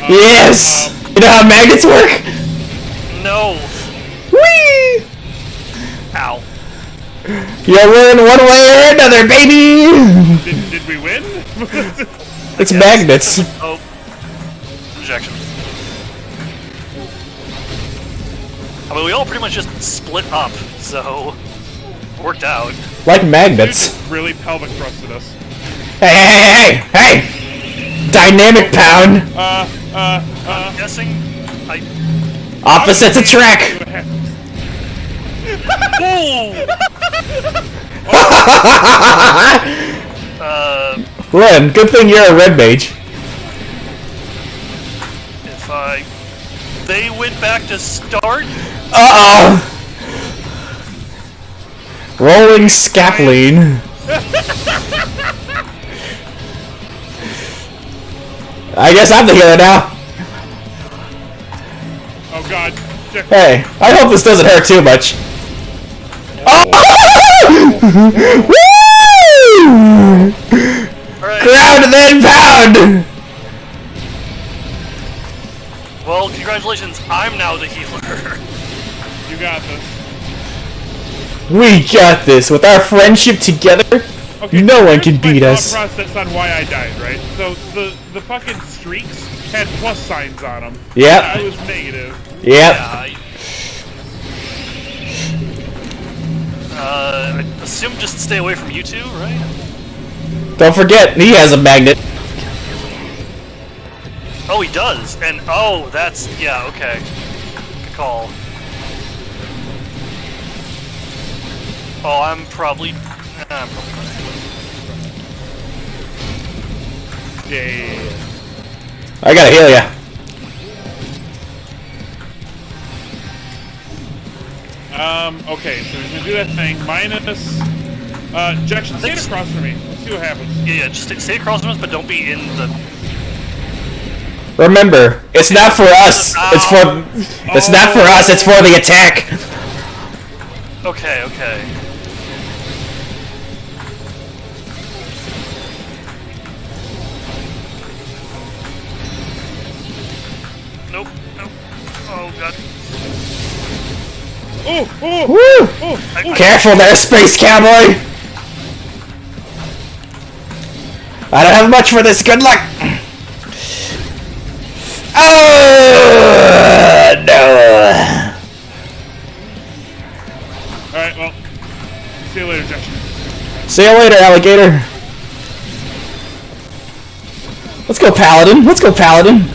Yes! You know how magnets work? No. Whee! Ow. You win one way or another, baby! Did we win? It's magnets. Oh. Rejection. I mean, we all pretty much just split up, so worked out. Like magnets. Really pelvic thrusted us. Hey! Dynamic pound. I'm guessing I. Opposites attract. Ren, good thing you're a red mage. If they went back to start. Uh-oh. Rolling scapline. I guess I'm the hero now. Oh god. Hey, I hope this doesn't hurt too much. Oh! Woo! Ground and then pound! Well, congratulations, I'm now the healer. You got this. We got this. With our friendship together, no one can beat us. Process on why I died, right? So the fucking streaks had plus signs on them. Yep. I was negative. Yep. I assume just stay away from you two, right? Don't forget, he has a magnet. Oh, he does, and oh, that's okay. Good call. Oh, I'm probably. Yeah. I gotta heal ya. Okay, so he's gonna do that thing. Minus. Jackson, stand across from me. Let's see what happens. Yeah, just stay across from us, but don't be in the. Remember, it's not for us. It's for. It's not for us. It's for the attack. Okay. Nope. Oh god. Woo! Careful there, Space Cowboy! I don't have much for this. Good luck! Oh no! Alright, well. See you later, Jackson. See you later, alligator. Let's go, Paladin. Let's go, Paladin.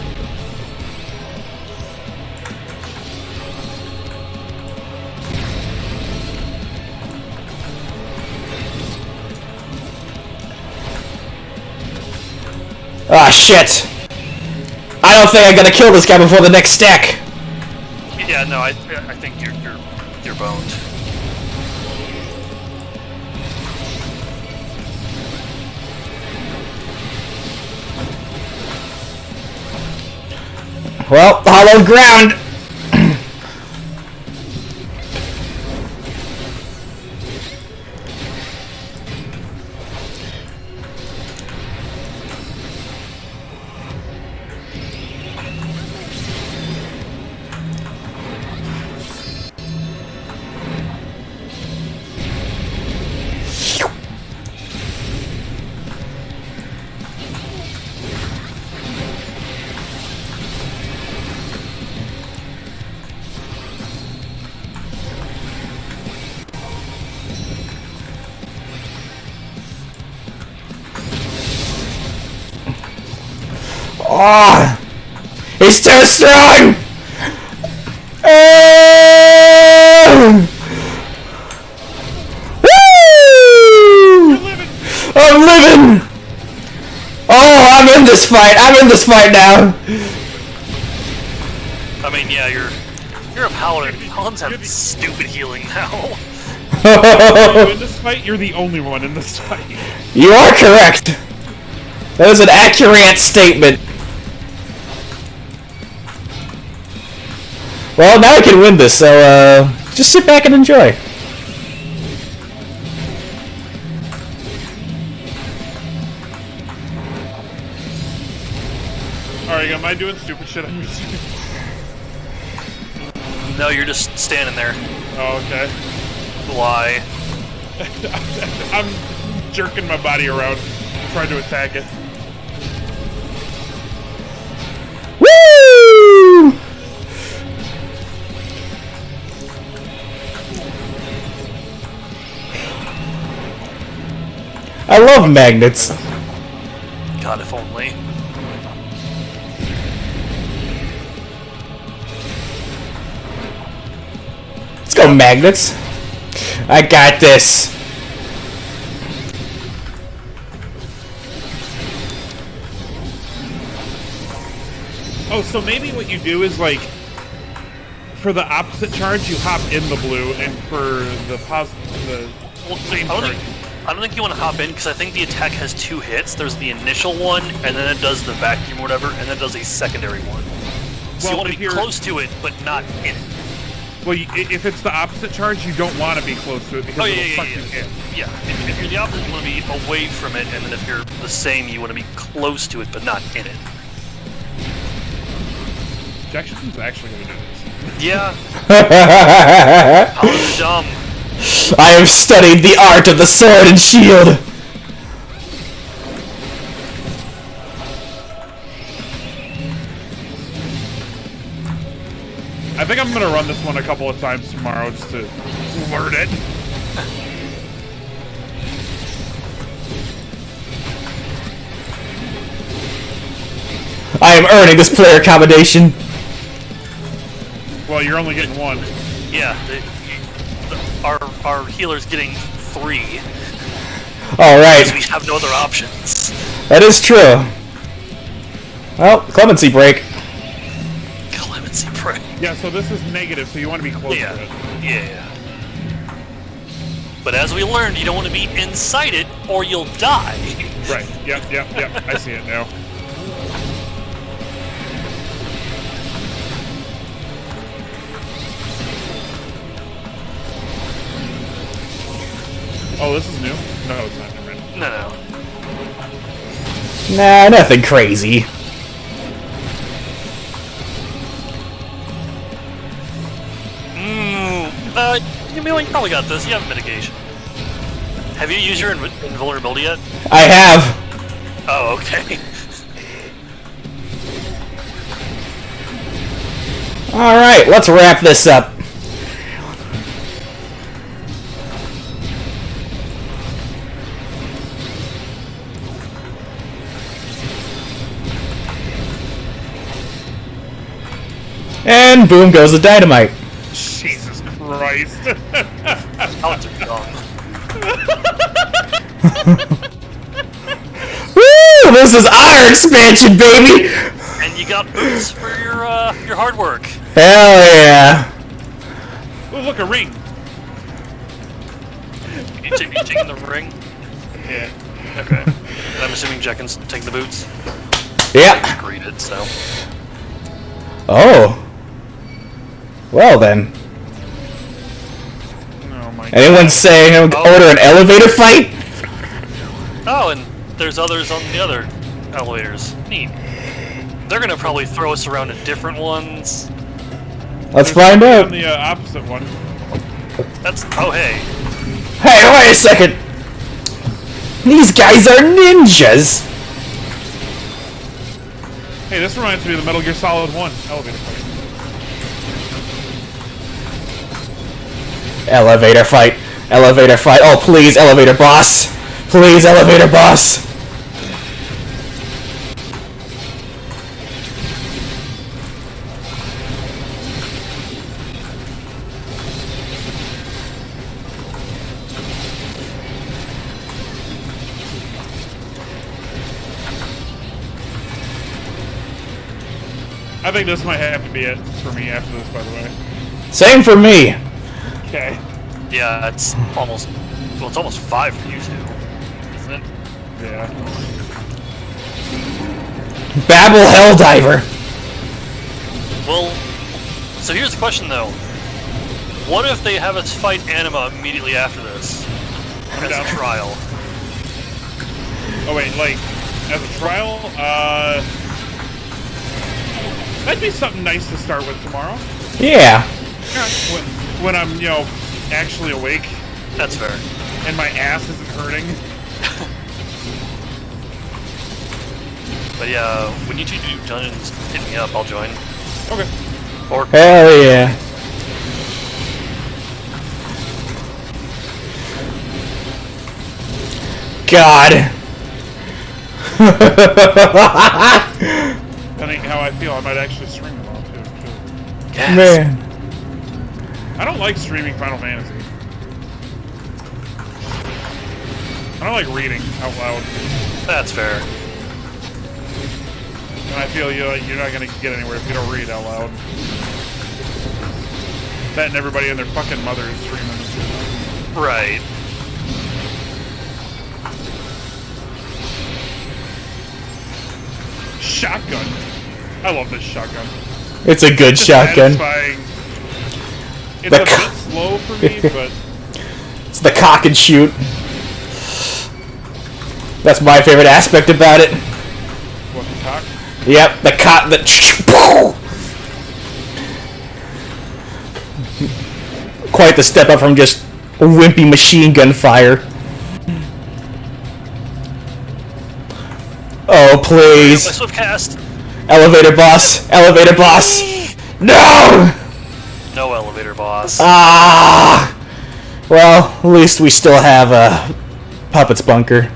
Ah, shit. I don't think I'm gonna kill this guy before the next stack. Yeah, no, I think you're boned. Well, hollow ground. Oh, he's too strong! Woo! I'm living! Oh, I'm in this fight! I'm in this fight now! I mean, yeah, you're a paladin. Paladins have stupid healing now. Are you in this fight? You're the only one in this fight. You are correct! That was an accurate statement. Well, now I can win this, so, just sit back and enjoy. Alright, am I doing stupid shit on your screen? No, you're just standing there. Oh, okay. Why? I'm jerking my body around, trying to attack it. Woo! I love magnets. God, if only. Let's go, magnets. I got this. Oh, so maybe what you do is, like, for the opposite charge, you hop in the blue, and for the same charge. I don't think you want to hop in, because I think the attack has 2 hits. There's the initial one, and then it does the vacuum or whatever, and then it does a secondary one. So you want to be close to it, but not in it. Well, if it's the opposite charge, you don't want to be close to it, because it'll suck you in. Yeah, if you're the opposite, you want to be away from it, and then if you're the same, you want to be close to it, but not in it. Jackson's actually going to do this. Yeah. How dumb. I have studied the art of the sword and shield. I think I'm going to run this one a couple of times tomorrow just to learn it. I am earning this player accommodation. Well, you're only getting one. Yeah, our our healer's getting 3. All right. Because we have no other options. That is true. Well, clemency break. Clemency break. Yeah, so this is negative, so you want to be close to it. Yeah. But as we learned, you don't want to be inside it, or you'll die. Right. Yep. I see it now. Oh, this is new? No, it's not. Never mind. No. Nah, nothing crazy. You probably got this. You have mitigation. Have you used your invulnerability yet? I have. Oh, okay. Alright, let's wrap this up. And boom goes the dynamite. Jesus Christ. Alex are gone. Woo! This is our expansion, baby! And you got boots for your hard work. Hell yeah! Oh, look, a ring. You taking the ring? Yeah. Okay. And I'm assuming Jekkin's taking the boots? Yeah. Agreed it, so. Oh. Well then. Oh my Anyone God. say order an elevator fight? Oh, and there's others on the other elevators. Neat. They're gonna probably throw us around to different ones. Let's find out. On the opposite one. That's. Oh, hey. Hey, wait a second. These guys are ninjas. Hey, this reminds me of the Metal Gear Solid 1 elevator fight. Elevator fight. Elevator fight. Oh, please, elevator boss. Please, elevator boss. I think this might have to be it for me after this, by the way. Same for me. Okay. Yeah, it's almost. Well, it's almost 5 for you two, isn't it? Yeah. Babel Helldiver. Well, so here's the question though. What if they have us fight Anima immediately after this? As a trial. Oh wait, like, as a trial? That'd be something nice to start with tomorrow. Yeah. When I'm, you know, actually awake. That's fair. And my ass isn't hurting. But yeah, when you two do dungeons, hit me up, I'll join. Okay. Or Hell yeah. God. Depending how I feel, I might actually stream them all too. Yes. Man. I don't like streaming Final Fantasy. I don't like reading out loud. That's fair. And I feel you're not gonna get anywhere if you don't read out loud. That and everybody and their fucking mother is streaming this shit. Right. Shotgun. I love this shotgun. It's a good It's shotgun. satisfying. It's The a bit slow for me, but It's the cock and shoot. That's my favorite aspect about it. what, the cock? Yep, the cock that. Quite the step up from just wimpy machine gun fire. Oh, please. My swift cast. Elevator boss. Elevator boss. No! No elevator boss. Ah! Well, at least we still have a Puppet's Bunker.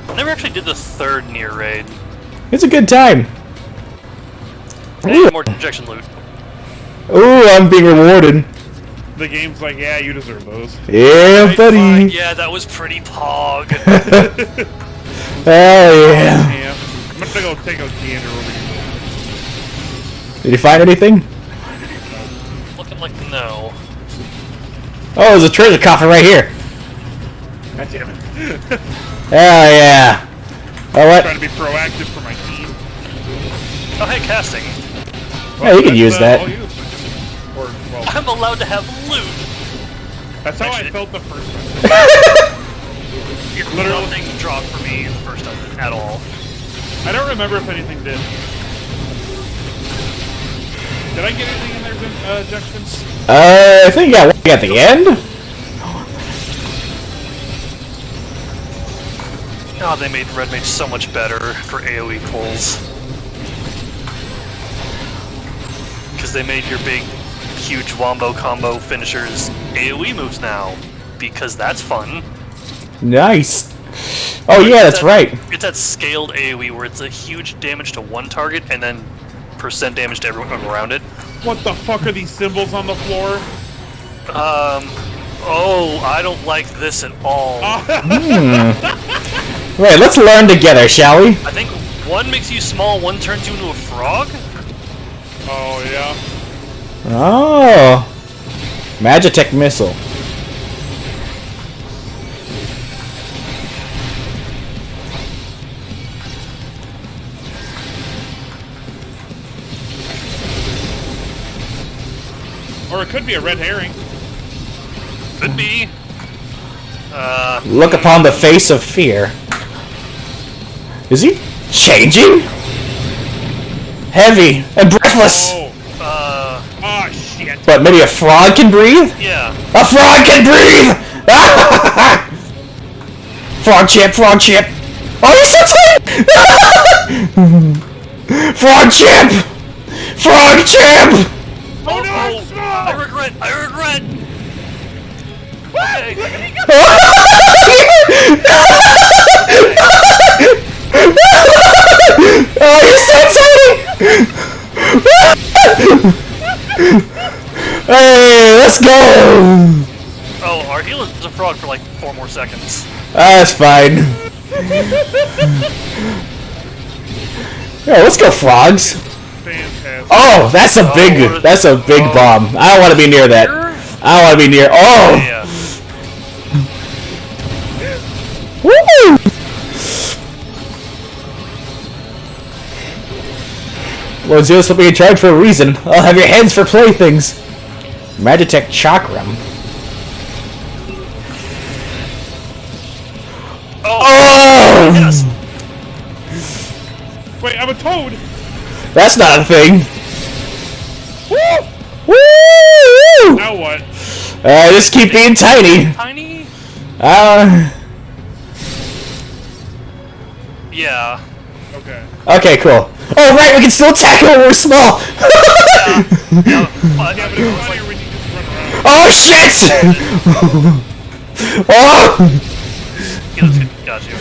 I never actually did the 3rd near raid. It's a good time. Hey, more injection loot. Ooh, I'm being rewarded. The game's like, yeah, you deserve those. Yeah, buddy. Yeah, that was pretty pog. Oh yeah. I'm gonna go take a gander over here. Did you find anything? Looking like no. Oh, there's a treasure coffin right here. God damn it. Oh yeah. Oh what? Trying to be proactive for my team. Oh, hey, casting. Yeah, you can use that. I'll use it. Or, well, I'm allowed to have loot. that's how I felt the first time. Nothing dropped for me the first time at all. I don't remember if anything did. Did I get anything in there, Jackson? I think you got one at the end. Oh, they made Red Mage so much better for AoE pulls. Because they made your big, huge wombo combo finishers AoE moves now. Because that's fun. Nice. Oh yeah, that's right. It's that scaled AoE where it's a huge damage to one target and then % damage to everyone around it. What the fuck are these symbols on the floor? Oh, I don't like this at all. Wait, let's learn together, shall we? I think one makes you small, one turns you into a frog? Oh, yeah. Oh. Magitech missile. Or it could be a red herring. Could be. Look upon the face of fear. Is he changing? Heavy and breathless. Oh, shit. But maybe a frog can breathe? Yeah. A frog can breathe! Frog chip, frog chip. Oh, he's so tight! Frog chip! Frog chip! Oh no! I regret! Okay. Oh, you're so tight! Hey, let's go! Oh, our heal is a frog for like 4 more seconds. That's fine. Yeah, let's go, frogs. Fantastic. Oh, that's a big bomb. I don't want to be near that. I don't want to be near. Oh. Yeah. Woo! Lord Zeus will be in charge for a reason. I'll have your hands for playthings. Magitech Chakram. Oh! Yes! Wait, I'm a toad! That's not a thing. Woo! Woo! Now what? Just keep being tiny. Tiny? Yeah. Okay. Okay, cool. Oh, right, we can still attack when we're small! Oh, shit! Oh! Got you.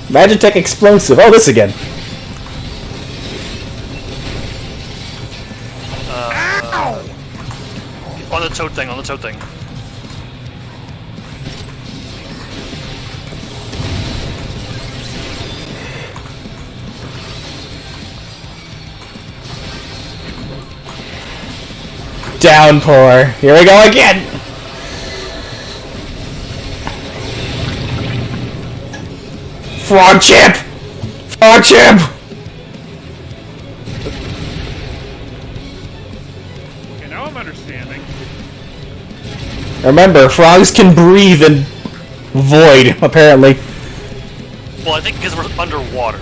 Magitech explosive. Oh, this again. On the toad thing, Downpour. Here we go again. Frog chip. Frog chip. Okay, now I'm understanding. Remember, frogs can breathe in void, apparently. Well, I think because we're underwater.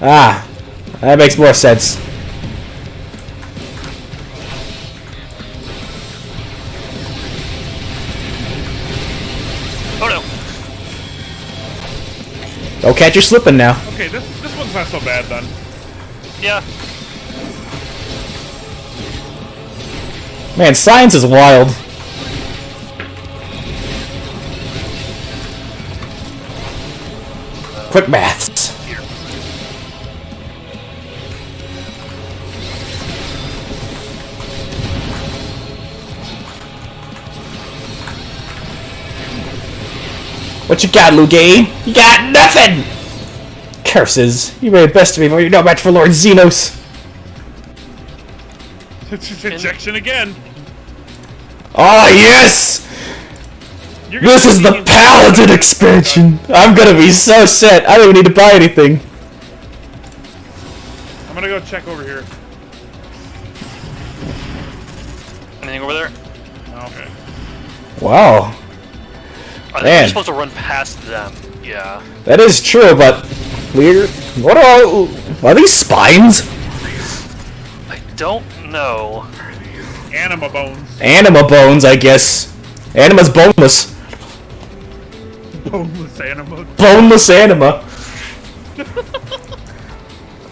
Ah, that makes more sense. Oh no! Don't catch you slipping now. Okay, this one's not so bad then. Yeah. Man, science is wild. Quick maths. What you got, Lugay? You got nothing! Curses. You made the best of me, but you're no match for Lord Xenos. It's just injection again. Oh, yes! This is the Paladin expansion! I'm gonna be so set, I don't even need to buy anything. I'm gonna go check over here. Anything over there? Okay. Wow. I think Man. we're supposed to run past them. Yeah. That is true, but weird. What are these spines? I don't know. Anima bones. Anima bones, I guess. Anima's boneless. Boneless anima. Boneless anima.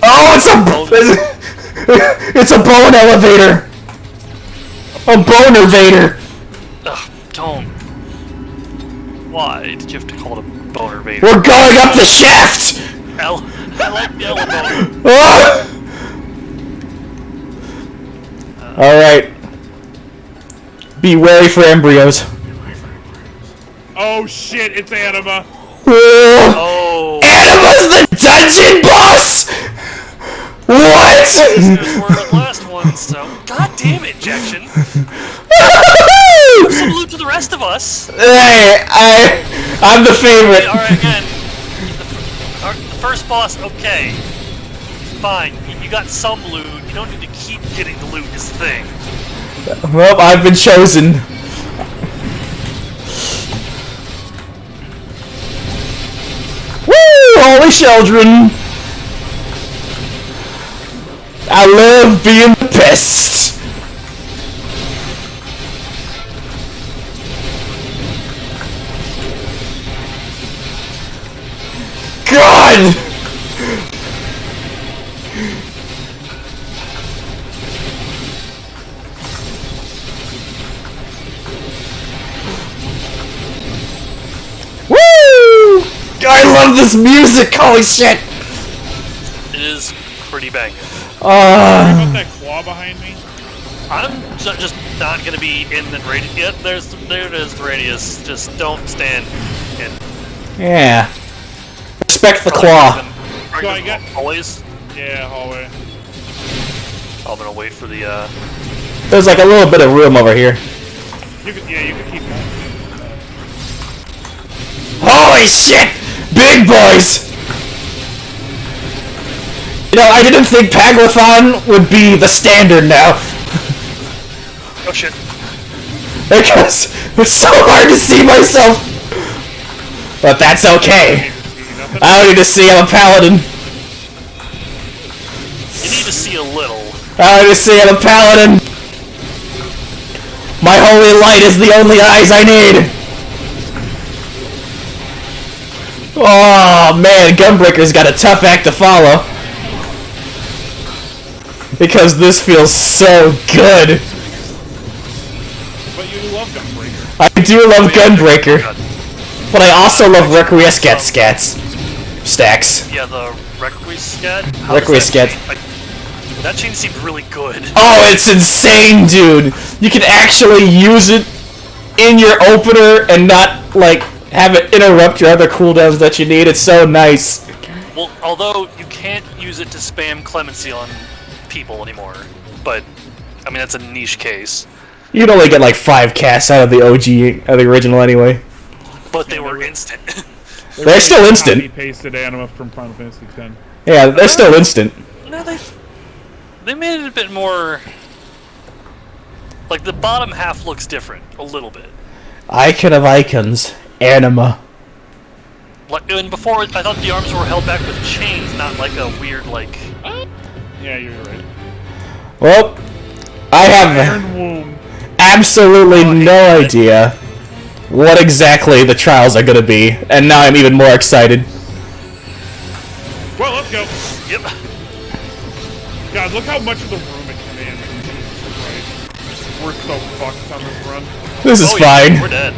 Oh, it's a bone elevator. A boner vader. Ugh, don't. Why did you have to call it a boner vader? We're going up the shaft. I like the elevator. Oh! All right. Be wary for embryos. Oh shit! It's anima. Oh. Anima's the dungeon boss. What? Those were the last one, so god damn it, injection. Some loot to the rest of us. Hey, I'm the favorite. Alright, again. The first boss, okay. Fine. You got some loot. You don't need to keep getting the loot is the thing. Well, I've been chosen. Woo! Holy children! I love being the pest. God! Woo! I love this music. Holy shit! It is pretty banging. Sorry about that claw behind me. I'm just not gonna be in the radius. Yep, there it is, the radius. Just don't stand in. Yeah. Respect the claw. So I got always. Yeah, hallway. I'm gonna wait for the. There's like a little bit of room over here. You can keep going. Holy shit! Big boys! You know, I didn't think Paglathon would be the standard now. Oh shit. Because it's so hard to see myself. But that's okay. I don't need to see, I'm a paladin. You need to see a little. I don't need to see, I'm a paladin. My holy light is the only eyes I need. Oh man, Gunbreaker's got a tough act to follow. Because this feels so good. But you love Gunbreaker. I do love Gunbreaker. But I also love Requiescat stacks. Yeah, the Requiescat. Requiescat. That chain seemed really good. Oh, it's insane, dude. You can actually use it in your opener and not, like, have it interrupt your other cooldowns that you need. It's so nice. Well, although you can't use it to spam clemency on people anymore. But, I mean, that's a niche case. You'd only get like 5 casts out of the OG, of the original anyway. But they were instant. They're still instant. Copy-pasted anima from Final Fantasy X. Yeah, they're still instant. No, they made it a bit more. Like the bottom half looks different a little bit. Icon of icons, anima. Like and before, I thought the arms were held back with chains, not like a weird like. Yeah, you're right. Well, I have absolutely no idea what exactly the trials are gonna be, and now I'm even more excited. Well, let's go. Yep. God, look how much of the room it commands. Jesus Christ. We're so fucked on this run. This is fine. We're dead.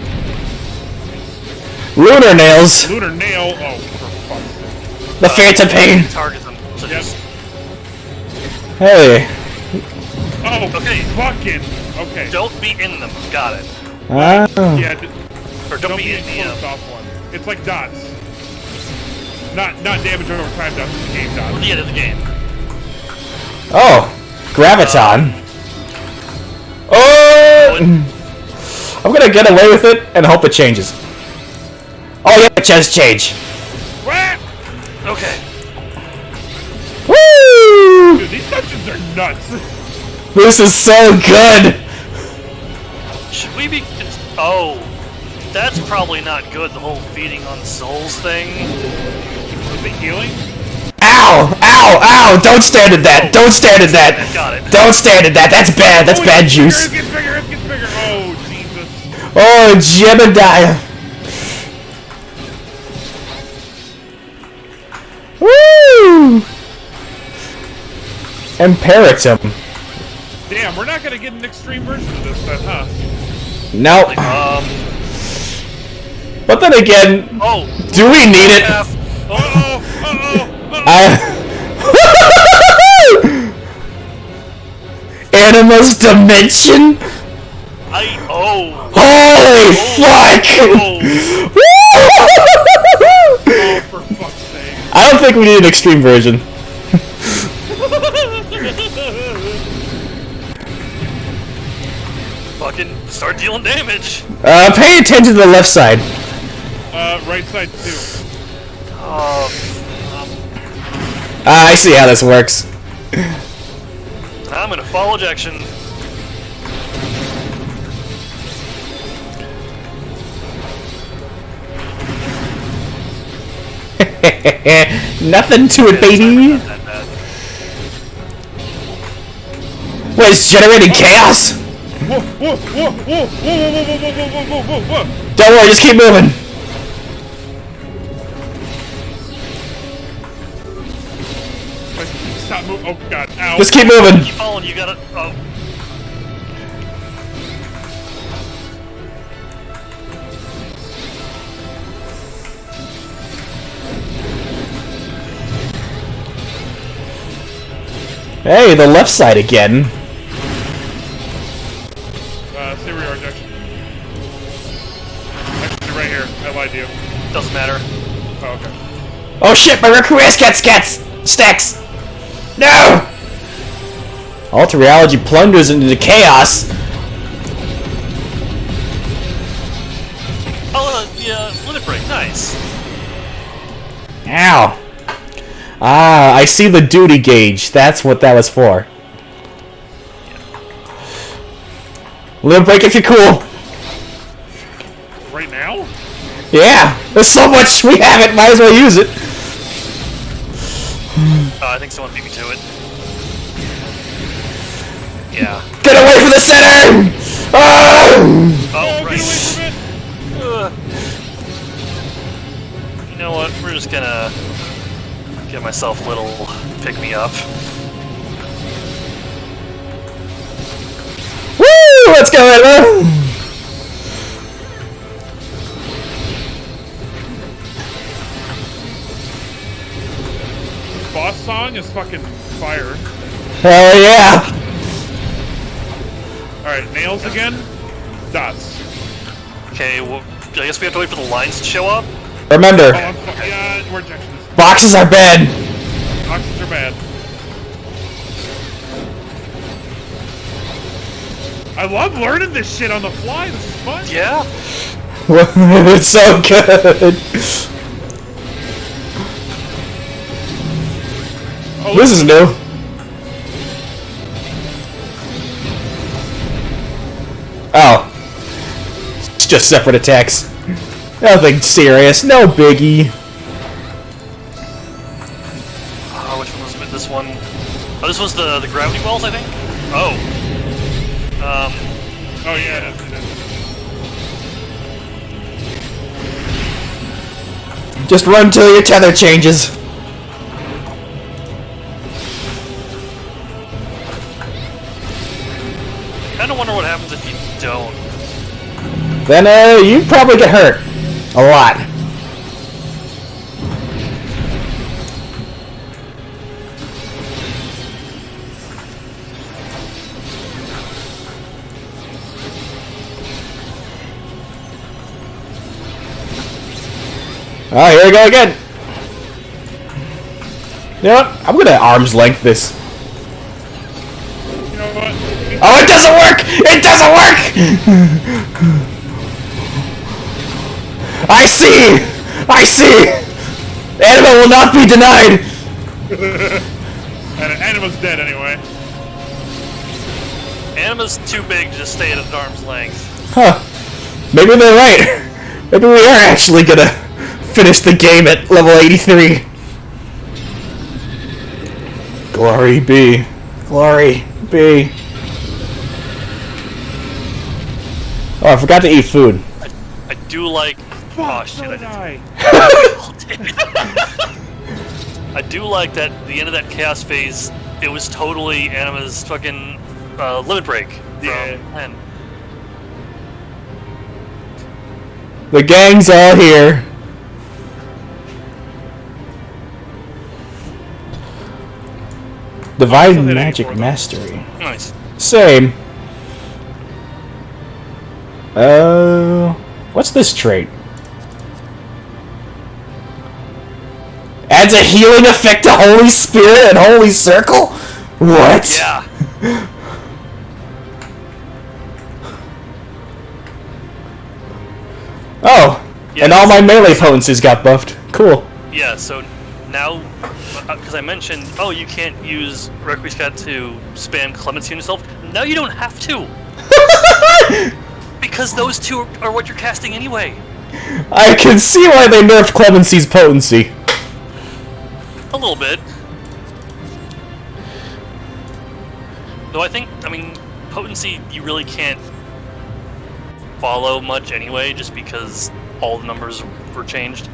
Lunar nails. Lunar nail. Oh, for fuck's sake. The Phantom Pain. Target them. So just. Hey. Oh, okay. Fucking. Okay. Don't be in them. Got it. Oh. Yeah. Or don't be in the. Off one. It's like dots. Not damage over time dots, it's game dots. Yeah, the game. Oh, graviton. Oh! I'm gonna get away with it and hope it changes. Oh yeah, it does change. Okay. Woo! Dude, these dungeons are nuts. This is so good. Should we be... Oh. That's probably not good, the whole feeding on souls thing. With the healing? Ow! Ow! Ow! Don't stand at that! Don't stand at that! Got it. Don't stand at that! That's bad! That's bad juice! It gets bigger! It gets bigger! Oh, Jesus. Oh, Jebediah! Woo! Imperatum. Damn, we're not gonna get an extreme version of this then, huh? Nope. But then again, do we need it? Animus Dimension? Holy fuck! For fuck's sake. I don't think we need an extreme version. Fucking start dealing damage. Pay attention to the left side. Right side too. I see how this works. I'm gonna follow ejection. Nothing to it, baby. What, it's generating chaos? Whoa, whoa, whoa, whoa, whoa, whoa, whoa, whoa, whoa, whoa, whoa, whoa. Don't worry, just keep moving. Stop moving. Oh god, ow. Just keep moving. Keep following, you gotta... Oh. Hey, the left side again. Stay where you are, Jackson. Actually, right here. I lied to you. Doesn't matter. Oh, okay. Oh shit, my Requiesce gets stacks. No! Alter reality plungers into chaos. Oh, yeah, let it break. Nice. Ow. Ah, I see the duty gauge. That's what that was for. Limb break if you're cool. Right now? Yeah, there's so much we have it. Might as well use it. I think someone beat me to it. Yeah. Get away from the center! Oh, right. You know what? We're just gonna give myself a little pick-me-up. Woo! Let's go, Edna! Boss song is fucking fire. Hell yeah! Alright, nails again. Dots. Okay, well, I guess we have to wait for the lines to show up. Remember, Yeah, we're injections. boxes are bad. Boxes are bad. I love learning this shit on the fly. This is fun. Yeah. It's so good. Oh, This is new. Oh. It's just separate attacks. Nothing serious. No biggie. Oh, which one was this one? Oh, this was the gravity wells, I think? Oh. Oh, yeah, it is. Just run till your tether changes. Kinda wonder what happens if you don't. Then, you probably get hurt. A lot. Oh, here we go again. You know what? I'm gonna arm's length this. You know what? Oh, it doesn't work! It doesn't work! I see! I see! Anima will not be denied! And Anima's dead anyway. Anima's too big to just stay at arm's length. Huh. Maybe they're right. Maybe we are actually gonna finish the game at level 83. Glory be. Glory be. Oh, I forgot to eat food. I do like... Oh shit, I do like that the end of that chaos phase, it was totally Anima's fucking limit break. Yeah. From The gang's all here. Divine Magic Mastery. Nice. Same. What's this trait? Adds a healing effect to Holy Spirit and Holy Circle? What? Yeah. Oh, Yeah, and all my melee potencies got buffed. Cool. Yeah, so now, because I mentioned, oh, you can't use Requiescat to spam Clemency on yourself. Now you don't have to. Because those two are what you're casting anyway. I can see why they nerfed Clemency's potency. A little bit. Though I mean, potency you really can't follow much anyway, just because all the numbers were changed.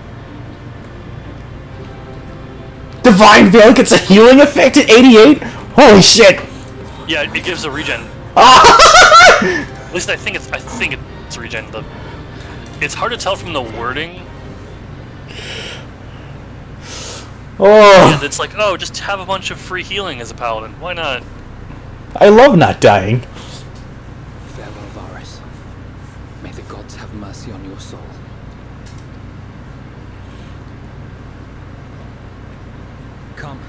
Divine Veil gets a healing effect at 88? Holy shit! Yeah, it gives a regen. At least I think it's regen. It's hard to tell from the wording. Oh. And it's like, oh, just have a bunch of free healing as a paladin. Why not? I love not dying. Farewell, Varus. May the gods have mercy on your soul. Come.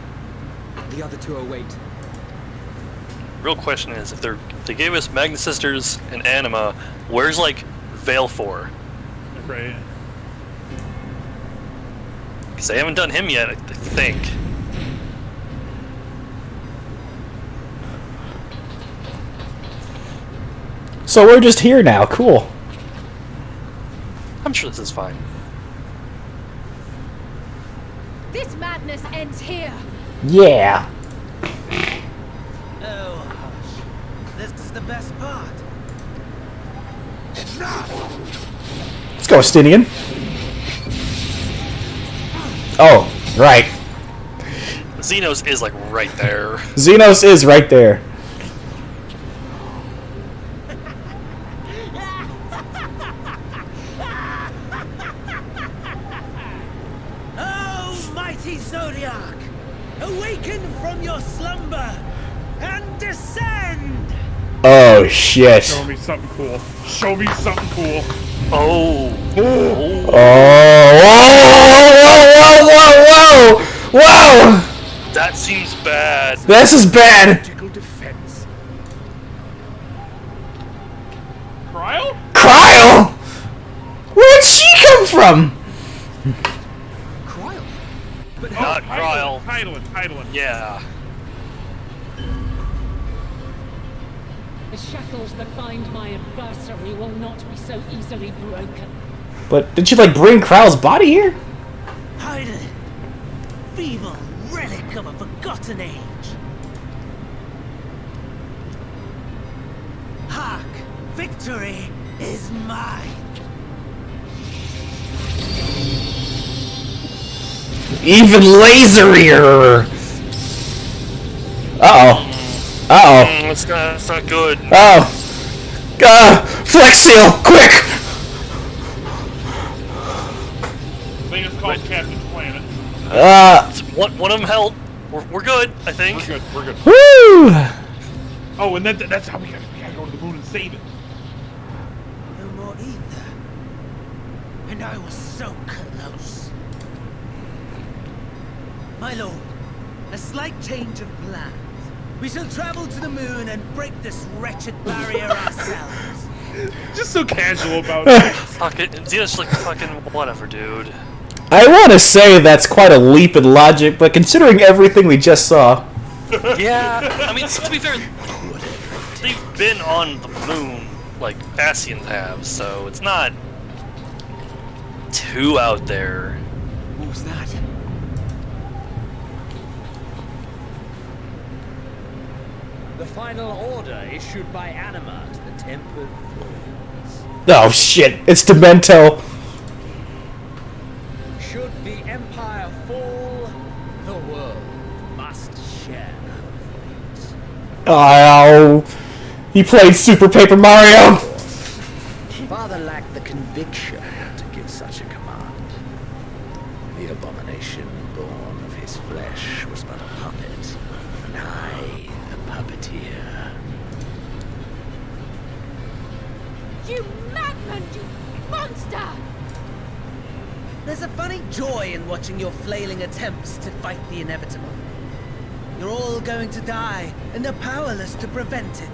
The other two await. Real question is, if they gave us Magna Sisters and Anima, where's like Veil 4? Right. Because they haven't done him yet, I think. So we're just here now. Cool. I'm sure this is fine. This madness ends here. Yeah. Oh, hush. This is the best part. Let's go, Stinian. Oh, right. Xenos is like right there. Xenos is right there. Oh, mighty Zodiac! Awaken from your slumber and descend! Oh, shit. Show me something cool. Show me something cool. Oh. Oh. Whoa, whoa, whoa, whoa, whoa! Whoa! That seems bad. This is bad. Defense. Cryo? Cryo? Where'd she come from? Cryo? But not Cryo. Heidelin. Yeah. The shackles that bind my adversary will not be so easily broken. But did she like bring Krau's body here? Heidelin, feeble relic of a forgotten age. Hark, victory is mine. Even laserier. Uh-oh. Uh-oh. That's not good. Oh. Flex seal, quick! I think it's called Captain's Planet. One of them held. We're good, I think. We're good. Woo! Oh, and that's how we gotta go to the moon and save it. No more ether. And And I was so close. My lord, a slight change of plans. We shall travel to the moon and break this wretched barrier ourselves. Just so casual about it. Fuck it. Xenos like fucking whatever, dude. I want to say that's quite a leap in logic, but considering everything we just saw... Yeah, I mean, to be fair, they've been on the moon, like Ascians have, so it's not too out there. What was that? The final order issued by Anima to the Tempered Thrones. Oh shit, it's Demento. Should the Empire fall, the world must share her fate. Oh, he played Super Paper Mario. Father lacked the conviction to give such a command. The abomination born of his flesh was but a puppet, and I, the puppeteer. You madman, you monster! There's a funny joy in watching your flailing attempts to fight the inevitable. You're all going to die, and they're powerless to prevent it.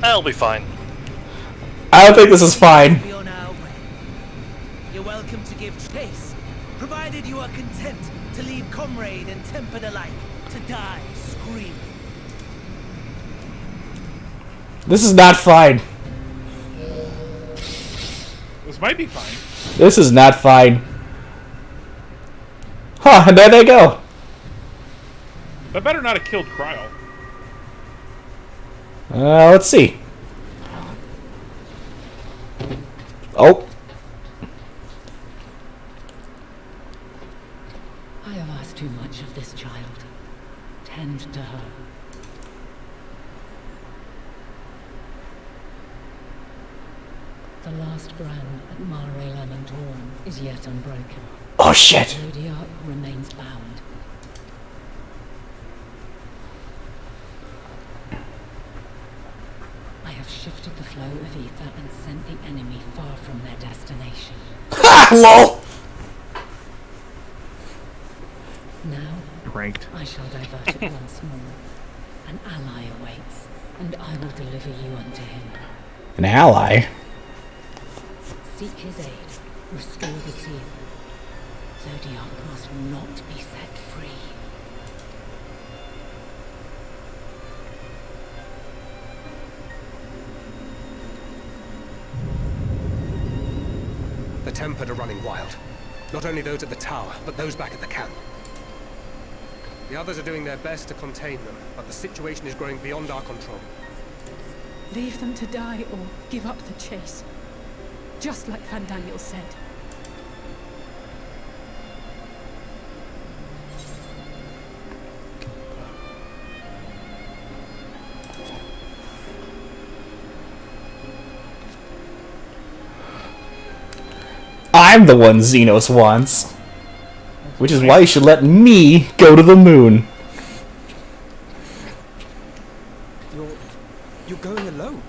I'll be fine. I don't think this is fine. Be on our way. You're welcome to give chase, provided you are content to leave comrade and tempered alike to die screaming. This is not fine. This might be fine. This is not fine. Huh, and there they go. That better not have killed Cryo. Let's see. Oh. I have asked too much of this child. Tend to her. The last brand at Mare Lamentorum is yet unbroken. Oh shit. The Zodiac remains bound. I have shifted the flow of ether and sent the enemy far from their destination. Ha! LOL! Now, Ranked. I shall divert it once more. An ally awaits, and I will deliver you unto him. An ally? Seek his aid. Restore the seal. Zodiac must not be set free. The Tempered are running wild. Not only those at the tower, but those back at the camp. The others are doing their best to contain them, but the situation is growing beyond our control. Leave them to die or give up the chase. Just like Van Daniel said. I'm the one Xenos wants. Which is why you should let me go to the moon. You're going alone?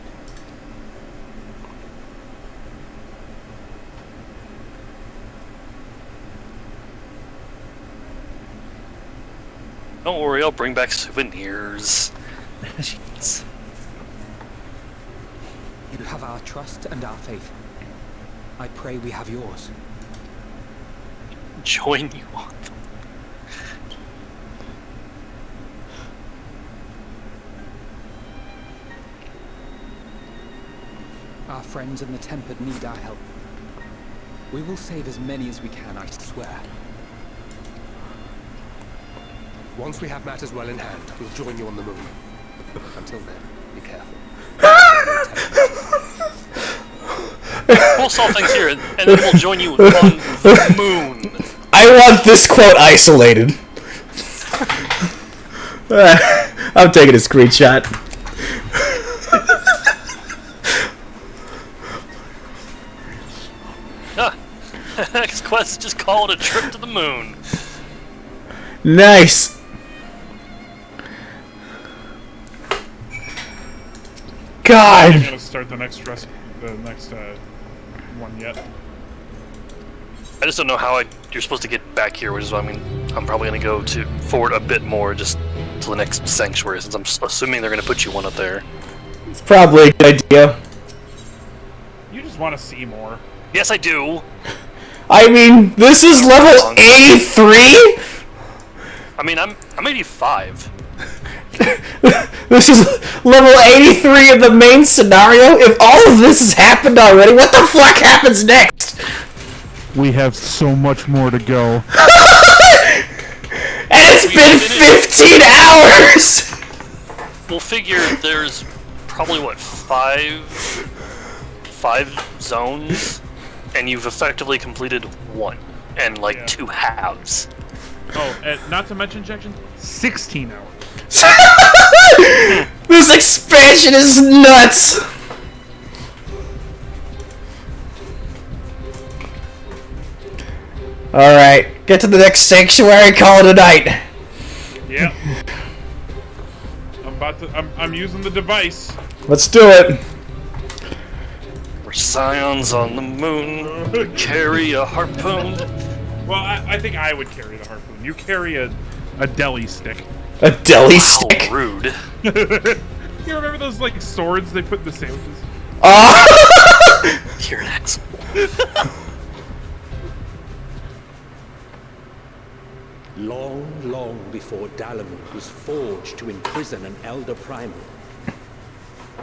Don't worry, I'll bring back souvenirs. Jeez. You have our trust and our faith. I pray we have yours. Join you on them. Our friends in the Tempered need our help. We will save as many as we can, I swear. Once we have matters well in hand, we'll join you on the moon. Until then, be careful. We'll solve things here, and then we'll join you on the moon. I want this quote isolated. I'm taking a screenshot. Next quest, just call it a trip to the moon. Nice. God. I'm gonna start the next one yet. I just don't know how you're supposed to get back here, which is why I'm probably gonna go forward a bit more, just to the next sanctuary, since I'm assuming they're gonna put you one up there. It's probably a good idea. You just want to see more. Yes, I do. I mean, this is level 83. I mean, I'm 85. This is level 83 in the main scenario. If all of this has happened already, what the fuck happens next? We have so much more to go. And it's been 15 hours! We'll figure there's probably, what, five zones? And you've effectively completed one. And, like, 2 halves. Oh, and not to mention, Jackson, 16 hours. This expansion is nuts! Alright, get to the next sanctuary, call it a night. Yep. I'm using the device. Let's do it. We're scions on the moon. We carry a harpoon. Well, I think I would carry the harpoon. You carry a deli stick. A deli stick? How rude. You remember those, like, swords they put in the sandwiches? You're an asshole. Long, long before Dalamud was forged to imprison an Elder Primal,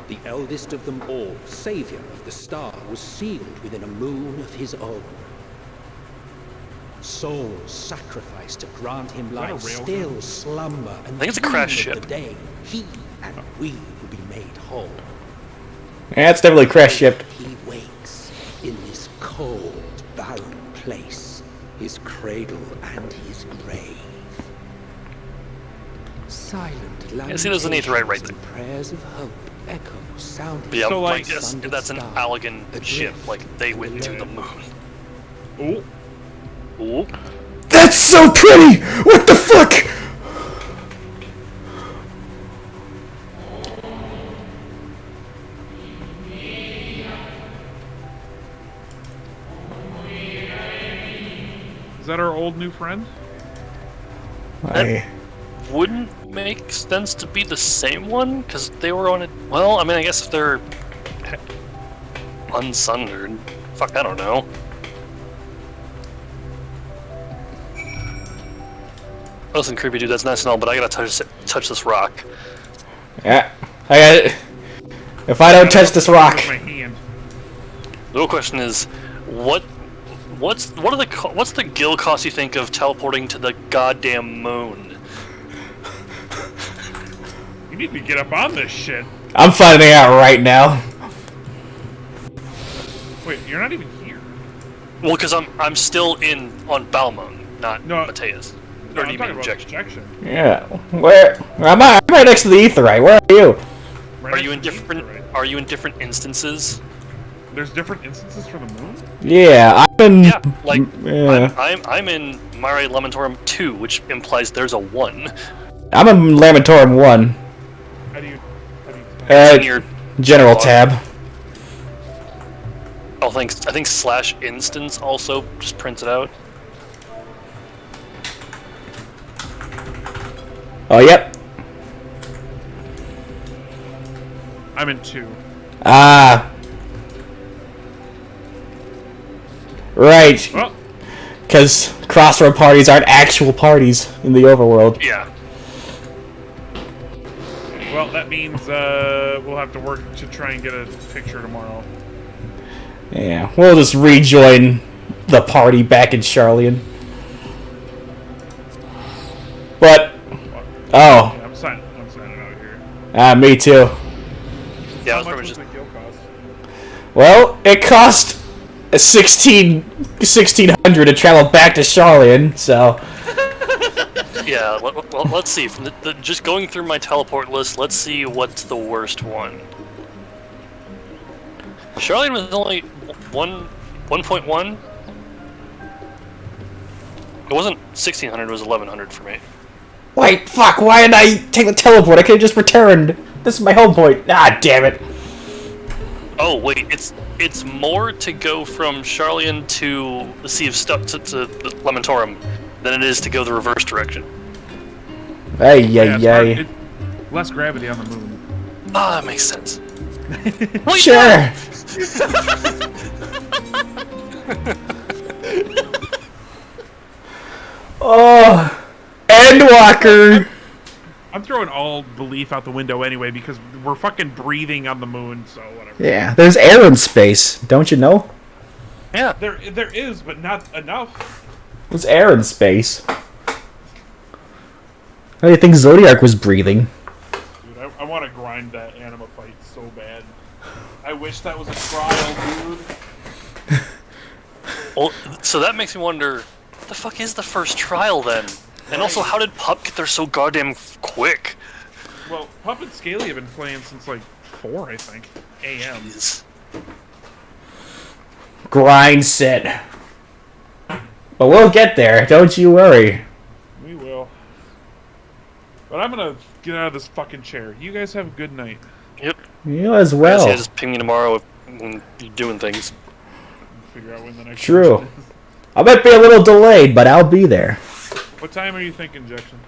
the eldest of them all, savior of the star, was sealed within a moon of his own. Souls sacrificed to grant him life still slumber, and I think it's a crash of ship. the day, he and we will be made whole. Yeah, it's definitely crash shipped. He wakes in this cold, barren place, his cradle and his grave. Silent I see there's an Aetheryte right there. prayers of hope echo sounding. But yeah, So, like, yes, that's an Allegan ship. Like, they went to the moon. Ooh. Ooh. That's so pretty! What the fuck? Is that our old new friend? That wouldn't make sense to be the same one, because they were on it. Well, I mean, I guess if they're unsundered, fuck, I don't know. Listen, creepy dude, that's nice and all, but I gotta touch this rock. Yeah, I got it. If I don't touch this rock, My hand. The real question is, what's the gil cost you think of teleporting to the goddamn moon? You need to get up on this shit. I'm finding out right now. Wait, you're not even here. Well, because I'm still on Balmon, not Mateus. No, Or I'm do you talking mean about injection? Yeah, where am I? I'm right next to the Aetheryte. Where are you? Are you in different? Are you in different instances? There's different instances for the moon? Yeah, I'm in. Yeah, like yeah. I'm in Mare Lamentorum 2, which implies there's a 1. I'm in Lamentorum 1. How do you in your General tab. Oh, thanks. I think /instance also just prints it out. Oh, yep. I'm in 2. Ah. Right. Well. Because crossroad parties aren't actual parties in the overworld. Yeah. Well, that means we'll have to work to try and get a picture tomorrow. Yeah, we'll just rejoin the party back in Charlian. But oh, Yeah, I'm signing out here. me too. Yeah, How much was the guild cost? Well, it cost 1600 to travel back to Charlian, so. Yeah. Well, let's see. From just going through my teleport list, let's see what's the worst one. Charlian was only 1.1. It wasn't 1600, it was 1100 for me. Wait, fuck, why did I take the teleport? I could have just returned. This is my home point. Ah, damn it. Oh, wait, it's more to go from Charlian to the Sea of Stuff to Lamentorum than it is to go the reverse direction. Hey, yay. Less gravity on the moon. Oh, that makes sense. Sure. Oh, Endwalker. I'm throwing all belief out the window anyway because we're fucking breathing on the moon, so whatever. Yeah, there's air in space. Don't you know? Yeah. There is, but not enough. There's air in space. How do you think Zodiac was breathing? Dude, I want to grind that anima fight so bad. I wish that was a trial, dude. Well, so that makes me wonder, what the fuck is the first trial then? And also, how did Pup get there so goddamn quick? Well, Pup and Scaly have been playing since like 4, I think, a.m. Grind set. But we'll get there, don't you worry. We will. But I'm gonna get out of this fucking chair. You guys have a good night. Yep. You as well. Yeah, just ping me tomorrow when you're doing things. Figure out when the next True. one is. I might be a little delayed, but I'll be there. What time are you thinking, Jackson?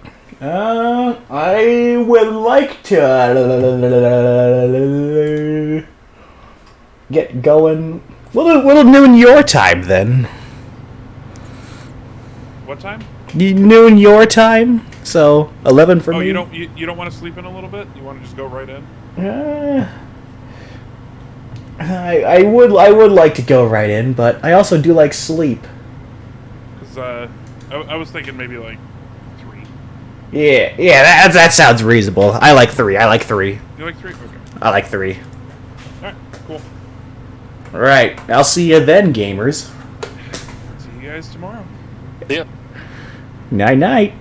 I would like to get going. Little noon your time then. What time? Noon your time, so 11 for me. Oh, you don't want to sleep in a little bit? You want to just go right in? I would like to go right in, but I also do like sleep. Because I was thinking maybe like 3. Yeah, that sounds reasonable. I like 3. You like 3? Okay. I like 3. Alright, cool. Alright, I'll see you then, gamers. See you guys tomorrow. Yeah. Night-night.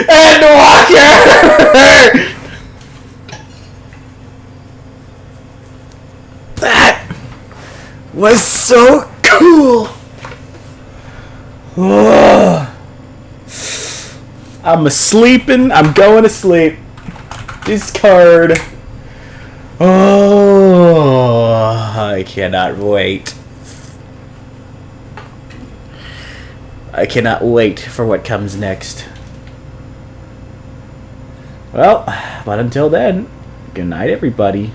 Endwalker! That was so cool. I'm sleeping. I'm going to sleep. Discard. Oh, I cannot wait. I cannot wait for what comes next. Well, but until then, good night, everybody.